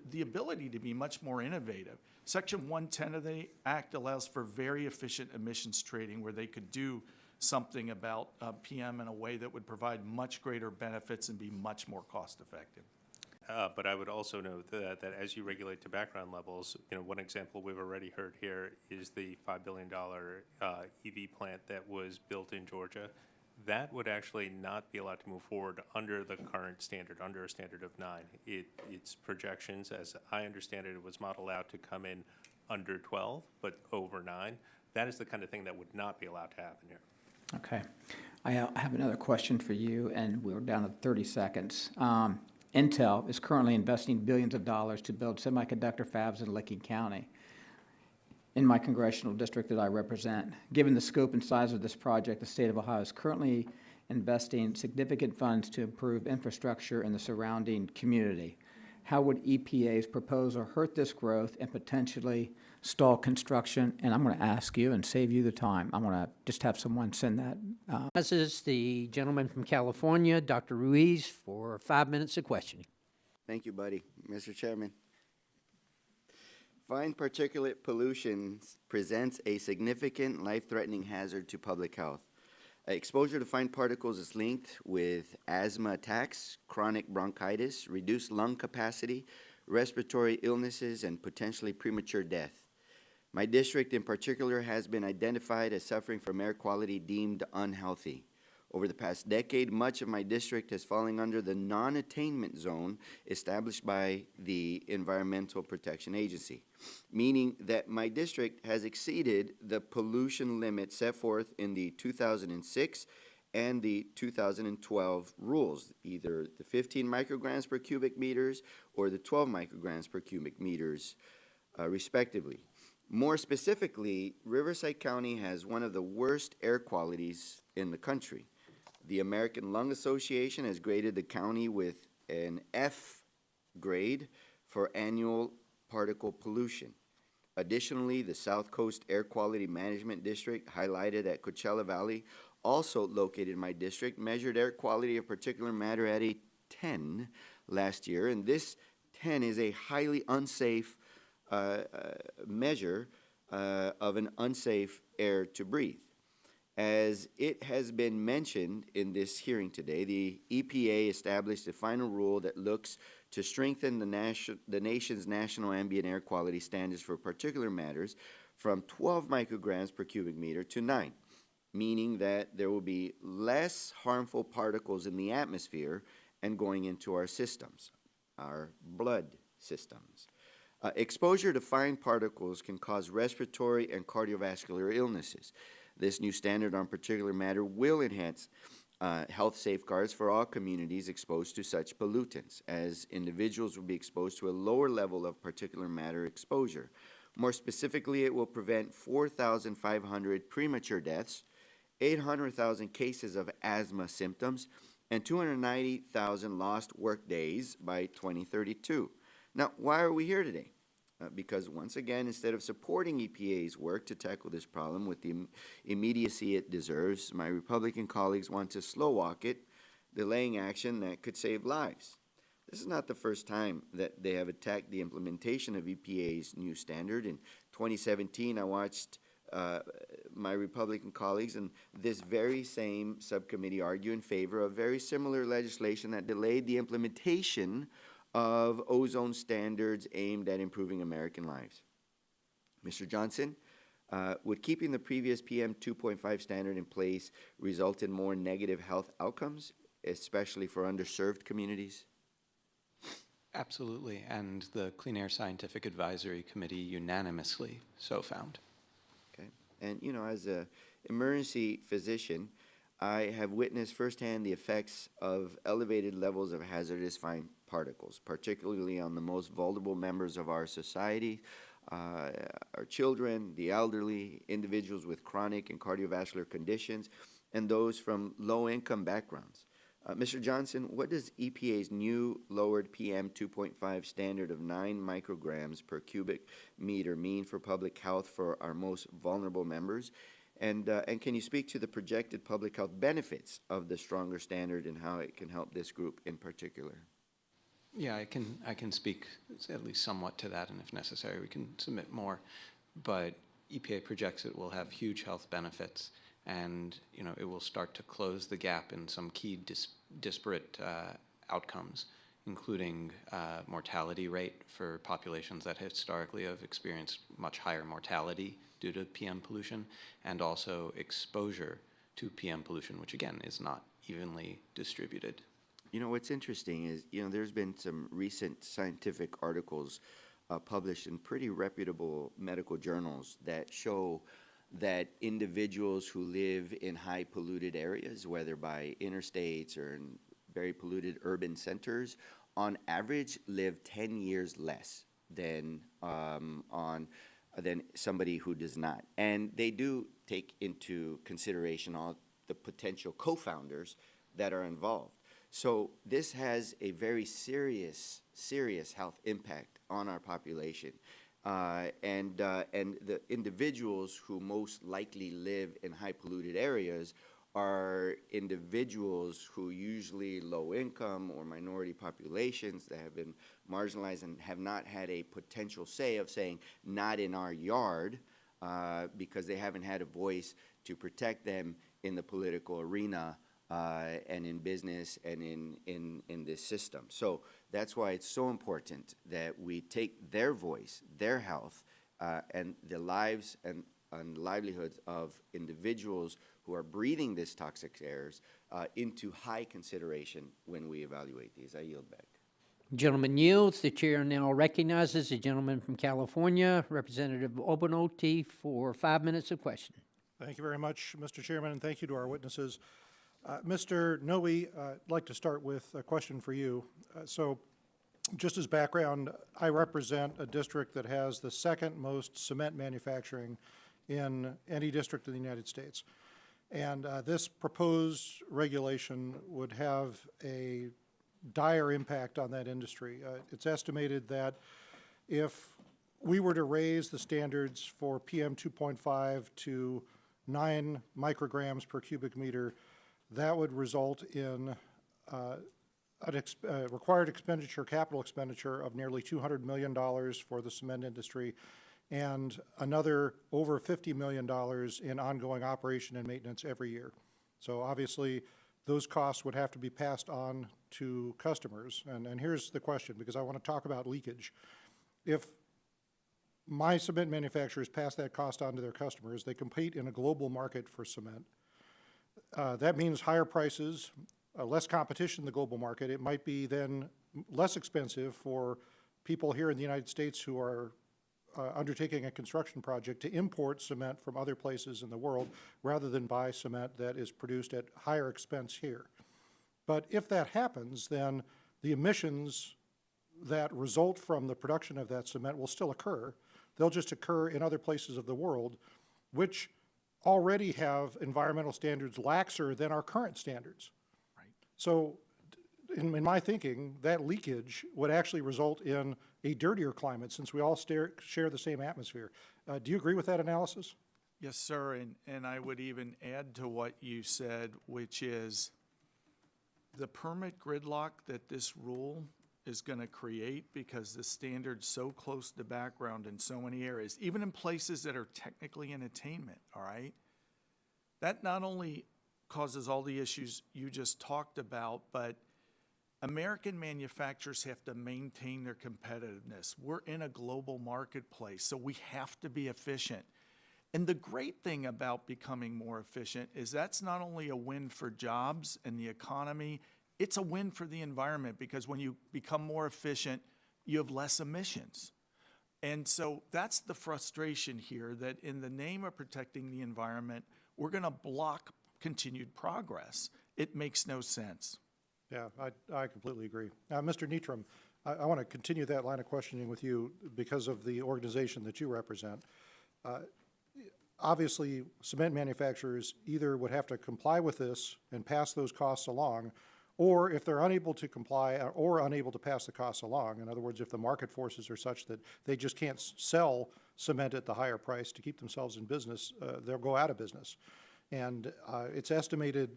the ability to be much more innovative. Section 110 of the Act allows for very efficient emissions trading where they could do something about PM in a way that would provide much greater benefits and be much more cost effective. But I would also note that as you regulate to background levels, one example we've already heard here is the $5 billion EV plant that was built in Georgia. That would actually not be allowed to move forward under the current standard, under a standard of 9. Its projections, as I understand it, it was modeled out to come in under 12, but over 9. That is the kind of thing that would not be allowed to happen here. Okay. I have another question for you, and we're down to 30 seconds. Intel is currently investing billions of dollars to build semiconductor fabs in Licking County, in my congressional district that I represent. Given the scope and size of this project, the state of Ohio is currently investing significant funds to improve infrastructure in the surrounding community. How would EPA's proposal hurt this growth and potentially stall construction? And I'm going to ask you and save you the time. I'm going to just have someone send that. This is the gentleman from California, Dr. Ruiz, for 5 minutes of questioning. Thank you, buddy. Mr. Chairman. Fine particulate pollution presents a significant life-threatening hazard to public health. Exposure to fine particles is linked with asthma attacks, chronic bronchitis, reduced lung capacity, respiratory illnesses, and potentially premature death. My district in particular has been identified as suffering from air quality deemed unhealthy. Over the past decade, much of my district has fallen under the non-attainment zone established by the Environmental Protection Agency, meaning that my district has exceeded the pollution limit set forth in the 2006 and the 2012 rules, either the 15 micrograms per cubic meters or the 12 micrograms per cubic meters, respectively. More specifically, Riverside County has one of the worst air qualities in the country. The American Lung Association has graded the county with an F grade for annual particle pollution. Additionally, the South Coast Air Quality Management District, highlighted at Coachella Valley, also located in my district, measured air quality of particulate matter at a 10 last year, and this 10 is a highly unsafe measure of an unsafe air to breathe. As it has been mentioned in this hearing today, the EPA established a final rule that looks to strengthen the nation's national ambient air quality standards for particulate matters from 12 micrograms per cubic meter to 9, meaning that there will be less harmful particles in the atmosphere and going into our systems, our blood systems. Exposure to fine particles can cause respiratory and cardiovascular illnesses. This new standard on particulate matter will enhance health safeguards for all communities exposed to such pollutants, as individuals will be exposed to a lower level of particulate matter exposure. More specifically, it will prevent 4,500 premature deaths, 800,000 cases of asthma symptoms, and 290,000 lost work days by 2032. Now, why are we here today? Because once again, instead of supporting EPA's work to tackle this problem with the immediacy it deserves, my Republican colleagues want to slow walk it, delaying action that could save lives. This is not the first time that they have attacked the implementation of EPA's new standard. In 2017, I watched my Republican colleagues and this very same subcommittee argue in favor of very similar legislation that delayed the implementation of ozone standards aimed at improving American lives. Mr. Johnson, would keeping the previous PM 2.5 standard in place result in more negative health outcomes, especially for underserved communities? Absolutely, and the Clean Air Scientific Advisory Committee unanimously so found. Okay. And, you know, as a emergency physician, I have witnessed firsthand the effects of elevated levels of hazardous fine particles, particularly on the most vulnerable members of our society, our children, the elderly, individuals with chronic and cardiovascular conditions, and those from low-income backgrounds. Mr. Johnson, what does EPA's new lowered PM 2.5 standard of 9 micrograms per cubic meter mean for public health for our most vulnerable members? And can you speak to the projected public health benefits of the stronger standard and how it can help this group in particular? Yeah, I can speak at least somewhat to that, and if necessary, we can submit more. But EPA projects it will have huge health benefits, and it will start to close the gap in some key disparate outcomes, including mortality rate for populations that historically have experienced much higher mortality due to PM pollution, and also exposure to PM pollution, which again is not evenly distributed. You know, what's interesting is, there's been some recent scientific articles published in pretty reputable medical journals that show that individuals who live in high polluted areas, whether by interstates or in very polluted urban centers, on average live 10 years less than than somebody who does not. And they do take into consideration all the potential co-founders that are involved. So this has a very serious health impact on our population. And the individuals who most likely live in high polluted areas are individuals who usually low income or minority populations that have been marginalized and have not had a potential say of saying, not in our yard, because they haven't had a voice to protect them in the political arena and in business and in this system. So that's why it's so important that we take their voice, their health, and the lives and livelihoods of individuals who are breathing these toxic airs into high consideration when we evaluate these. I yield back. Gentleman yields. The chair now recognizes the gentleman from California, Representative Obanoti, for 5 minutes of question. Thank you very much, Mr. Chairman, and thank you to our witnesses. Mr. Noe, I'd like to start with a question for you. So just as background, I represent a district that has the second most cement manufacturing in any district in the United States. And this proposed regulation would have a dire impact on that industry. It's estimated that if we were to raise the standards for PM 2.5 to 9 micrograms per cubic meter, that would result in required capital expenditure of nearly $200 million for the cement industry, and another over $50 million in ongoing operation and maintenance every year. So obviously, those costs would have to be passed on to customers. And here's the question, because I want to talk about leakage. If my cement manufacturers pass that cost on to their customers, they compete in a global market for cement. That means higher prices, less competition in the global market. It might be then less expensive for people here in the United States who are undertaking a construction project to import cement from other places in the world rather than buy cement that is produced at higher expense here. But if that happens, then the emissions that result from the production of that cement will still occur. They'll just occur in other places of the world, which already have environmental standards laxer than our current standards. Right. So in my thinking, that leakage would actually result in a dirtier climate since we all share the same atmosphere. Do you agree with that analysis? Yes, sir, and I would even add to what you said, which is the permit gridlock that this rule is going to create, because the standard's so close to background in so many areas, even in places that are technically in attainment, all right? That not only causes all the issues you just talked about, but American manufacturers have to maintain their competitiveness. We're in a global marketplace, so we have to be efficient. And the great thing about becoming more efficient is that's not only a win for jobs and the economy it's a win for the environment because when you become more efficient, you have less emissions. And so that's the frustration here, that in the name of protecting the environment, we're going to block continued progress. It makes no sense. Yeah, I completely agree. Mr. Neitram, I want to continue that line of questioning with you because of the organization that you represent. Obviously, cement manufacturers either would have to comply with this and pass those costs along, or if they're unable to comply or unable to pass the costs along, in other words, if the market forces are such that they just can't sell cement at the higher price to keep themselves in business, they'll go out of business. And it's estimated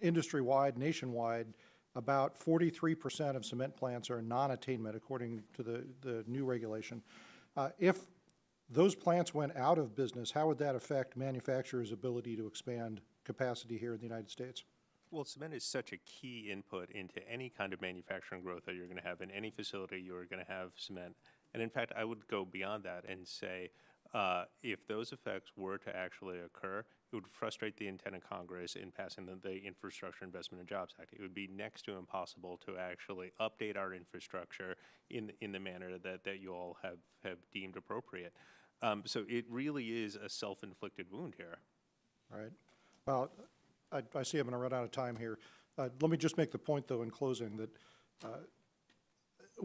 industry-wide, nationwide, about 43% of cement plants are non-attainment, according to the new regulation. If those plants went out of business, how would that affect manufacturers' ability to expand capacity here in the United States? Well, cement is such a key input into any kind of manufacturing growth that you're going to have. In any facility, you're going to have cement. And in fact, I would go beyond that and say, if those effects were to actually occur, it would frustrate the intent of Congress in passing the Infrastructure Investment and Jobs Act. It would be next to impossible to actually update our infrastructure in the manner that you all have deemed appropriate. So it really is a self-inflicted wound here. All right. Well, I see I'm going to run out of time here. Let me just make the point, though, in closing, that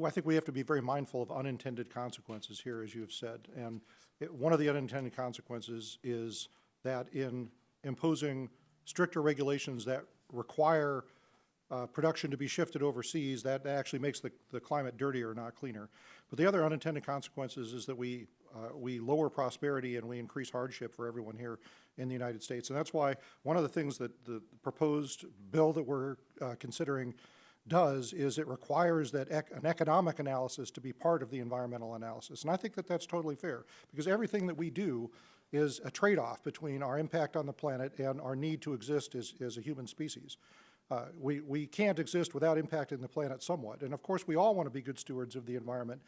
I think we have to be very mindful of unintended consequences here, as you have said. And one of the unintended consequences is that in imposing stricter regulations that require production to be shifted overseas, that actually makes the climate dirtier, not cleaner. But the other unintended consequences is that we lower prosperity and we increase hardship for everyone here in the United States. And that's why one of the things that the proposed bill that we're considering does is it requires that an economic analysis to be part of the environmental analysis. And I think that that's totally fair, because everything that we do is a trade-off between our impact on the planet and our need to exist as a human species. We can't exist without impacting the planet somewhat. And of course, we all want to be good stewards of the environment,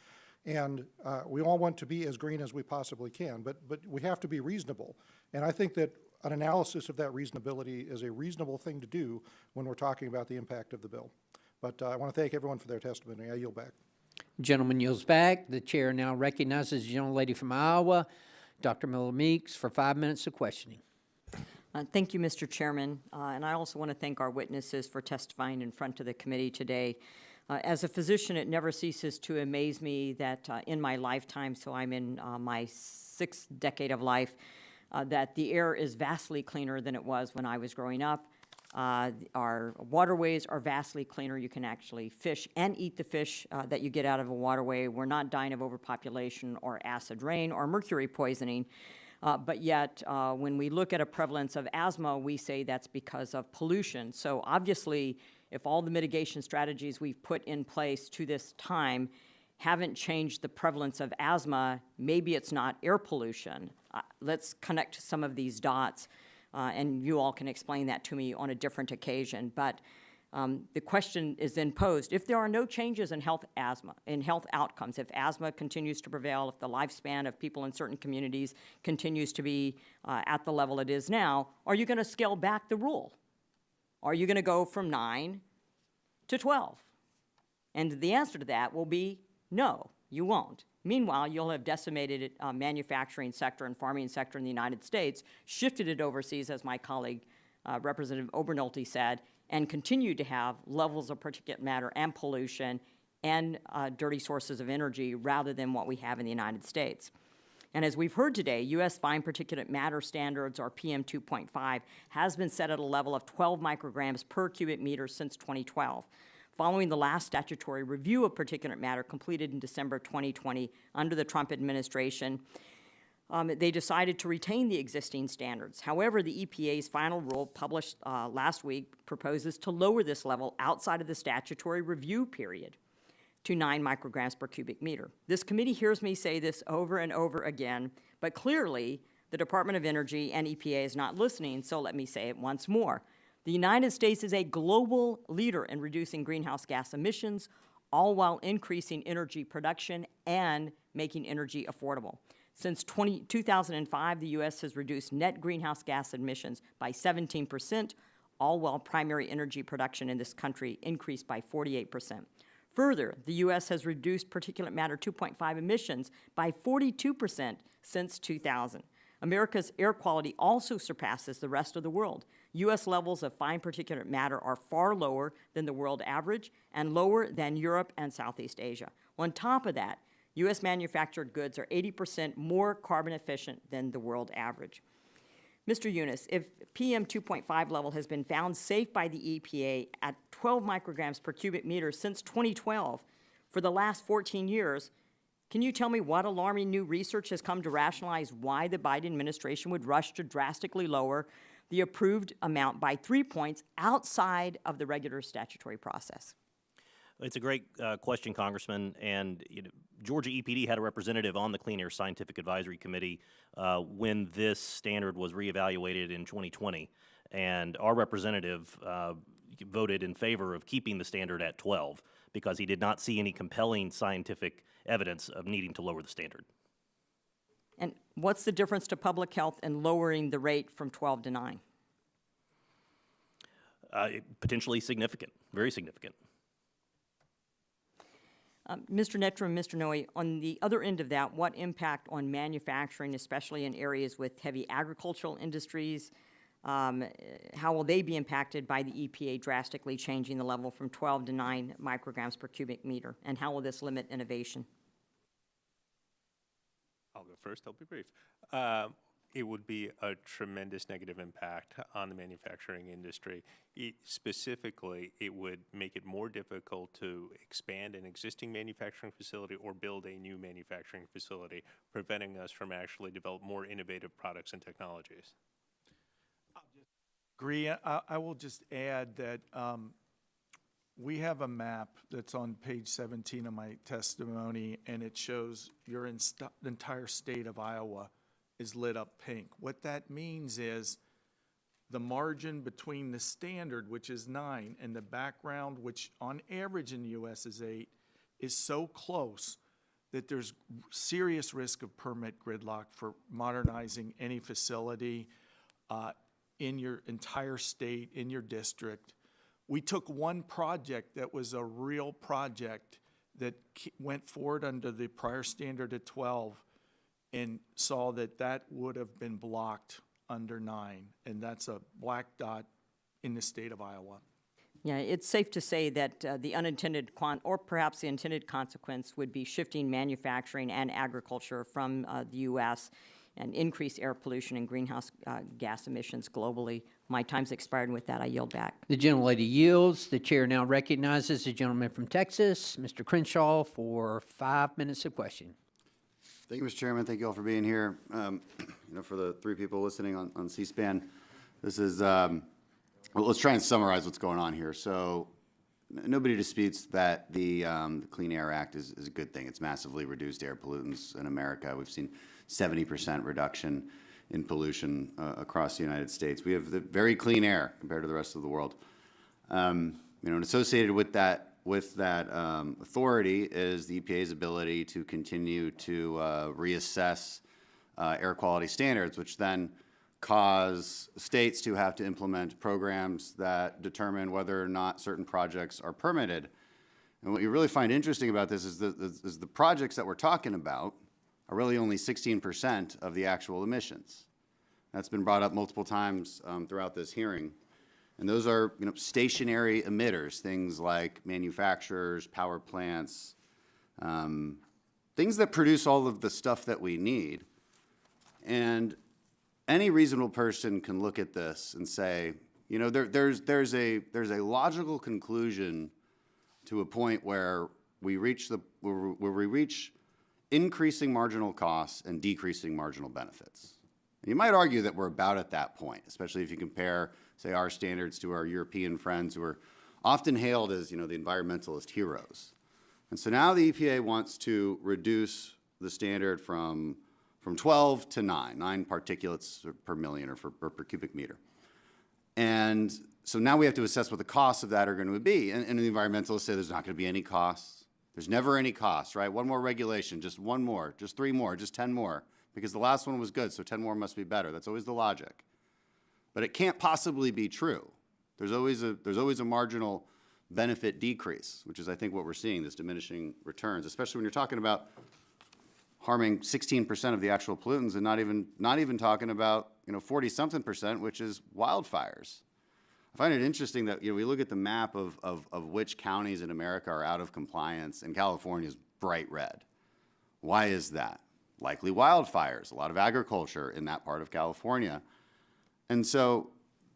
and we all want to be as green as we possibly can, but we have to be reasonable. And I think that an analysis of that reasonability is a reasonable thing to do when we're talking about the impact of the bill. But I want to thank everyone for their testimony. I yield back. Gentleman yields back. The chair now recognizes the gentlelady from Iowa, Dr. Miller Meeks, for 5 minutes of questioning. Thank you, Mr. Chairman. And I also want to thank our witnesses for testifying in front of the committee today. As a physician, it never ceases to amaze me that in my lifetime, so I'm in my 6th decade of life, that the air is vastly cleaner than it was when I was growing up. Our waterways are vastly cleaner. You can actually fish and eat the fish that you get out of a waterway. We're not dying of overpopulation or acid rain or mercury poisoning. But yet, when we look at a prevalence of asthma, we say that's because of pollution. So obviously, if all the mitigation strategies we've put in place to this time haven't changed the prevalence of asthma, maybe it's not air pollution. Let's connect some of these dots. And you all can explain that to me on a different occasion. But the question is then posed, if there are no changes in health outcomes, if asthma continues to prevail, if the lifespan of people in certain communities continues to be at the level it is now, are you going to scale back the rule? Are you going to go from 9 to 12? And the answer to that will be no, you won't. Meanwhile, you'll have decimated manufacturing sector and farming sector in the United States, shifted it overseas, as my colleague, Representative Obernolte said, and continued to have levels of particulate matter and pollution and dirty sources of energy rather than what we have in the United States. And as we've heard today, U.S. fine particulate matter standards, or PM 2.5, has been set at a level of 12 micrograms per cubic meter since 2012. Following the last statutory review of particulate matter completed in December 2020 under the Trump administration, they decided to retain the existing standards. However, the EPA's final rule published last week proposes to lower this level outside of the statutory review period to 9 micrograms per cubic meter. This committee hears me say this over and over again, but clearly the Department of Energy and EPA is not listening, so let me say it once more. The United States is a global leader in reducing greenhouse gas emissions, all while increasing energy production and making energy affordable. Since 2005, the U.S. has reduced net greenhouse gas emissions by 17%, all while primary energy production in this country increased by 48%. Further, the U.S. has reduced particulate matter 2.5 emissions by 42% since 2000. America's air quality also surpasses the rest of the world. U.S. levels of fine particulate matter are far lower than the world average and lower than Europe and Southeast Asia. On top of that, U.S. manufactured goods are 80% more carbon efficient than the world average. Mr. Yunus, if PM 2.5 level has been found safe by the EPA at 12 micrograms per cubic meter since 2012 for the last 14 years, can you tell me what alarming new research has come to rationalize why the Biden administration would rush to drastically lower the approved amount by 3 points outside of the regular statutory process? It's a great question, Congressman, and Georgia EPD had a representative on the Clean Air Scientific Advisory Committee when this standard was reevaluated in 2020, and our representative voted in favor of keeping the standard at 12 because he did not see any compelling scientific evidence of needing to lower the standard. And what's the difference to public health in lowering the rate from 12 to 9? Potentially significant, very significant. Mr. Nettram, Mr. Noe, on the other end of that, what impact on manufacturing, especially in areas with heavy agricultural industries, how will they be impacted by the EPA drastically changing the level from 12 to 9 micrograms per cubic meter? And how will this limit innovation? I'll go first. I'll be brief. It would be a tremendous negative impact on the manufacturing industry. Specifically, it would make it more difficult to expand an existing manufacturing facility or build a new manufacturing facility, preventing us from actually develop more innovative products and technologies. Agree. I will just add that we have a map that's on page 17 of my testimony, and it shows your entire state of Iowa is lit up pink. What that means is the margin between the standard, which is 9, and the background, which on average in the U.S. is 8, is so close that there's serious risk of permit gridlock for modernizing any facility in your entire state, in your district. We took one project that was a real project that went forward under the prior standard at 12 and saw that that would have been blocked under 9, and that's a black dot in the state of Iowa. Yeah, it's safe to say that the unintended or perhaps the intended consequence would be shifting manufacturing and agriculture from the U.S. and increase air pollution and greenhouse gas emissions globally. My time's expired, and with that, I yield back. The gentlelady yields. The chair now recognizes the gentleman from Texas, Mr. Crenshaw, for 5 minutes of question. Thank you, Mr. Chairman. Thank you all for being here. For the 3 people listening on C-SPAN, this is, well, let's try and summarize what's going on here. So nobody disputes that the Clean Air Act is a good thing. It's massively reduced air pollutants in America. We've seen 70% reduction in pollution across the United States. We have the very clean air compared to the rest of the world. And associated with that authority is the EPA's ability to continue to reassess air quality standards, which then cause states to have to implement programs that determine whether or not certain projects are permitted. And what you really find interesting about this is the projects that we're talking about are really only 16% of the actual emissions. That's been brought up multiple times throughout this hearing. And those are, stationary emitters, things like manufacturers, power plants, things that produce all of the stuff that we need. And any reasonable person can look at this and say, there's a logical conclusion to a point where we reach increasing marginal costs and decreasing marginal benefits. And you might argue that we're about at that point, especially if you compare, say, our standards to our European friends who are often hailed as, the environmentalist heroes. And so now the EPA wants to reduce the standard from 12 to 9 particulates per million or per cubic meter. And so now we have to assess what the costs of that are going to be. And the environmentalists say there's not going to be any costs. There's never any costs, right? One more regulation, just one more, just 3 more, just 10 more, because the last one was good, so 10 more must be better. That's always the logic. But it can't possibly be true There's always a marginal benefit decrease, which is, I think, what we're seeing, this diminishing returns, especially when you're talking about harming 16% of the actual pollutants and not even talking about, 40-something%, which is wildfires. I find it interesting that, we look at the map of which counties in America are out of compliance, and California is bright red. Why is that? Likely wildfires, a lot of agriculture in that part of California. And so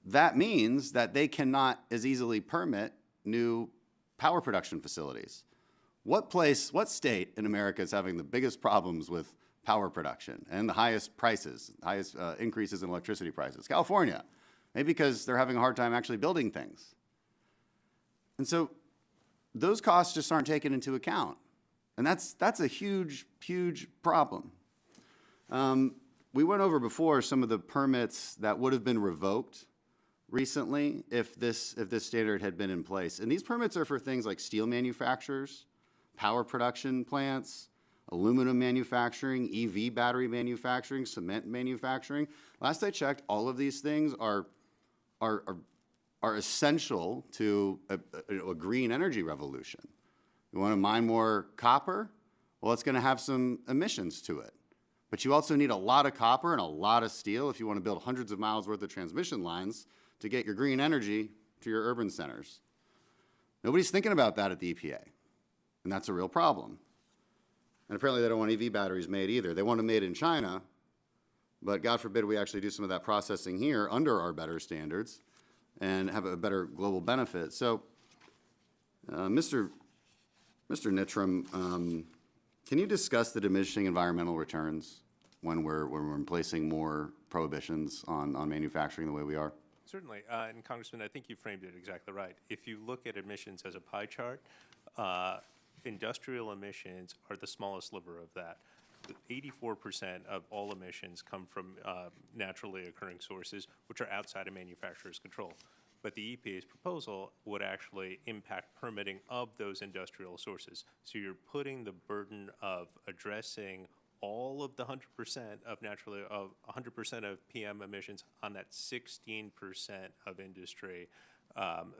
that means that they cannot as easily permit new power production facilities. What state in America is having the biggest problems with power production and the highest prices, highest increases in electricity prices? California. Maybe because they're having a hard time actually building things. And so those costs just aren't taken into account. And that's a huge, huge problem. We went over before some of the permits that would have been revoked recently if this standard had been in place. And these permits are for things like steel manufacturers, power production plants, aluminum manufacturing, EV battery manufacturing, cement manufacturing. Last I checked, all of these things are essential to a green energy revolution. You want to mine more copper? Well, it's going to have some emissions to it. But you also need a lot of copper and a lot of steel if you want to build hundreds of miles worth of transmission lines to get your green energy to your urban centers. Nobody's thinking about that at the EPA, and that's a real problem. And apparently they don't want EV batteries made either. They want them made in China, but God forbid we actually do some of that processing here under our better standards and have a better global benefit. So, Mr. Nittram, can you discuss the diminishing environmental returns when we're placing more prohibitions on manufacturing the way we are? Certainly, and Congressman, I think you framed it exactly right. If you look at emissions as a pie chart, industrial emissions are the smallest sliver of that. 84% of all emissions come from naturally occurring sources, which are outside of manufacturers' control. But the EPA's proposal would actually impact permitting of those industrial sources. So you're putting the burden of addressing all of the 100% of 100% of PM emissions on that 16% of industry, on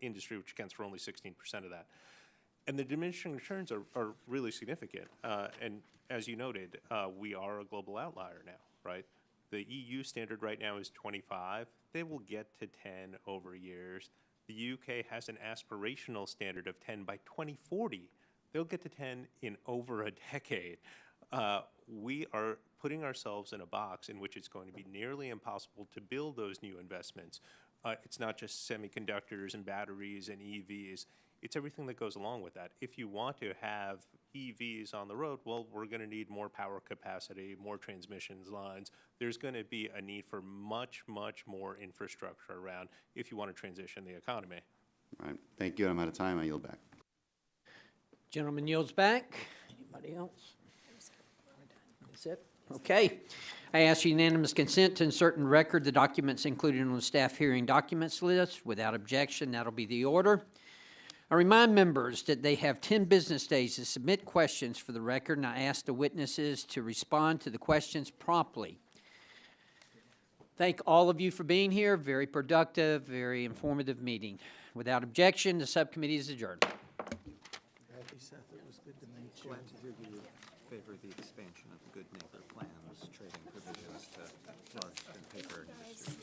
industry, which accounts for only 16% of that. And the diminishing returns are really significant. And as you noted, we are a global outlier now, right? The EU standard right now is 25. They will get to 10 over years. The UK has an aspirational standard of 10 by 2040. They'll get to 10 in over a decade. We are putting ourselves in a box in which it's going to be nearly impossible to build those new investments. It's not just semiconductors and batteries and EVs. It's everything that goes along with that. If you want to have EVs on the road, well, we're going to need more power capacity, more transmission lines. There's going to be a need for much, much more infrastructure around if you want to transition the economy. All right. Thank you. I'm out of time. I yield back. Gentleman yields back. Anybody else? That's it? Okay. I ask unanimous consent to insert in record the documents included on the staff hearing documents list. Without objection, that'll be the order. I remind members that they have 10 business days to submit questions for the record, and I ask the witnesses to respond to the questions promptly. Thank all of you for being here. Very productive, very informative meeting. Without objection, the subcommittee is adjourned. Seth, it was good to meet you. Glad to hear you favor the expansion of Good Neighbor Plan's trading provisions to large and paper industry.